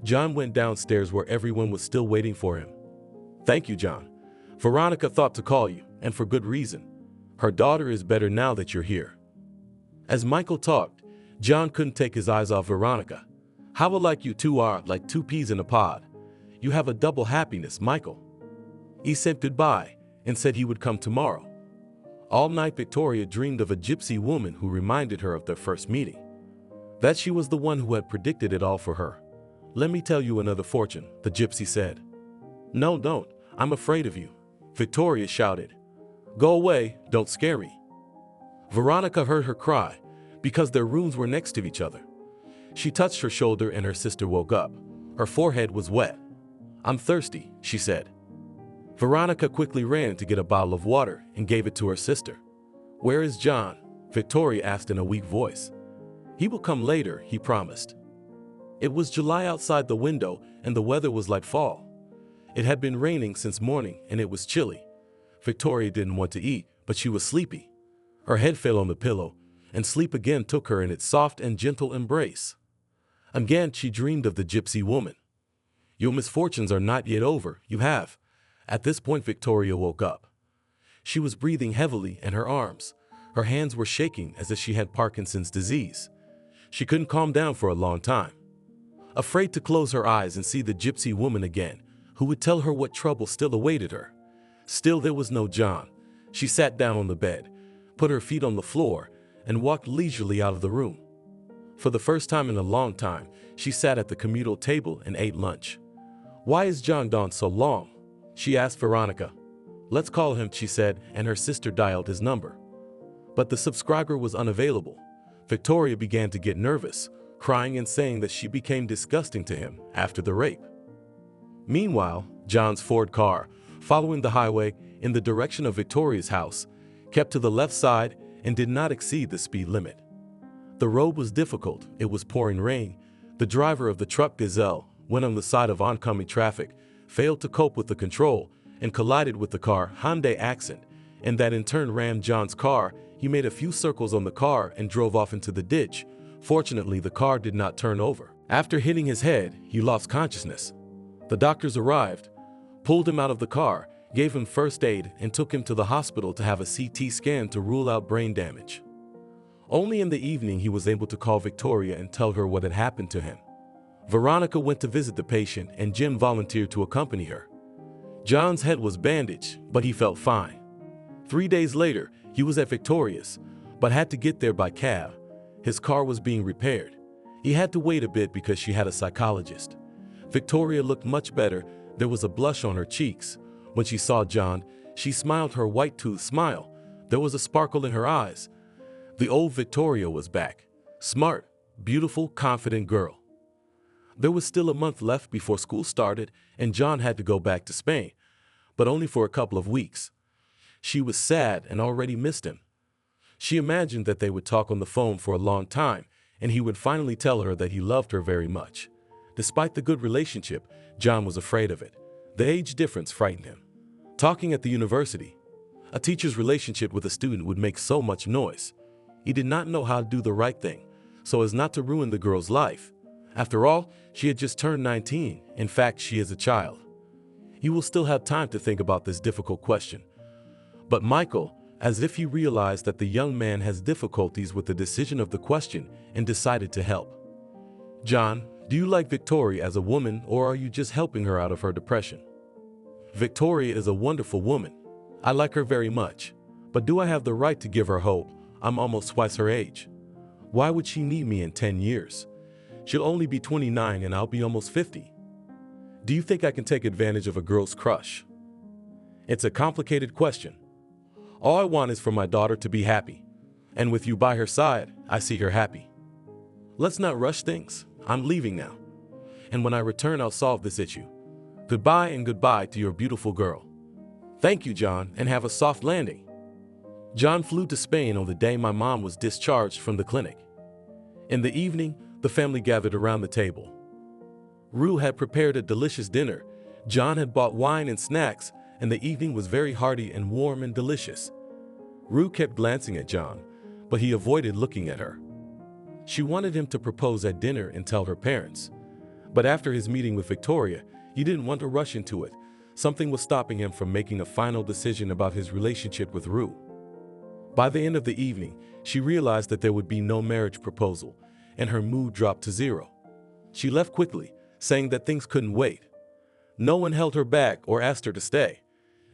John went downstairs where everyone was still waiting for him. "Thank you, John. Veronica thought to call you, and for good reason. Her daughter is better now that you're here." As Michael talked, John couldn't take his eyes off Veronica. "How alike you two are, like two peas in a pod. You have a double happiness, Michael." He said goodbye and said he would come tomorrow. All night Victoria dreamed of a gypsy woman who reminded her of their first meeting. That she was the one who had predicted it all for her. "Let me tell you another fortune," the gypsy said. "No, don't. I'm afraid of you," Victoria shouted. "Go away, don't scare me." Veronica heard her cry because their rooms were next to each other. She touched her shoulder and her sister woke up. Her forehead was wet. "I'm thirsty," she said. Veronica quickly ran to get a bottle of water and gave it to her sister. "Where is John?" Victoria asked in a weak voice. "He will come later," he promised. It was July outside the window and the weather was like fall. It had been raining since morning and it was chilly. Victoria didn't want to eat, but she was sleepy. Her head fell on the pillow, and sleep again took her in its soft and gentle embrace. Again she dreamed of the gypsy woman. "Your misfortunes are not yet over, you have." At this point Victoria woke up. She was breathing heavily and her hands were shaking as if she had Parkinson's disease. She couldn't calm down for a long time. Afraid to close her eyes and see the gypsy woman again, who would tell her what trouble still awaited her. Still there was no John. She sat down on the bed, put her feet on the floor, and walked leisurely out of the room. For the first time in a long time, she sat at the communal table and ate lunch. "Why is John gone so long?" she asked Veronica. "Let's call him," she said, and her sister dialed his number. But the subscriber was unavailable. Victoria began to get nervous, crying and saying that she became disgusting to him after the rape. Meanwhile, John's Ford car, following the highway in the direction of Victoria's house, kept to the left side and did not exceed the speed limit. The road was difficult, it was pouring rain. The driver of the truck Gazelle went on the side of oncoming traffic, failed to cope with the control, and collided with the car Hyundai Accent, and that in turn rammed John's car. He made a few circles on the car and drove off into the ditch. Fortunately, the car did not turn over. After hitting his head, he lost consciousness. The doctors arrived, pulled him out of the car, gave him first aid, and took him to the hospital to have a CT scan to rule out brain damage. Only in the evening he was able to call Victoria and tell her what had happened to him. Veronica went to visit the patient and Jim volunteered to accompany her. John's head was bandaged, but he felt fine. 3 days later, he was at Victoria's, but had to get there by cab. His car was being repaired. He had to wait a bit because she had a psychologist. Victoria looked much better. There was a blush on her cheeks. When she saw John, she smiled her white-toothed smile. There was a sparkle in her eyes. The old Victoria was back. Smart, beautiful, confident girl. There was still a month left before school started, and John had to go back to Spain, but only for a couple of weeks. She was sad and already missed him. She imagined that they would talk on the phone for a long time, and he would finally tell her that he loved her very much. Despite the good relationship, John was afraid of it. The age difference frightened him. Talking at the university, a teacher's relationship with a student would make so much noise. He did not know how to do the right thing, so as not to ruin the girl's life. After all, she had just turned 19. In fact, she is a child. He will still have time to think about this difficult question. But Michael, as if he realized that the young man has difficulties with the decision of the question, and decided to help. John, do you like Victoria as a woman, or are you just helping her out of her depression? Victoria is a wonderful woman. I like her very much. But do I have the right to give her hope? I'm almost twice her age. Why would she need me in 10 years? She'll only be 29 and I'll be almost 50. Do you think I can take advantage of a girl's crush? It's a complicated question. All I want is for my daughter to be happy. And with you by her side, I see her happy. Let's not rush things. I'm leaving now. And when I return, I'll solve this issue. Goodbye and goodbye to your beautiful girl. Thank you, John, and have a soft landing. John flew to Spain on the day my mom was discharged from the clinic. In the evening, the family gathered around the table. Rue had prepared a delicious dinner. John had bought wine and snacks, and the evening was very hearty and warm and delicious. Rue kept glancing at John, but he avoided looking at her. She wanted him to propose at dinner and tell her parents. But after his meeting with Victoria, he didn't want to rush into it. Something was stopping him from making a final decision about his relationship with Rue. By the end of the evening, she realized that there would be no marriage proposal, and her mood dropped to zero. She left quickly, saying that things couldn't wait. No one held her back or asked her to stay.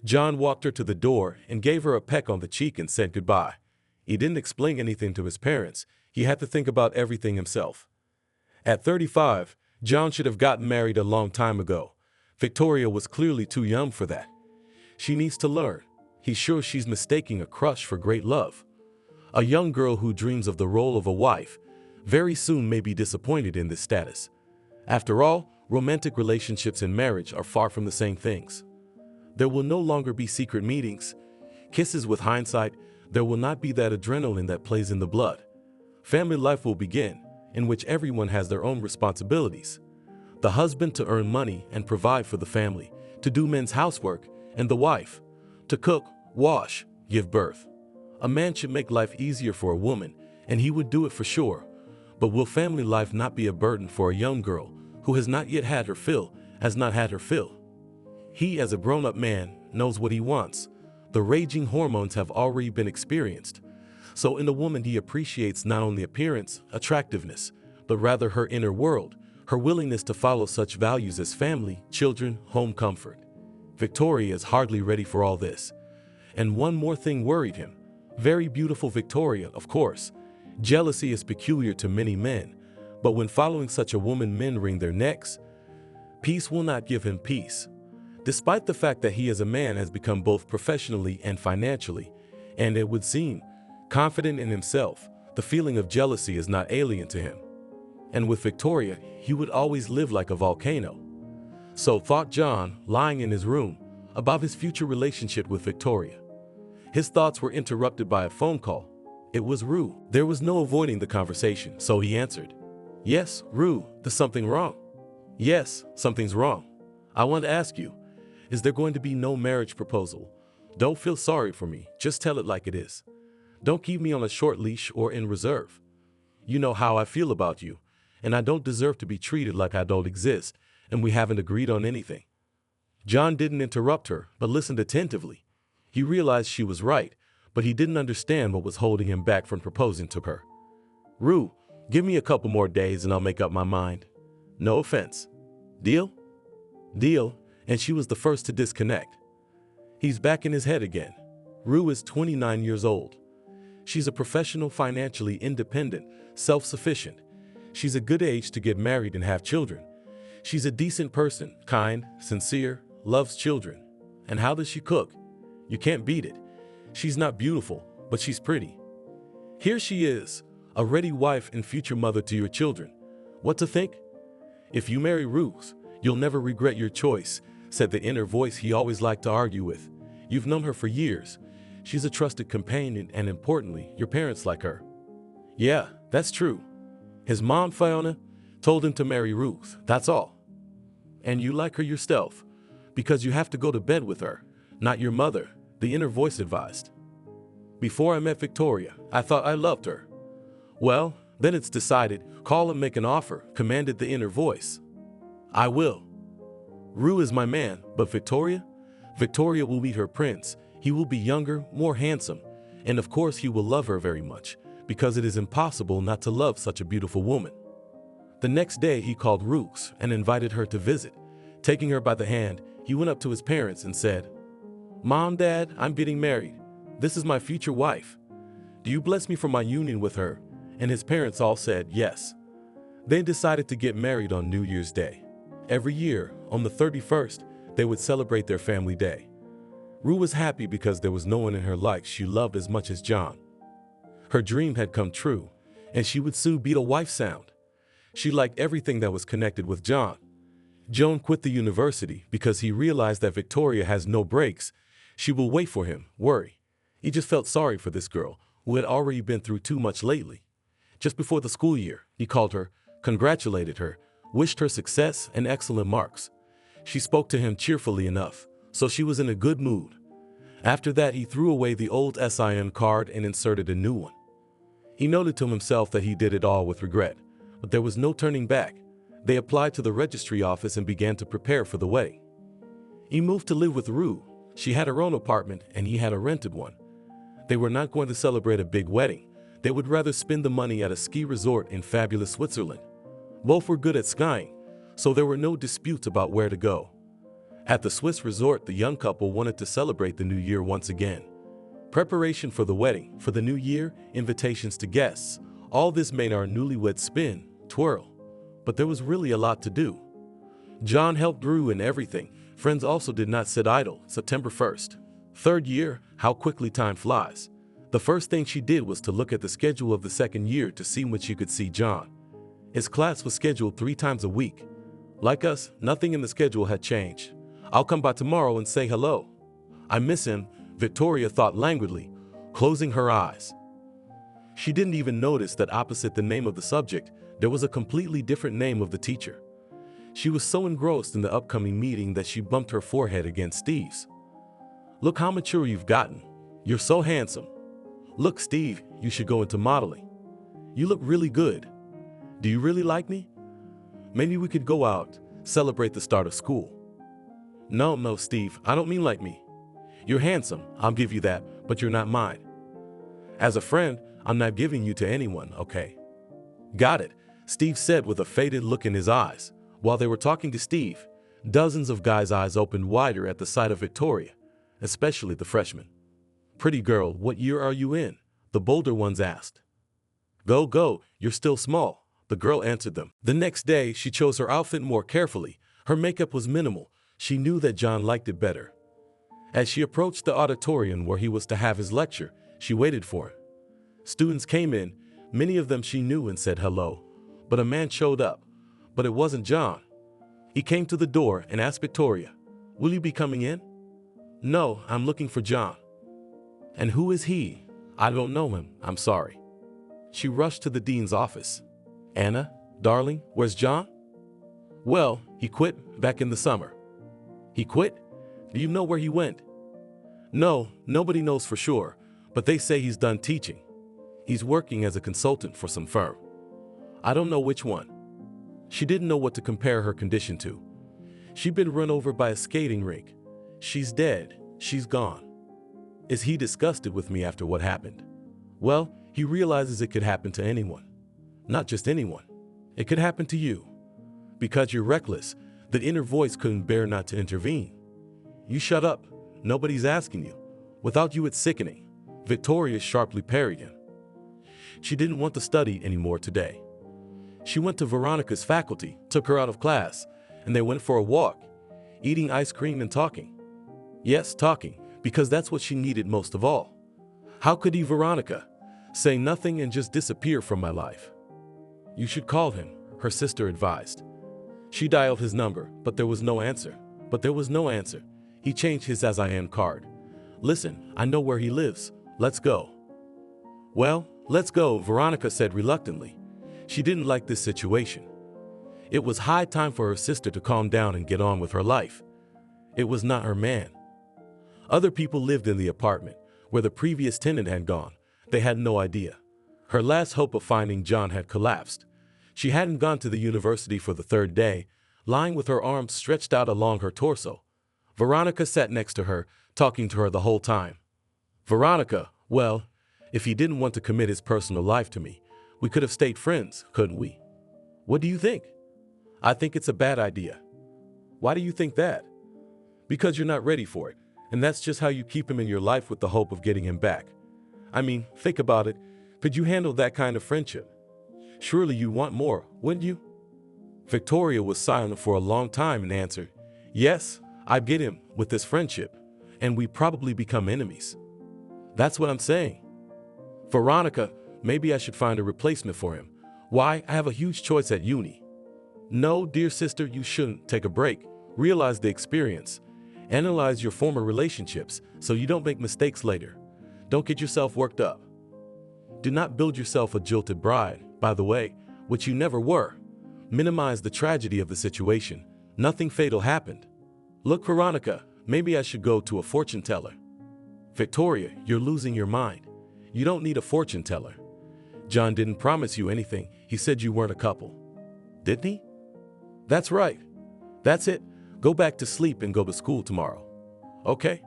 John walked her to the door and gave her a peck on the cheek and said goodbye. He didn't explain anything to his parents. He had to think about everything himself. At 35, John should have gotten married a long time ago. Victoria was clearly too young for that. She needs to learn. He's sure she's mistaking a crush for great love. A young girl who dreams of the role of a wife very soon may be disappointed in this status. After all, romantic relationships and marriage are far from the same things. There will no longer be secret meetings, kisses with hindsight. There will not be that adrenaline that plays in the blood. Family life will begin, in which everyone has their own responsibilities. The husband to earn money and provide for the family, to do men's housework, and the wife to cook, wash, give birth. A man should make life easier for a woman, and he would do it for sure. But will family life not be a burden for a young girl who has not yet had her fill, has not had her fill? He, as a grown-up man, knows what he wants. The raging hormones have already been experienced. So in a woman he appreciates not only appearance, attractiveness, but rather her inner world, her willingness to follow such values as family, children, home comfort. Victoria is hardly ready for all this. And one more thing worried him. Very beautiful Victoria, of course. Jealousy is peculiar to many men, but when following such a woman, men wring their necks. Peace will not give him peace. Despite the fact that he as a man has become both professionally and financially, and it would seem, confident in himself, the feeling of jealousy is not alien to him. And with Victoria, he would always live like a volcano. So thought John, lying in his room, about his future relationship with Victoria. His thoughts were interrupted by a phone call. It was Rue. There was no avoiding the conversation, so he answered. Yes, Rue, there's something wrong. Yes, something's wrong. I want to ask you, is there going to be no marriage proposal? Don't feel sorry for me, just tell it like it is. Don't keep me on a short leash or in reserve. You know how I feel about you, and I don't deserve to be treated like I don't exist, and we haven't agreed on anything. John didn't interrupt her, but listened attentively. He realized she was right, but he didn't understand what was holding him back from proposing to her. Rue, give me a couple more days and I'll make up my mind. No offense. Deal? Deal. and she was the first to disconnect. He's back in his head again. Rue is 29 years old. She's a professional, financially independent, self-sufficient. She's a good age to get married and have children. She's a decent person, kind, sincere, loves children. And how does she cook? You can't beat it. She's not beautiful, but she's pretty. Here she is, a ready wife and future mother to your children. What to think? If you marry Ruth, you'll never regret your choice, said the inner voice he always liked to argue with. You've known her for years. She's a trusted companion, and importantly, your parents like her. Yeah, that's true. His mom, Fiona, told him to marry Ruth, that's all. And you like her yourself, because you have to go to bed with her, not your mother, the inner voice advised. Before I met Victoria, I thought I loved her. Well, then it's decided, call and make an offer, commanded the inner voice. I will. Rue is my man, but Victoria will meet her prince. He will be younger, more handsome, and of course he will love her very much, because it is impossible not to love such a beautiful woman. The next day he called Ruth and invited her to visit. Taking her by the hand, he went up to his parents and said, Mom, Dad, I'm getting married. This is my future wife. Do you bless me for my union with her? And his parents all said yes. They decided to get married on New Year's Day. Every year, on the 31st, they would celebrate their family day. Rue was happy because there was no one in her life she loved as much as John. Her dream had come true, and she would soon be a wife sound. She liked everything that was connected with John. John quit the university because he realized that Victoria has no breaks. She will wait for him, worry. He just felt sorry for this girl, who had already been through too much lately. Just before the school year, he called her, congratulated her, wished her success and excellent marks. She spoke to him cheerfully enough, so she was in a good mood. After that, he threw away the old SIN card and inserted a new one. He noted to himself that he did it all with regret, but there was no turning back. They applied to the registry office and began to prepare for the wedding. He moved to live with Rue. She had her own apartment and he had a rented one. They were not going to celebrate a big wedding. They would rather spend the money at a ski resort in fabulous Switzerland. Both were good at skiing, so there were no disputes about where to go. At the Swiss resort, the young couple wanted to celebrate the new year once again. Preparation for the wedding, for the new year, invitations to guests, all this made our newlyweds spin, twirl. But there was really a lot to do. John helped Rue in everything. Friends also did not sit idle. September 1st. Third year, how quickly time flies. The first thing she did was to look at the schedule of the second year to see when she could see John. His class was scheduled 3 times a week. Like us, nothing in the schedule had changed. I'll come by tomorrow and say hello. I miss him, Victoria thought languidly, closing her eyes. She didn't even notice that opposite the name of the subject, there was a completely different name of the teacher. She was so engrossed in the upcoming meeting that she bumped her forehead against Steve's. Look how mature you've gotten. You're so handsome. Look, Steve, you should go into modeling. You look really good. Do you really like me? Maybe we could go out, celebrate the start of school. No, Steve, I don't mean like me. You're handsome, I'll give you that, but you're not mine. As a friend, I'm not giving you to anyone, okay? Got it, Steve said with a faded look in his eyes. While they were talking to Steve, dozens of guys' eyes opened wider at the sight of Victoria, especially the freshman. Pretty girl, what year are you in? The bolder ones asked. Go, you're still small, the girl answered them. The next day, she chose her outfit more carefully. Her makeup was minimal. She knew that John liked it better. As she approached the auditorium where he was to have his lecture, she waited for him. Students came in, many of them she knew and said hello, but a man showed up. But it wasn't John. He came to the door and asked Victoria, "Will you be coming in?" "No, I'm looking for John." "And who is he?" "I don't know him, I'm sorry." She rushed to the dean's office. "Anna, darling, where's John?" "Well, he quit back in the summer." "He quit? Do you know where he went?" "No, nobody knows for sure, but they say he's done teaching. He's working as a consultant for some firm. I don't know which one." She didn't know what to compare her condition to. She'd been run over by a skating rink. She's dead. She's gone. Is he disgusted with me after what happened? Well, he realizes it could happen to anyone. Not just anyone. It could happen to you. Because you're reckless, The inner voice couldn't bear not to intervene. "You shut up. Nobody's asking you. Without you, it's sickening," Victoria sharply parried him. She didn't want to study anymore today. She went to Veronica's faculty, took her out of class, and they went for a walk, eating ice cream and talking. Yes, talking, because that's what she needed most of all. How could he, Veronica, say nothing and just disappear from my life? "You should call him," her sister advised. She dialed his number, but there was no answer. He changed his "as I am" card. "Listen, I know where he lives. Let's go." "Well, let's go," Veronica said reluctantly. She didn't like this situation. It was high time for her sister to calm down and get on with her life. It was not her man. Other people lived in the apartment where the previous tenant had gone. They had no idea. Her last hope of finding John had collapsed. She hadn't gone to the university for the third day, lying with her arms stretched out along her torso. Veronica sat next to her, talking to her the whole time. "Veronica, well, if he didn't want to commit his personal life to me, we could have stayed friends, couldn't we? What do you think?" "I think it's a bad idea." "Why do you think that?" "Because you're not ready for it, and that's just how you keep him in your life with the hope of getting him back. I mean, think about it. Could you handle that kind of friendship? Surely you want more, wouldn't you?" Victoria was silent for a long time and answered, "Yes, I get him with this friendship, and we probably become enemies." "That's what I'm saying." "Veronica, maybe I should find a replacement for him. Why, I have a huge choice at uni." "No, dear sister, you shouldn't. Take a break. Realize the experience. Analyze your former relationships so you don't make mistakes later. Don't get yourself worked up. Do not build yourself a jilted bride, by the way, which you never were. Minimize the tragedy of the situation. Nothing fatal happened. Look, Veronica, maybe I should go to a fortune teller." "Victoria, you're losing your mind. You don't need a fortune teller. John didn't promise you anything. He said you weren't a couple." "Didn't he?" "That's right. That's it. Go back to sleep and go to school tomorrow." "Okay."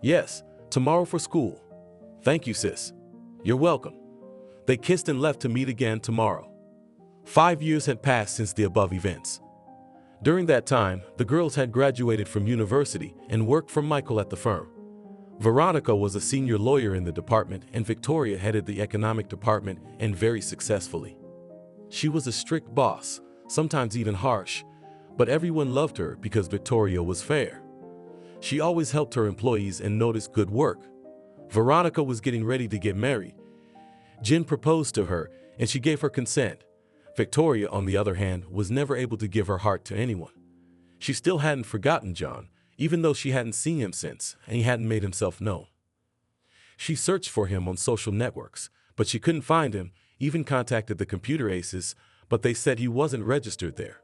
"Yes, tomorrow for school." "Thank you, sis." "You're welcome." They kissed and left to meet again tomorrow. 5 years had passed since the above events. During that time, the girls had graduated from university and worked for Michael at the firm. Veronica was a senior lawyer in the department, and Victoria headed the economic department, and very successfully. She was a strict boss, sometimes even harsh, but everyone loved her because Victoria was fair. She always helped her employees and noticed good work. Veronica was getting ready to get married. Jen proposed to her, and she gave her consent. Victoria, on the other hand, was never able to give her heart to anyone. She still hadn't forgotten John, even though she hadn't seen him since, and he hadn't made himself known. She searched for him on social networks, but she couldn't find him, even contacted the computer aces, but they said he wasn't registered there.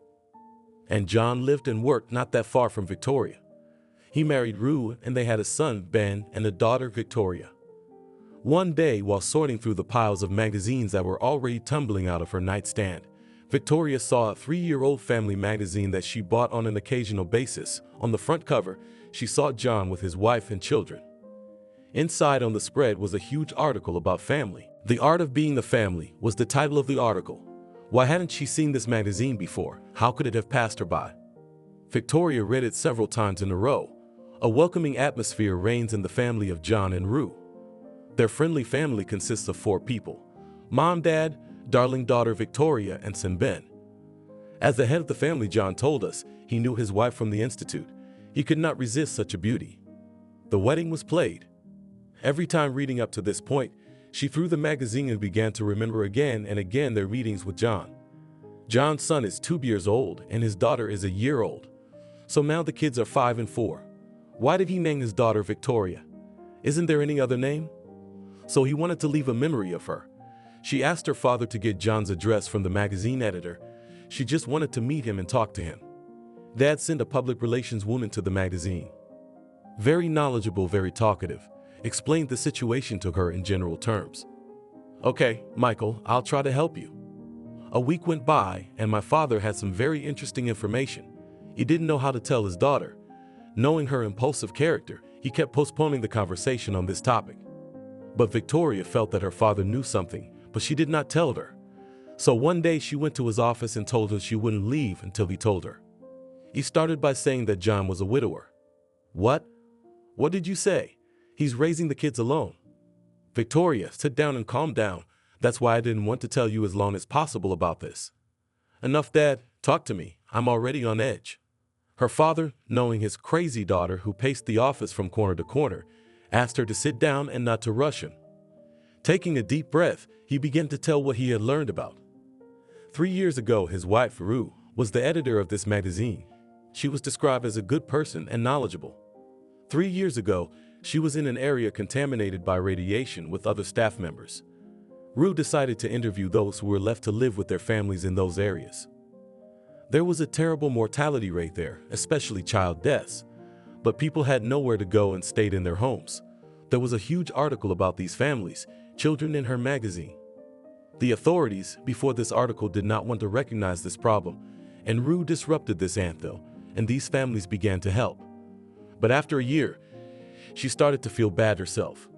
And John lived and worked not that far from Victoria. He married Rue, and they had a son, Ben, and a daughter, Victoria. One day, while sorting through the piles of magazines that were already tumbling out of her nightstand, Victoria saw a 3-year-old family magazine that she bought on an occasional basis. On the front cover, she saw John with his wife and children. Inside on the spread was a huge article about family. "The Art of Being the Family" was the title of the article. Why hadn't she seen this magazine before? How could it have passed her by? Victoria read it several times in a row. A welcoming atmosphere reigns in the family of John and Rue. Their friendly family consists of 4 people: mom, dad, darling daughter Victoria, and son Ben. As the head of the family, John told us he knew his wife from the institute. He could not resist such a beauty. The wedding was played. Every time reading up to this point, she threw the magazine and began to remember again and again their meetings with John. John's son is 2 years old and his daughter is a year old. So now the kids are 5 and 4. Why did he name his daughter Victoria? Isn't there any other name? So he wanted to leave a memory of her. She asked her father to get John's address from the magazine editor. She just wanted to meet him and talk to him. Dad sent a public relations woman to the magazine. Very knowledgeable, very talkative. Explained the situation to her in general terms. "Okay, Michael, I'll try to help you." A week went by, and my father had some very interesting information. He didn't know how to tell his daughter. Knowing her impulsive character, he kept postponing the conversation on this topic. But Victoria felt that her father knew something, but she did not tell her. So one day she went to his office and told him she wouldn't leave until he told her. He started by saying that John was a widower. What? What did you say? He's raising the kids alone. Victoria, sit down and calm down. That's why I didn't want to tell you as long as possible about this. Enough, Dad. Talk to me. I'm already on edge. Her father, knowing his crazy daughter who paced the office from corner to corner, asked her to sit down and not to rush him. Taking a deep breath, he began to tell what he had learned about. 3 years ago, his wife, Rue, was the editor of this magazine. She was described as a good person and knowledgeable. 3 years ago, she was in an area contaminated by radiation with other staff members. Rue decided to interview those who were left to live with their families in those areas. There was a terrible mortality rate there, especially child deaths, but people had nowhere to go and stayed in their homes. There was a huge article about these families, children in her magazine. The authorities, before this article, did not want to recognize this problem, and Rue disrupted this anthem, and these families began to help. But after a year, she started to feel bad herself.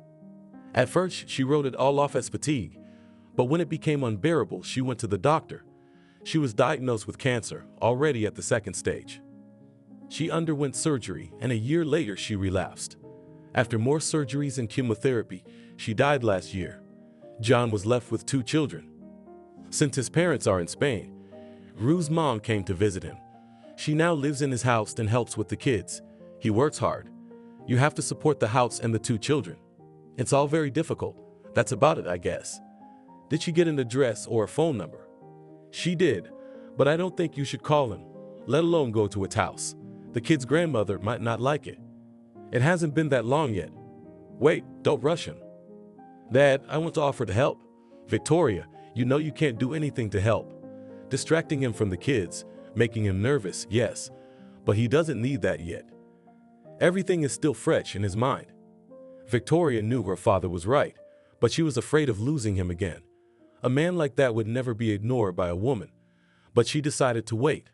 At first, she wrote it all off as fatigue, but when it became unbearable, she went to the doctor. She was diagnosed with cancer, already at the 2nd stage. She underwent surgery, and a year later she relapsed. After more surgeries and chemotherapy, she died last year. John was left with 2 children. Since his parents are in Spain, Rue's mom came to visit him. She now lives in his house and helps with the kids. He works hard. You have to support the house and the 2 children. It's all very difficult. That's about it, I guess. Did she get an address or a phone number? She did, but I don't think you should call him, let alone go to its house. The kid's grandmother might not like it. It hasn't been that long yet. Wait, don't rush him. Dad, I want to offer to help. Victoria, you know you can't do anything to help. Distracting him from the kids, making him nervous, yes, but he doesn't need that yet. Everything is still fresh in his mind. Victoria knew her father was right, but she was afraid of losing him again. A man like that would never be ignored by a woman, but she decided to wait.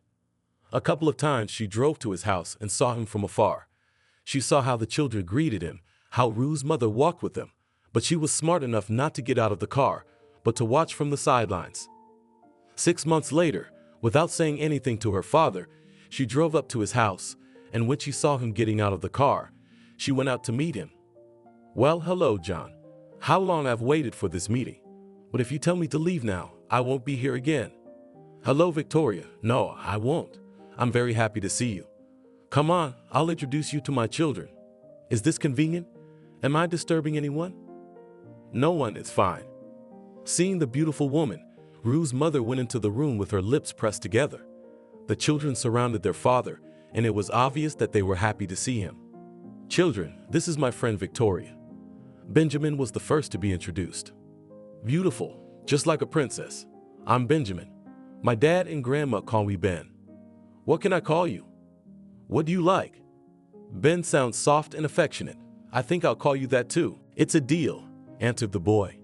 A couple of times she drove to his house and saw him from afar. She saw how the children greeted him, how Rue's mother walked with them, but she was smart enough not to get out of the car, but to watch from the sidelines. 6 months later, without saying anything to her father, she drove up to his house, and when she saw him getting out of the car, she went out to meet him. Well, hello, John. How long I've waited for this meeting. But if you tell me to leave now, I won't be here again. Hello, Victoria. No, I won't. I'm very happy to see you. Come on, I'll introduce you to my children. Is this convenient? Am I disturbing anyone? No one, is fine. Seeing the beautiful woman, Rue's mother went into the room with her lips pressed together. The children surrounded their father, and it was obvious that they were happy to see him. Children, this is my friend Victoria. Benjamin was the first to be introduced. Beautiful, just like a princess. I'm Benjamin. My dad and grandma call me Ben. What can I call you? What do you like? Ben sounds soft and affectionate. I think I'll call you that too. It's a deal, answered the boy.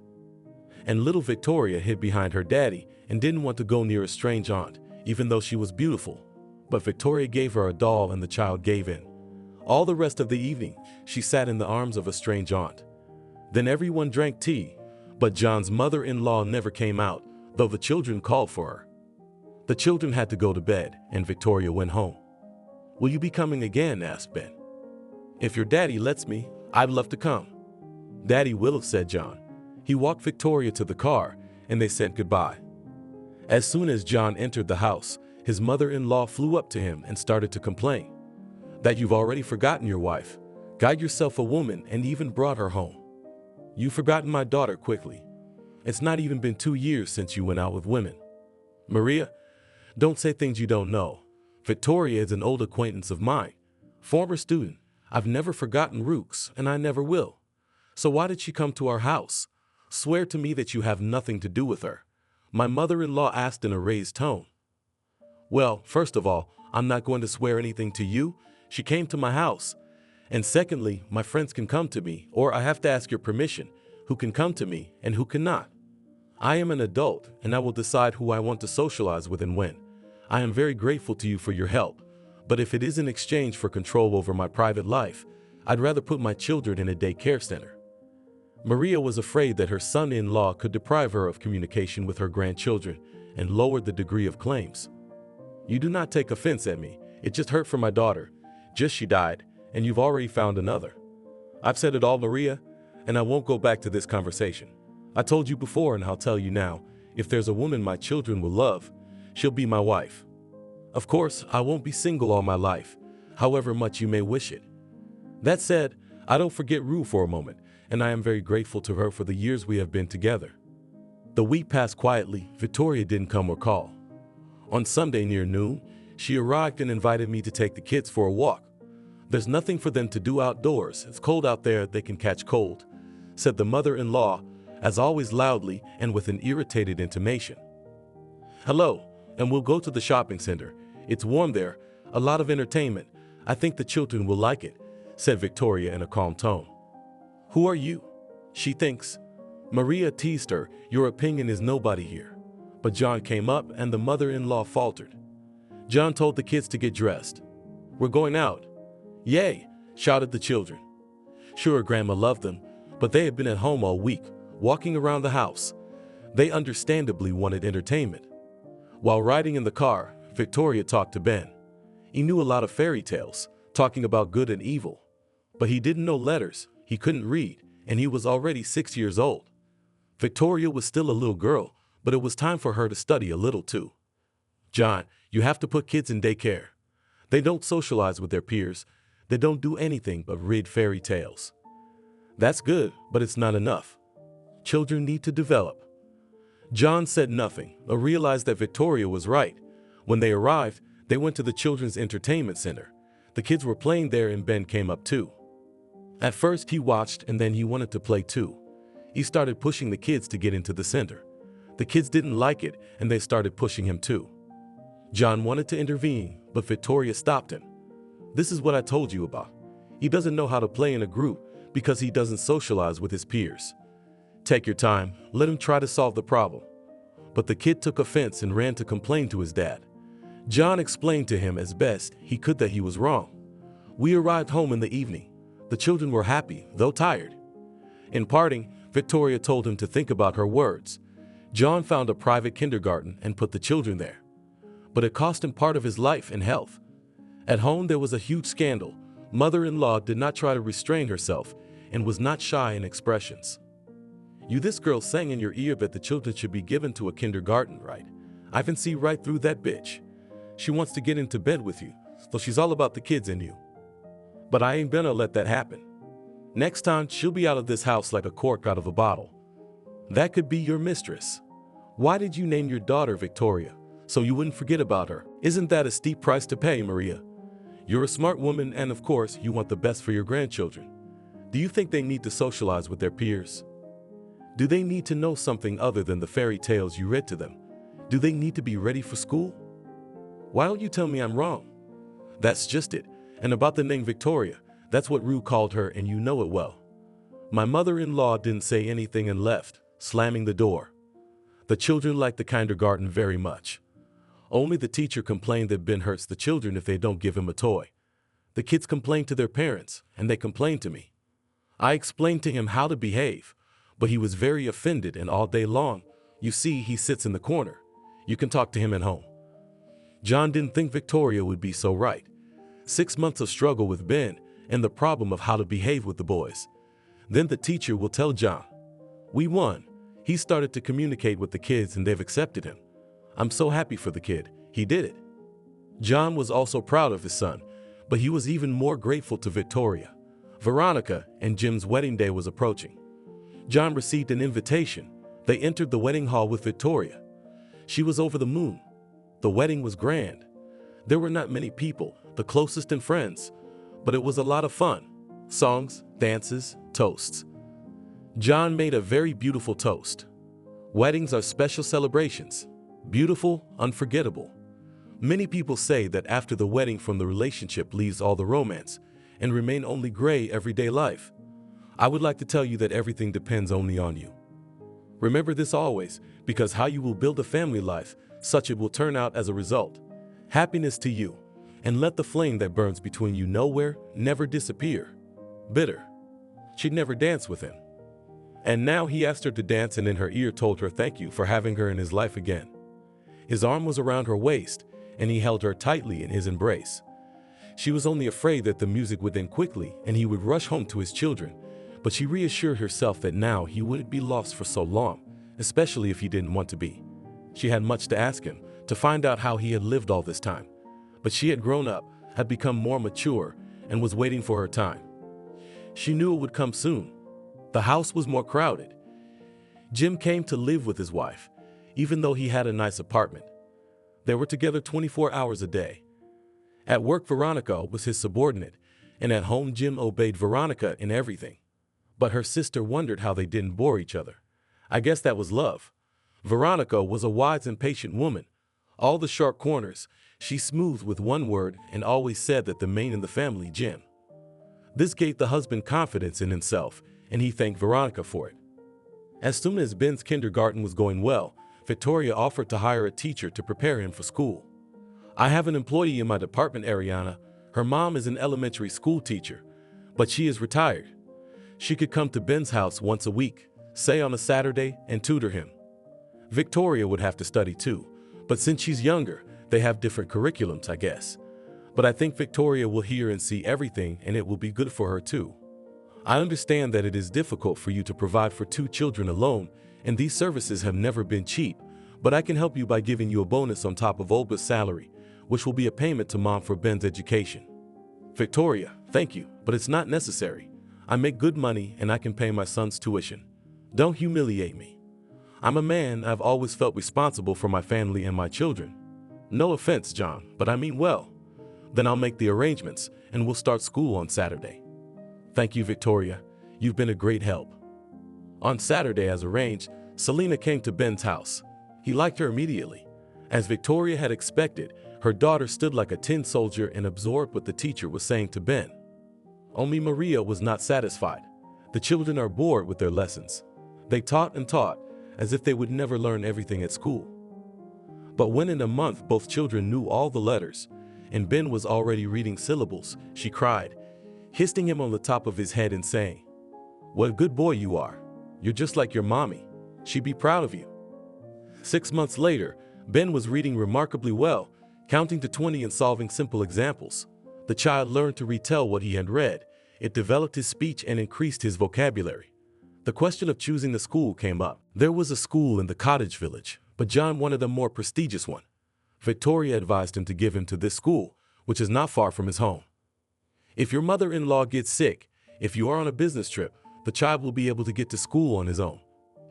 And little Victoria hid behind her daddy and didn't want to go near a strange aunt, even though she was beautiful. But Victoria gave her a doll and the child gave in. All the rest of the evening, she sat in the arms of a strange aunt. Then everyone drank tea, but John's mother-in-law never came out, though the children called for her. The children had to go to bed, and Victoria went home. Will you be coming again? Asked Ben. If your daddy lets me, I'd love to come. Daddy will, said John. He walked Victoria to the car, and they said goodbye. As soon as John entered the house, his mother-in-law flew up to him and started to complain. That you've already forgotten your wife, got yourself a woman, and even brought her home. You've forgotten my daughter quickly. It's not even been 2 years since you went out with women. Maria, don't say things you don't know. Victoria is an old acquaintance of mine. Former student. I've never forgotten Rooks, and I never will. So why did she come to our house? Swear to me that you have nothing to do with her. My mother-in-law asked in a raised tone. Well, first of all, I'm not going to swear anything to you. She came to my house. And secondly, my friends can come to me, or I have to ask your permission, who can come to me and who cannot. I am an adult, and I will decide who I want to socialize with and when. I am very grateful to you for your help, but if it is in exchange for control over my private life, I'd rather put my children in a daycare center. Maria was afraid that her son-in-law could deprive her of communication with her grandchildren and lower the degree of claims. You do not take offense at me. It just hurt for my daughter. Just she died, and you've already found another. I've said it all, Maria, and I won't go back to this conversation. I told you before and I'll tell you now, if there's a woman my children will love, she'll be my wife. Of course, I won't be single all my life, however much you may wish it. That said, I don't forget Rue for a moment, and I am very grateful to her for the years we have been together. The week passed quietly. Victoria didn't come or call. On Sunday near noon, she arrived and invited me to take the kids for a walk. There's nothing for them to do outdoors. It's cold out there, they can catch cold, said the mother-in-law, as always loudly and with an irritated intonation. Hello, and we'll go to the shopping center. It's warm there, a lot of entertainment. I think the children will like it, said Victoria in a calm tone. Who are you? She thinks. Maria teased her, your opinion is nobody here. But John came up and the mother-in-law faltered. John told the kids to get dressed. We're going out. Yay, shouted the children. Sure, Grandma loved them, but they had been at home all week, walking around the house. They understandably wanted entertainment. While riding in the car, Victoria talked to Ben. He knew a lot of fairy tales, talking about good and evil. But he didn't know letters, he couldn't read, and he was already 6 years old. Victoria was still a little girl, but it was time for her to study a little too. John, you have to put kids in daycare. They don't socialize with their peers. They don't do anything but read fairy tales. That's good, but it's not enough. Children need to develop. John said nothing, but realized that Victoria was right. When they arrived, they went to the children's entertainment center. The kids were playing there and Ben came up too. At first he watched and then he wanted to play too. He started pushing the kids to get into the center. The kids didn't like it and they started pushing him too. John wanted to intervene, but Victoria stopped him. This is what I told you about. He doesn't know how to play in a group because he doesn't socialize with his peers. Take your time, let him try to solve the problem. But the kid took offense and ran to complain to his dad. John explained to him as best he could that he was wrong. We arrived home in the evening. The children were happy, though tired. In parting, Victoria told him to think about her words. John found a private kindergarten and put the children there. But it cost him part of his life and health. At home there was a huge scandal. Mother-in-law did not try to restrain herself and was not shy in expressions. This girl sang in your ear that the children should be given to a kindergarten, right? I can see right through that bitch. She wants to get into bed with you, so she's all about the kids and you. But I ain't gonna let that happen. Next time, she'll be out of this house like a cork out of a bottle. That could be your mistress. Why did you name your daughter Victoria? So you wouldn't forget about her. Isn't that a steep price to pay, Maria? You're a smart woman and of course you want the best for your grandchildren. Do you think they need to socialize with their peers? Do they need to know something other than the fairy tales you read to them? Do they need to be ready for school? Why don't you tell me I'm wrong? That's just it. And about the name Victoria, that's what Rue called her and you know it well. My mother-in-law didn't say anything and left, slamming the door. The children liked the kindergarten very much. Only the teacher complained that Ben hurts the children if they don't give him a toy. The kids complained to their parents, and they complained to me. I explained to him how to behave, but he was very offended and all day long, you see, he sits in the corner. You can talk to him at home. John didn't think Victoria would be so right. 6 months of struggle with Ben and the problem of how to behave with the boys. Then the teacher will tell John, we won. He started to communicate with the kids and they've accepted him. I'm so happy for the kid. He did it. John was also proud of his son, but he was even more grateful to Victoria. Veronica and Jim's wedding day was approaching. John received an invitation. They entered the wedding hall with Victoria. She was over the moon. The wedding was grand. There were not many people, the closest and friends, but it was a lot of fun. Songs, dances, toasts. John made a very beautiful toast. Weddings are special celebrations. Beautiful, unforgettable. Many people say that after the wedding from the relationship leaves all the romance and remain only gray everyday life. I would like to tell you that everything depends only on you. Remember this always, because how you will build a family life, such it will turn out as a result. Happiness to you, and let the flame that burns between you nowhere never disappear. Bitter. She'd never dance with him. And now he asked her to dance and in her ear told her thank you for having her in his life again. His arm was around her waist, and he held her tightly in his embrace. She was only afraid that the music would end quickly and he would rush home to his children, but she reassured herself that now he wouldn't be lost for so long, especially if he didn't want to be. She had much to ask him, to find out how he had lived all this time. But she had grown up, had become more mature, and was waiting for her time. She knew it would come soon. The house was more crowded. Jim came to live with his wife, even though he had a nice apartment. They were together 24 hours a day. At work, Veronica was his subordinate, and at home, Jim obeyed Veronica in everything. But her sister wondered how they didn't bore each other. I guess that was love. Veronica was a wise and patient woman. All the sharp corners she smoothed with one word and always said that the main in the family, Jim. This gave the husband confidence in himself, and he thanked Veronica for it. As soon as Ben's kindergarten was going well, Victoria offered to hire a teacher to prepare him for school. I have an employee in my department, Ariana. Her mom is an elementary school teacher, but she is retired. She could come to Ben's house once a week, say on a Saturday, and tutor him. Victoria would have to study too, but since she's younger, they have different curriculums, I guess. But I think Victoria will hear and see everything, and it will be good for her too. I understand that it is difficult for you to provide for 2 children alone, and these services have never been cheap, but I can help you by giving you a bonus on top of Olga's salary, which will be a payment to Mom for Ben's education. Victoria, thank you, but it's not necessary. I make good money and I can pay my son's tuition. Don't humiliate me. I'm a man. I've always felt responsible for my family and my children. No offense, John, but I mean well. Then I'll make the arrangements and we'll start school on Saturday. Thank you, Victoria. You've been a great help. On Saturday, as arranged, Selena came to Ben's house. He liked her immediately. As Victoria had expected, her daughter stood like a tin soldier and absorbed what the teacher was saying to Ben. Only Maria was not satisfied. The children are bored with their lessons. They taught and taught, as if they would never learn everything at school. But when in a month both children knew all the letters, and Ben was already reading syllables, she cried, hitting him on the top of his head and saying, "What a good boy you are. You're just like your mommy. She'd be proud of you." 6 months later, Ben was reading remarkably well, counting to 20 and solving simple examples. The child learned to retell what he had read. It developed his speech and increased his vocabulary. The question of choosing the school came up. There was a school in the cottage village, but John wanted a more prestigious one. Victoria advised him to give him to this school, which is not far from his home. If your mother-in-law gets sick, if you are on a business trip, the child will be able to get to school on his own.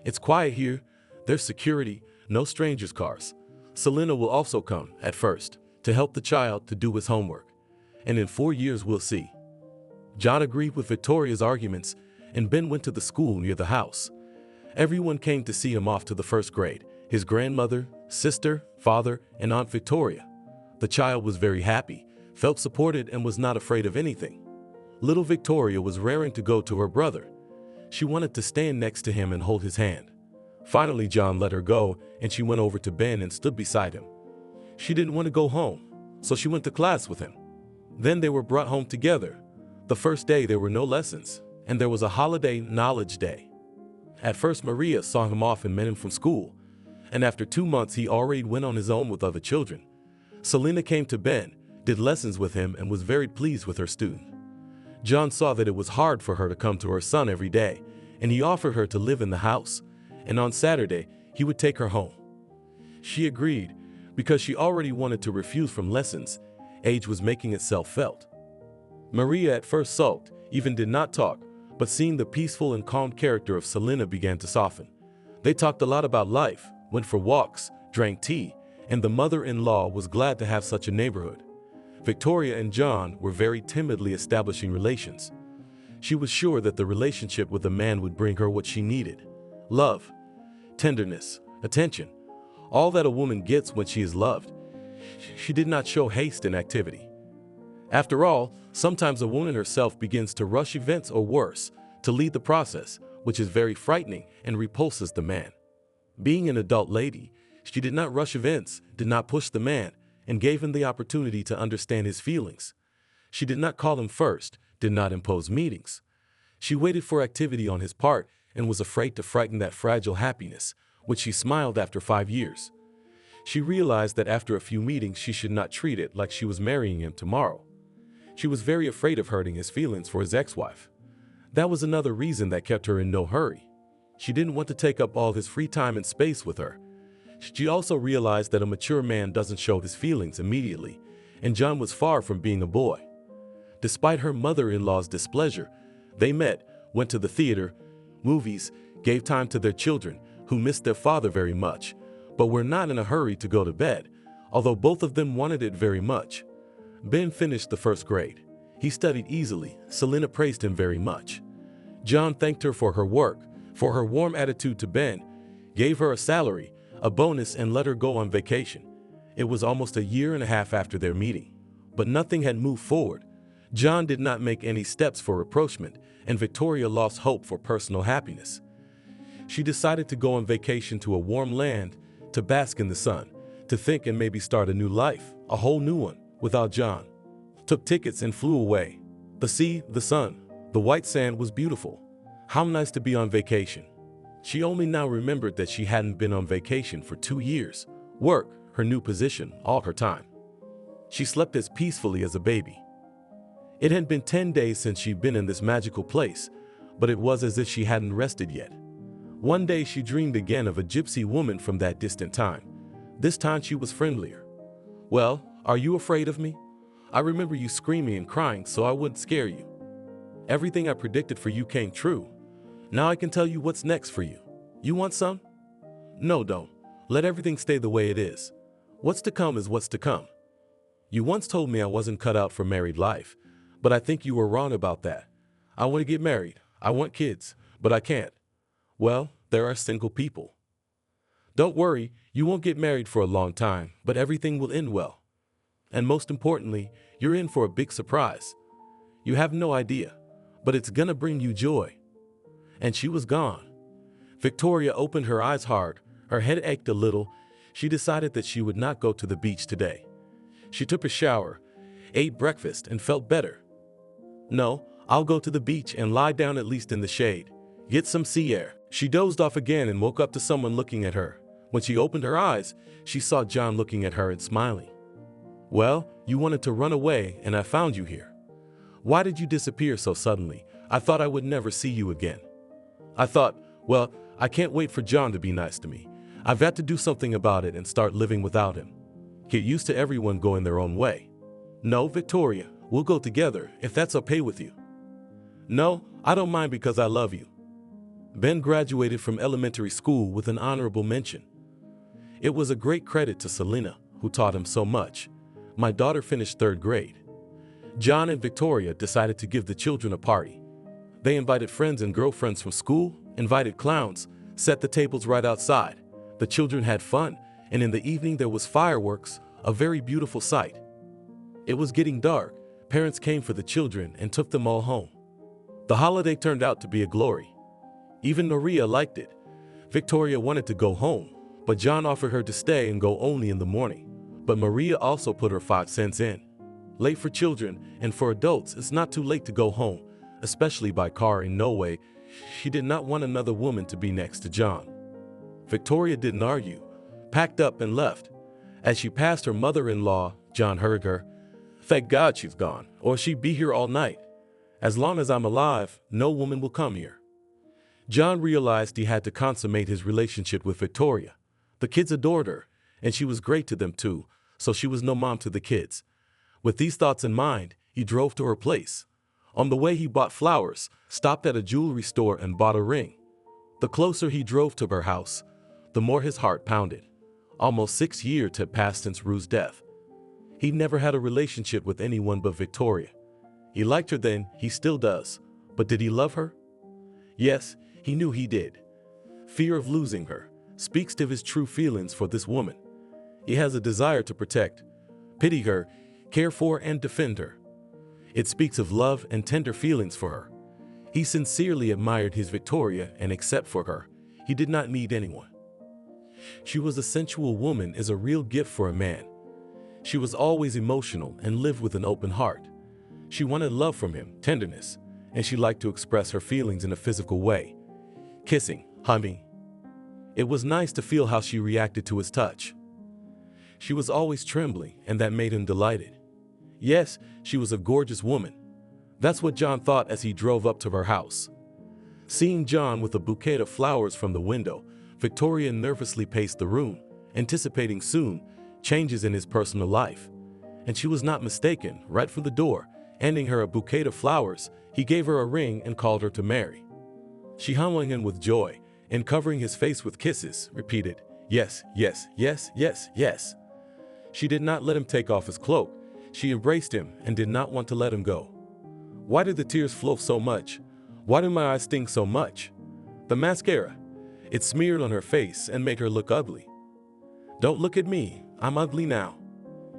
It's quiet here, there's security, no strangers' cars. Selena will also come, at first, to help the child to do his homework. And in 4 years we'll see. John agreed with Victoria's arguments, and Ben went to the school near the house. Everyone came to see him off to the first grade, his grandmother, sister, father, and Aunt Victoria. The child was very happy, felt supported, and was not afraid of anything. Little Victoria was raring to go to her brother. She wanted to stand next to him and hold his hand. Finally, John let her go, and she went over to Ben and stood beside him. She didn't want to go home, so she went to class with him. Then they were brought home together. The first day there were no lessons, and there was a holiday knowledge day. At first, Maria saw him off and met him from school, and after 2 months he already went on his own with other children. Selena came to Ben, did lessons with him, and was very pleased with her student. John saw that it was hard for her to come to her son every day, and he offered her to live in the house, and on Saturday he would take her home. She agreed because she already wanted to refuse from lessons. Age was making itself felt. Maria at first sulked, even did not talk, but seeing the peaceful and calm character of Selena began to soften. They talked a lot about life, went for walks, drank tea, and the mother-in-law was glad to have such a neighborhood. Victoria and John were very timidly establishing relations. She was sure that the relationship with the man would bring her what she needed: love, tenderness, attention, all that a woman gets when she is loved. She did not show haste in activity. After all, sometimes a woman herself begins to rush events, or worse, to lead the process, which is very frightening and repulses the man. Being an adult lady, she did not rush events, did not push the man, and gave him the opportunity to understand his feelings. She did not call him first, did not impose meetings. She waited for activity on his part and was afraid to frighten that fragile happiness, which she smiled after 5 years. She realized that after a few meetings she should not treat it like she was marrying him tomorrow. She was very afraid of hurting his feelings for his ex-wife. That was another reason that kept her in no hurry. She didn't want to take up all his free time and space with her. She also realized that a mature man doesn't show his feelings immediately, and John was far from being a boy. Despite her mother-in-law's displeasure, they met, went to the theater, movies, gave time to their children, who missed their father very much, but were not in a hurry to go to bed, although both of them wanted it very much. Ben finished the first grade. He studied easily. Selena praised him very much. John thanked her for her work, for her warm attitude to Ben, gave her a salary, a bonus, and let her go on vacation. It was almost a year and a half after their meeting, but nothing had moved forward. John did not make any steps for rapprochement, and Victoria lost hope for personal happiness. She decided to go on vacation to a warm land, to bask in the sun, to think and maybe start a new life, a whole new one, without John. Took tickets and flew away. The sea, the sun, the white sand was beautiful. How nice to be on vacation. She only now remembered that she hadn't been on vacation for 2 years. Work, her new position, all her time. She slept as peacefully as a baby. It had been 10 days since she'd been in this magical place, but it was as if she hadn't rested yet. One day she dreamed again of a gypsy woman from that distant time. This time she was friendlier. "Well, are you afraid of me? I remember you screaming and crying so I wouldn't scare you. Everything I predicted for you came true. Now I can tell you what's next for you. You want some? No, don't. Let everything stay the way it is. What's to come is what's to come. You once told me I wasn't cut out for married life, but I think you were wrong about that. I want to get married. I want kids, but I can't. Well, there are single people. Don't worry, you won't get married for a long time, but everything will end well. And most importantly, you're in for a big surprise. You have no idea, but it's gonna bring you joy." And she was gone. Victoria opened her eyes hard. Her head ached a little. She decided that she would not go to the beach today. She took a shower, ate breakfast, and felt better. "No, I'll go to the beach and lie down at least in the shade. Get some sea air." She dozed off again and woke up to someone looking at her. When she opened her eyes, she saw John looking at her and smiling. "Well, you wanted to run away and I found you here. Why did you disappear so suddenly? I thought I would never see you again. I thought, well, I can't wait for John to be nice to me. I've got to do something about it and start living without him. Get used to everyone going their own way. No, Victoria, we'll go together if that's okay with you." "No, I don't mind because I love you." Ben graduated from elementary school with an honorable mention. It was a great credit to Selena, who taught him so much. My daughter finished 3rd grade. John and Victoria decided to give the children a party. They invited friends and girlfriends from school, invited clowns, set the tables right outside. The children had fun, and in the evening there was fireworks, a very beautiful sight. It was getting dark. Parents came for the children and took them all home. The holiday turned out to be a glory. Even Maria liked it. Victoria wanted to go home, but John offered her to stay and go only in the morning. But Maria also put her 5 cents in. Late for children, and for adults, it's not too late to go home, especially by car. In no way. She did not want another woman to be next to John. Victoria didn't argue, packed up and left. As she passed her mother-in-law, John heard her, "Thank God she's gone, or she'd be here all night. As long as I'm alive, no woman will come here." John realized he had to consummate his relationship with Victoria. The kids adored her, and she was great to them too, so she was no mom to the kids. With these thoughts in mind, he drove to her place. On the way he bought flowers, stopped at a jewelry store and bought a ring. The closer he drove to her house, the more his heart pounded. Almost 6 years had passed since Rue's death. He never had a relationship with anyone but Victoria. He liked her then, he still does. But did he love her? Yes, he knew he did. Fear of losing her speaks to his true feelings for this woman. He has a desire to protect, pity her, care for, and defend her. It speaks of love and tender feelings for her. He sincerely admired his Victoria, and except for her, he did not need anyone. She was a sensual woman, is a real gift for a man. She was always emotional and lived with an open heart. She wanted love from him, tenderness, and she liked to express her feelings in a physical way. Kissing, hugging. It was nice to feel how she reacted to his touch. She was always trembling, and that made him delighted. Yes, she was a gorgeous woman. That's what John thought as he drove up to her house. Seeing John with a bouquet of flowers from the window, Victoria nervously paced the room, anticipating soon changes in his personal life. And she was not mistaken. Right from the door, handing her a bouquet of flowers, he gave her a ring and called her to marry. She hummed him with joy, and covering his face with kisses, repeated, "Yes, yes, yes, yes, yes." She did not let him take off his cloak. She embraced him and did not want to let him go. Why did the tears flow so much? Why did my eyes sting so much? The mascara. It smeared on her face and made her look ugly. Don't look at me. I'm ugly now.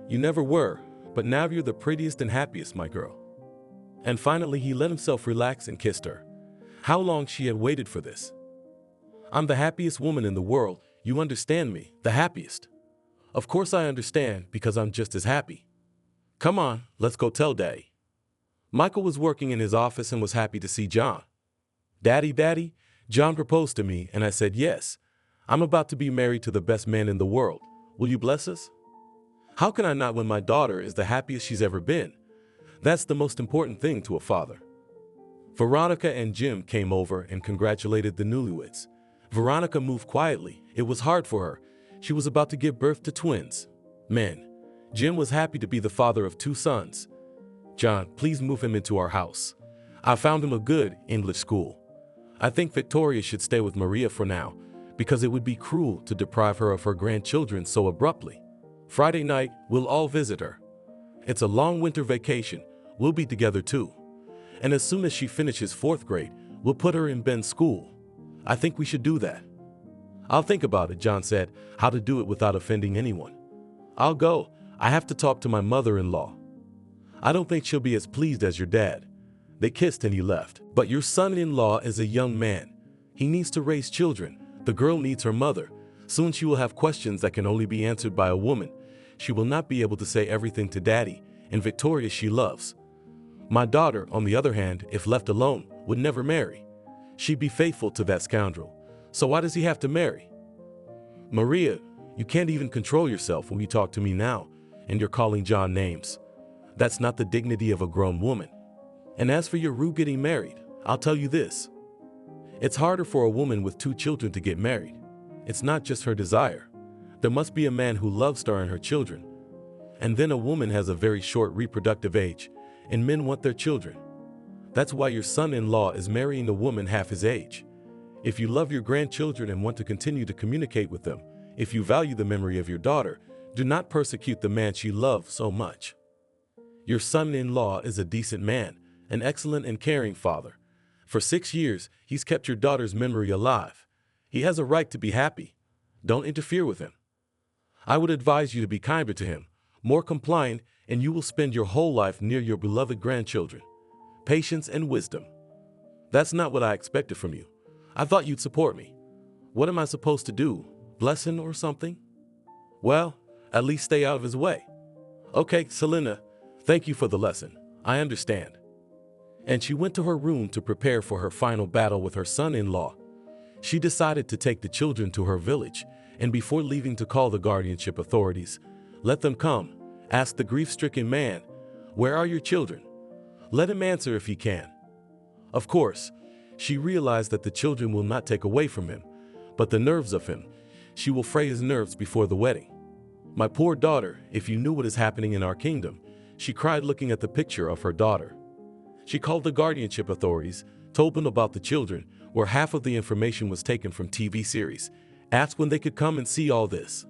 You never were, but now you're the prettiest and happiest, my girl. And finally, he let himself relax and kissed her. How long she had waited for this. I'm the happiest woman in the world. You understand me, the happiest. Of course I understand, because I'm just as happy. Come on, let's go tell Daddy. Michael was working in his office and was happy to see John. Daddy, John proposed to me and I said yes. I'm about to be married to the best man in the world. Will you bless us? How can I not when my daughter is the happiest she's ever been? That's the most important thing to a father. Veronica and Jim came over and congratulated the newlyweds. Veronica moved quietly. It was hard for her. She was about to give birth to twins. Men. Jim was happy to be the father of 2 sons. John, please move him into our house. I found him a good English school. I think Victoria should stay with Maria for now, because it would be cruel to deprive her of her grandchildren so abruptly. Friday night, we'll all visit her. It's a long winter vacation. We'll be together too. And as soon as she finishes 4th grade, we'll put her in Ben's school. I think we should do that. I'll think about it, John said, how to do it without offending anyone. I'll go. I have to talk to my mother-in-law. I don't think she'll be as pleased as your dad. They kissed and he left. But your son-in-law is a young man. He needs to raise children. The girl needs her mother. Soon she will have questions that can only be answered by a woman. She will not be able to say everything to Daddy, and Victoria she loves. My daughter, on the other hand, if left alone, would never marry. She'd be faithful to that scoundrel. So why does he have to marry? Maria, you can't even control yourself when you talk to me now, and you're calling John names. That's not the dignity of a grown woman. And as for your Rue getting married, I'll tell you this. It's harder for a woman with 2 children to get married. It's not just her desire. There must be a man who loves her and her children. And then a woman has a very short reproductive age, and men want their children. That's why your son-in-law is marrying a woman half his age. If you love your grandchildren and want to continue to communicate with them, if you value the memory of your daughter, do not persecute the man she loves so much. Your son-in-law is a decent man, an excellent and caring father. For 6 years, he's kept your daughter's memory alive. He has a right to be happy. Don't interfere with him. I would advise you to be kinder to him, more compliant, and you will spend your whole life near your beloved grandchildren. Patience and wisdom. That's not what I expected from you. I thought you'd support me. What am I supposed to do? Bless him or something? Well, at least stay out of his way. Okay, Selena, thank you for the lesson. I understand. And she went to her room to prepare for her final battle with her son-in-law. She decided to take the children to her village, and before leaving to call the guardianship authorities, let them come, ask the grief-stricken man, "Where are your children?" Let him answer if he can. Of course, she realized that the children will not take away from him, but the nerves of him. She will fray his nerves before the wedding. My poor daughter, if you knew what is happening in our kingdom, she cried looking at the picture of her daughter. She called the guardianship authorities, told them about the children, where half of the information was taken from TV series, asked when they could come and see all this.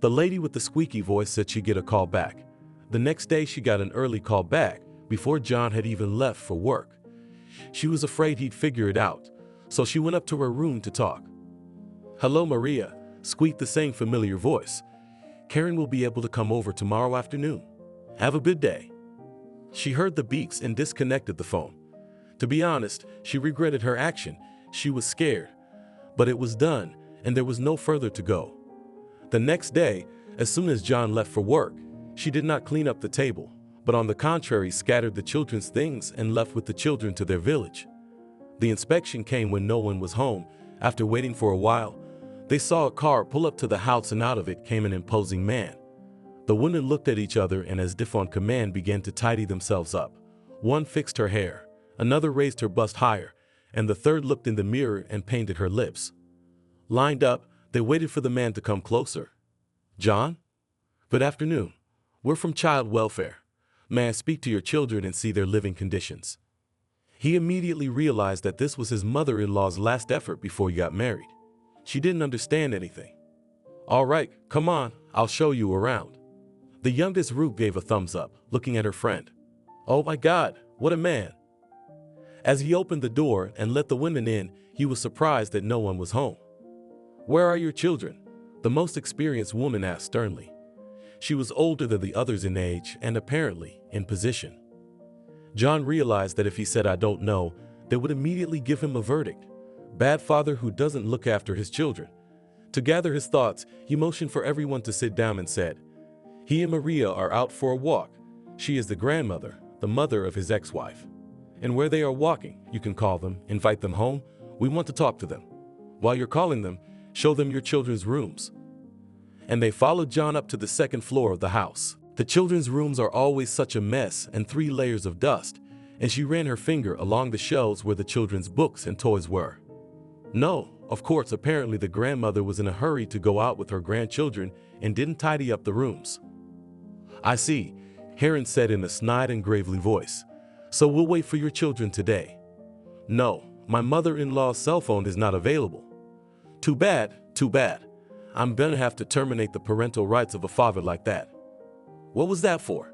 The lady with the squeaky voice said she'd get a call back. The next day she got an early call back, before John had even left for work. She was afraid he'd figure it out, so she went up to her room to talk. "Hello, Maria," squeaked the same familiar voice. "Karen will be able to come over tomorrow afternoon. Have a good day." She heard the beeps and disconnected the phone. To be honest, she regretted her action. She was scared. But it was done, and there was no further to go. The next day, as soon as John left for work, she did not clean up the table, but on the contrary scattered the children's things and left with the children to their village. The inspection came when no one was home. After waiting for a while, they saw a car pull up to the house and out of it came an imposing man. The women looked at each other and, as if on command, began to tidy themselves up. One fixed her hair, another raised her bust higher, and the third looked in the mirror and painted her lips. Lined up, they waited for the man to come closer. "John? Good afternoon. We're from child welfare. May I speak to your children and see their living conditions?" He immediately realized that this was his mother-in-law's last effort before he got married. She didn't understand anything. "All right, come on, I'll show you around." The youngest Ruth gave a thumbs up, looking at her friend. "Oh my God, what a man." As he opened the door and let the women in, he was surprised that no one was home. "Where are your children?" the most experienced woman asked sternly. She was older than the others in age and apparently in position. John realized that if he said, "I don't know," they would immediately give him a verdict. Bad father who doesn't look after his children. To gather his thoughts, he motioned for everyone to sit down and said, "He and Maria are out for a walk. She is the grandmother, the mother of his ex-wife. And where they are walking, you can call them, invite them home. We want to talk to them. While you're calling them, show them your children's rooms." And they followed John up to the second floor of the house. The children's rooms are always such a mess and 3 layers of dust, and she ran her finger along the shelves where the children's books and toys were. No, of course, apparently the grandmother was in a hurry to go out with her grandchildren and didn't tidy up the rooms. "I see," Heron said in a snide and gravely voice. "So we'll wait for your children today." "No, my mother-in-law's cell phone is not available." Too bad, too bad. I'm gonna have to terminate the parental rights of a father like that." "What was that for?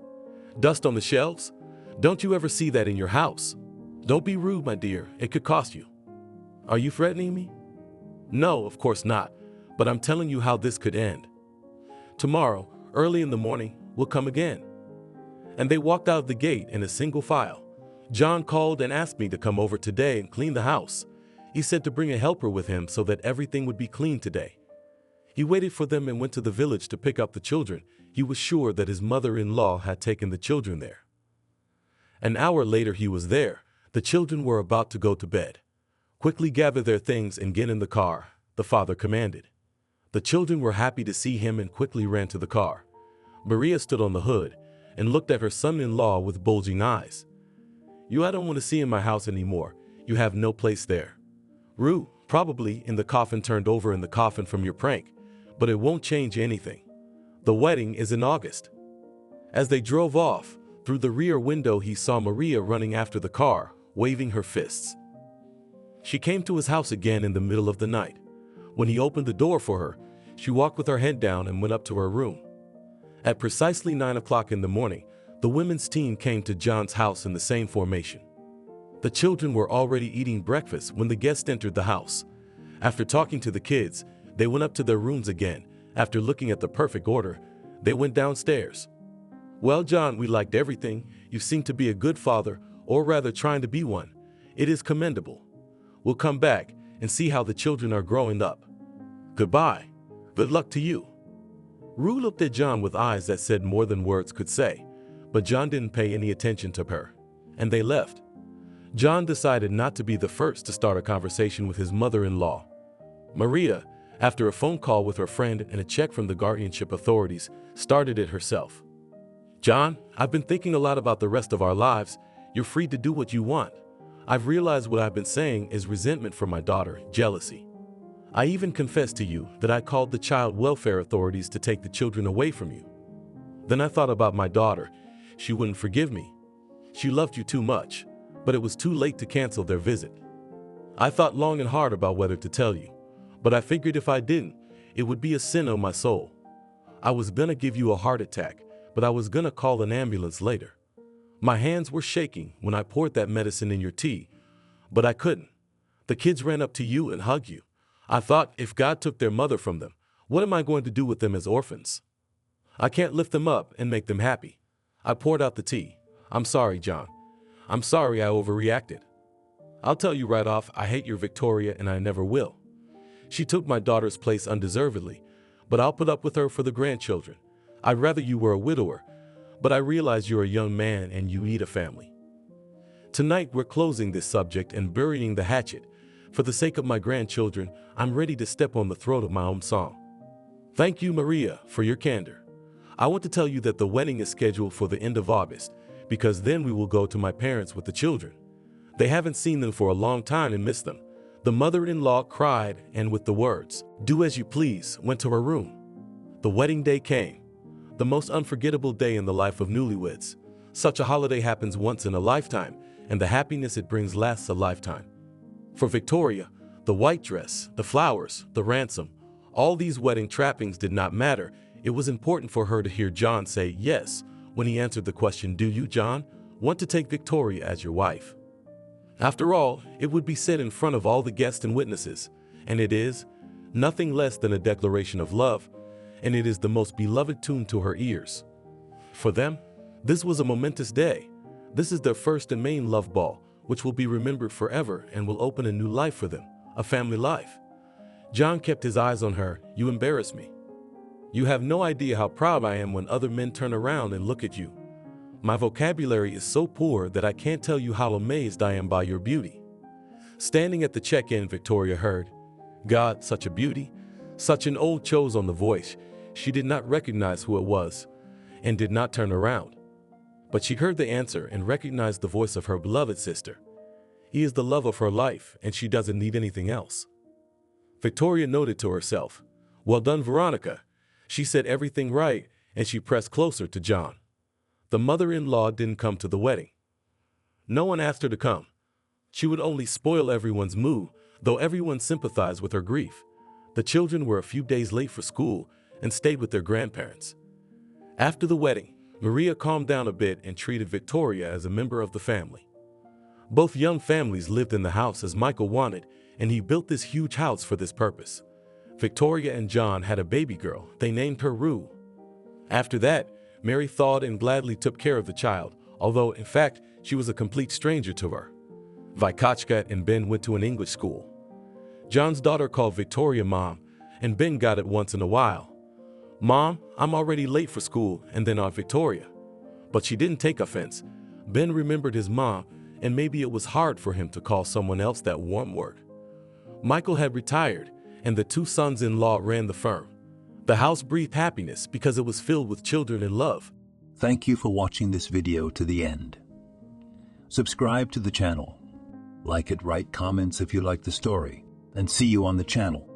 Dust on the shelves? Don't you ever see that in your house?" "Don't be rude, my dear. It could cost you." "Are you threatening me?" "No, of course not, but I'm telling you how this could end. Tomorrow, early in the morning, we'll come again." And they walked out of the gate in a single file. John called and asked me to come over today and clean the house. He said to bring a helper with him so that everything would be clean today. He waited for them and went to the village to pick up the children. He was sure that his mother-in-law had taken the children there. An hour later he was there. The children were about to go to bed. "Quickly gather their things and get in the car," the father commanded. The children were happy to see him and quickly ran to the car. Maria stood on the hood and looked at her son-in-law with bulging eyes. I don't want to see in my house anymore. You have no place there." "Rue, probably in the coffin turned over in the coffin from your prank, but it won't change anything. The wedding is in August." As they drove off, through the rear window he saw Maria running after the car, waving her fists. She came to his house again in the middle of the night. When he opened the door for her, she walked with her head down and went up to her room. At precisely 9 o'clock in the morning, the women's team came to John's house in the same formation. The children were already eating breakfast when the guests entered the house. After talking to the kids, they went up to their rooms again. After looking at the perfect order, they went downstairs. "Well, John, we liked everything. You seem to be a good father, or rather trying to be one. It is commendable. We'll come back and see how the children are growing up. Goodbye. Good luck to you." Rue looked at John with eyes that said more than words could say, but John didn't pay any attention to her, and they left. John decided not to be the first to start a conversation with his mother-in-law. Maria, after a phone call with her friend and a check from the guardianship authorities, started it herself. "John, I've been thinking a lot about the rest of our lives. You're free to do what you want. I've realized what I've been saying is resentment for my daughter, jealousy. I even confessed to you that I called the child welfare authorities to take the children away from you. Then I thought about my daughter. She wouldn't forgive me. She loved you too much, but it was too late to cancel their visit. I thought long and hard about whether to tell you, but I figured if I didn't, it would be a sin on my soul. I was gonna give you a heart attack, but I was gonna call an ambulance later. My hands were shaking when I poured that medicine in your tea, but I couldn't. The kids ran up to you and hugged you. I thought if God took their mother from them, what am I going to do with them as orphans? I can't lift them up and make them happy. I poured out the tea. I'm sorry, John. I'm sorry I overreacted. I'll tell you right off, I hate your Victoria and I never will. She took my daughter's place undeservedly, but I'll put up with her for the grandchildren. I'd rather you were a widower, but I realize you're a young man and you need a family. Tonight we're closing this subject and burying the hatchet. For the sake of my grandchildren, I'm ready to step on the throat of my own song. Thank you, Maria, for your candor. I want to tell you that the wedding is scheduled for the end of August, because then we will go to my parents with the children. They haven't seen them for a long time and miss them." The mother-in-law cried and with the words, "Do as you please," went to her room. The wedding day came, the most unforgettable day in the life of newlyweds. Such a holiday happens once in a lifetime, and the happiness it brings lasts a lifetime. For Victoria, the white dress, the flowers, the ransom, all these wedding trappings did not matter. It was important for her to hear John say yes when he answered the question, "Do you, John, want to take Victoria as your wife?" After all, it would be said in front of all the guests and witnesses, and it is nothing less than a declaration of love, and it is the most beloved tune to her ears. For them, this was a momentous day. This is their first and main love ball, which will be remembered forever and will open a new life for them, a family life. John kept his eyes on her. "You embarrass me. You have no idea how proud I am when other men turn around and look at you. My vocabulary is so poor that I can't tell you how amazed I am by your beauty." Standing at the check-in, Victoria heard, "God, such a beauty," such an old chose on the voice. She did not recognize who it was and did not turn around. But she heard the answer and recognized the voice of her beloved sister. He is the love of her life, and she doesn't need anything else. Victoria noted to herself, "Well done, Veronica." She said everything right, and she pressed closer to John. The mother-in-law didn't come to the wedding. No one asked her to come. She would only spoil everyone's mood, though everyone sympathized with her grief. The children were a few days late for school and stayed with their grandparents. After the wedding, Maria calmed down a bit and treated Victoria as a member of the family. Both young families lived in the house as Michael wanted, and he built this huge house for this purpose. Victoria and John had a baby girl. They named her Rue. After that, Mary thawed and gladly took care of the child, although, in fact, she was a complete stranger to her. Vykachka and Ben went to an English school. John's daughter called Victoria Mom, and Ben got it once in a while. "Mom, I'm already late for school," and then Aunt Victoria. But she didn't take offense. Ben remembered his mom, and maybe it was hard for him to call someone else that warm word. Michael had retired, and the two sons-in-law ran the firm. The house breathed happiness because it was filled with children and love. Thank you for watching this video to the end. Subscribe to the channel. Like it, write comments if you like the story, and see you on the channel.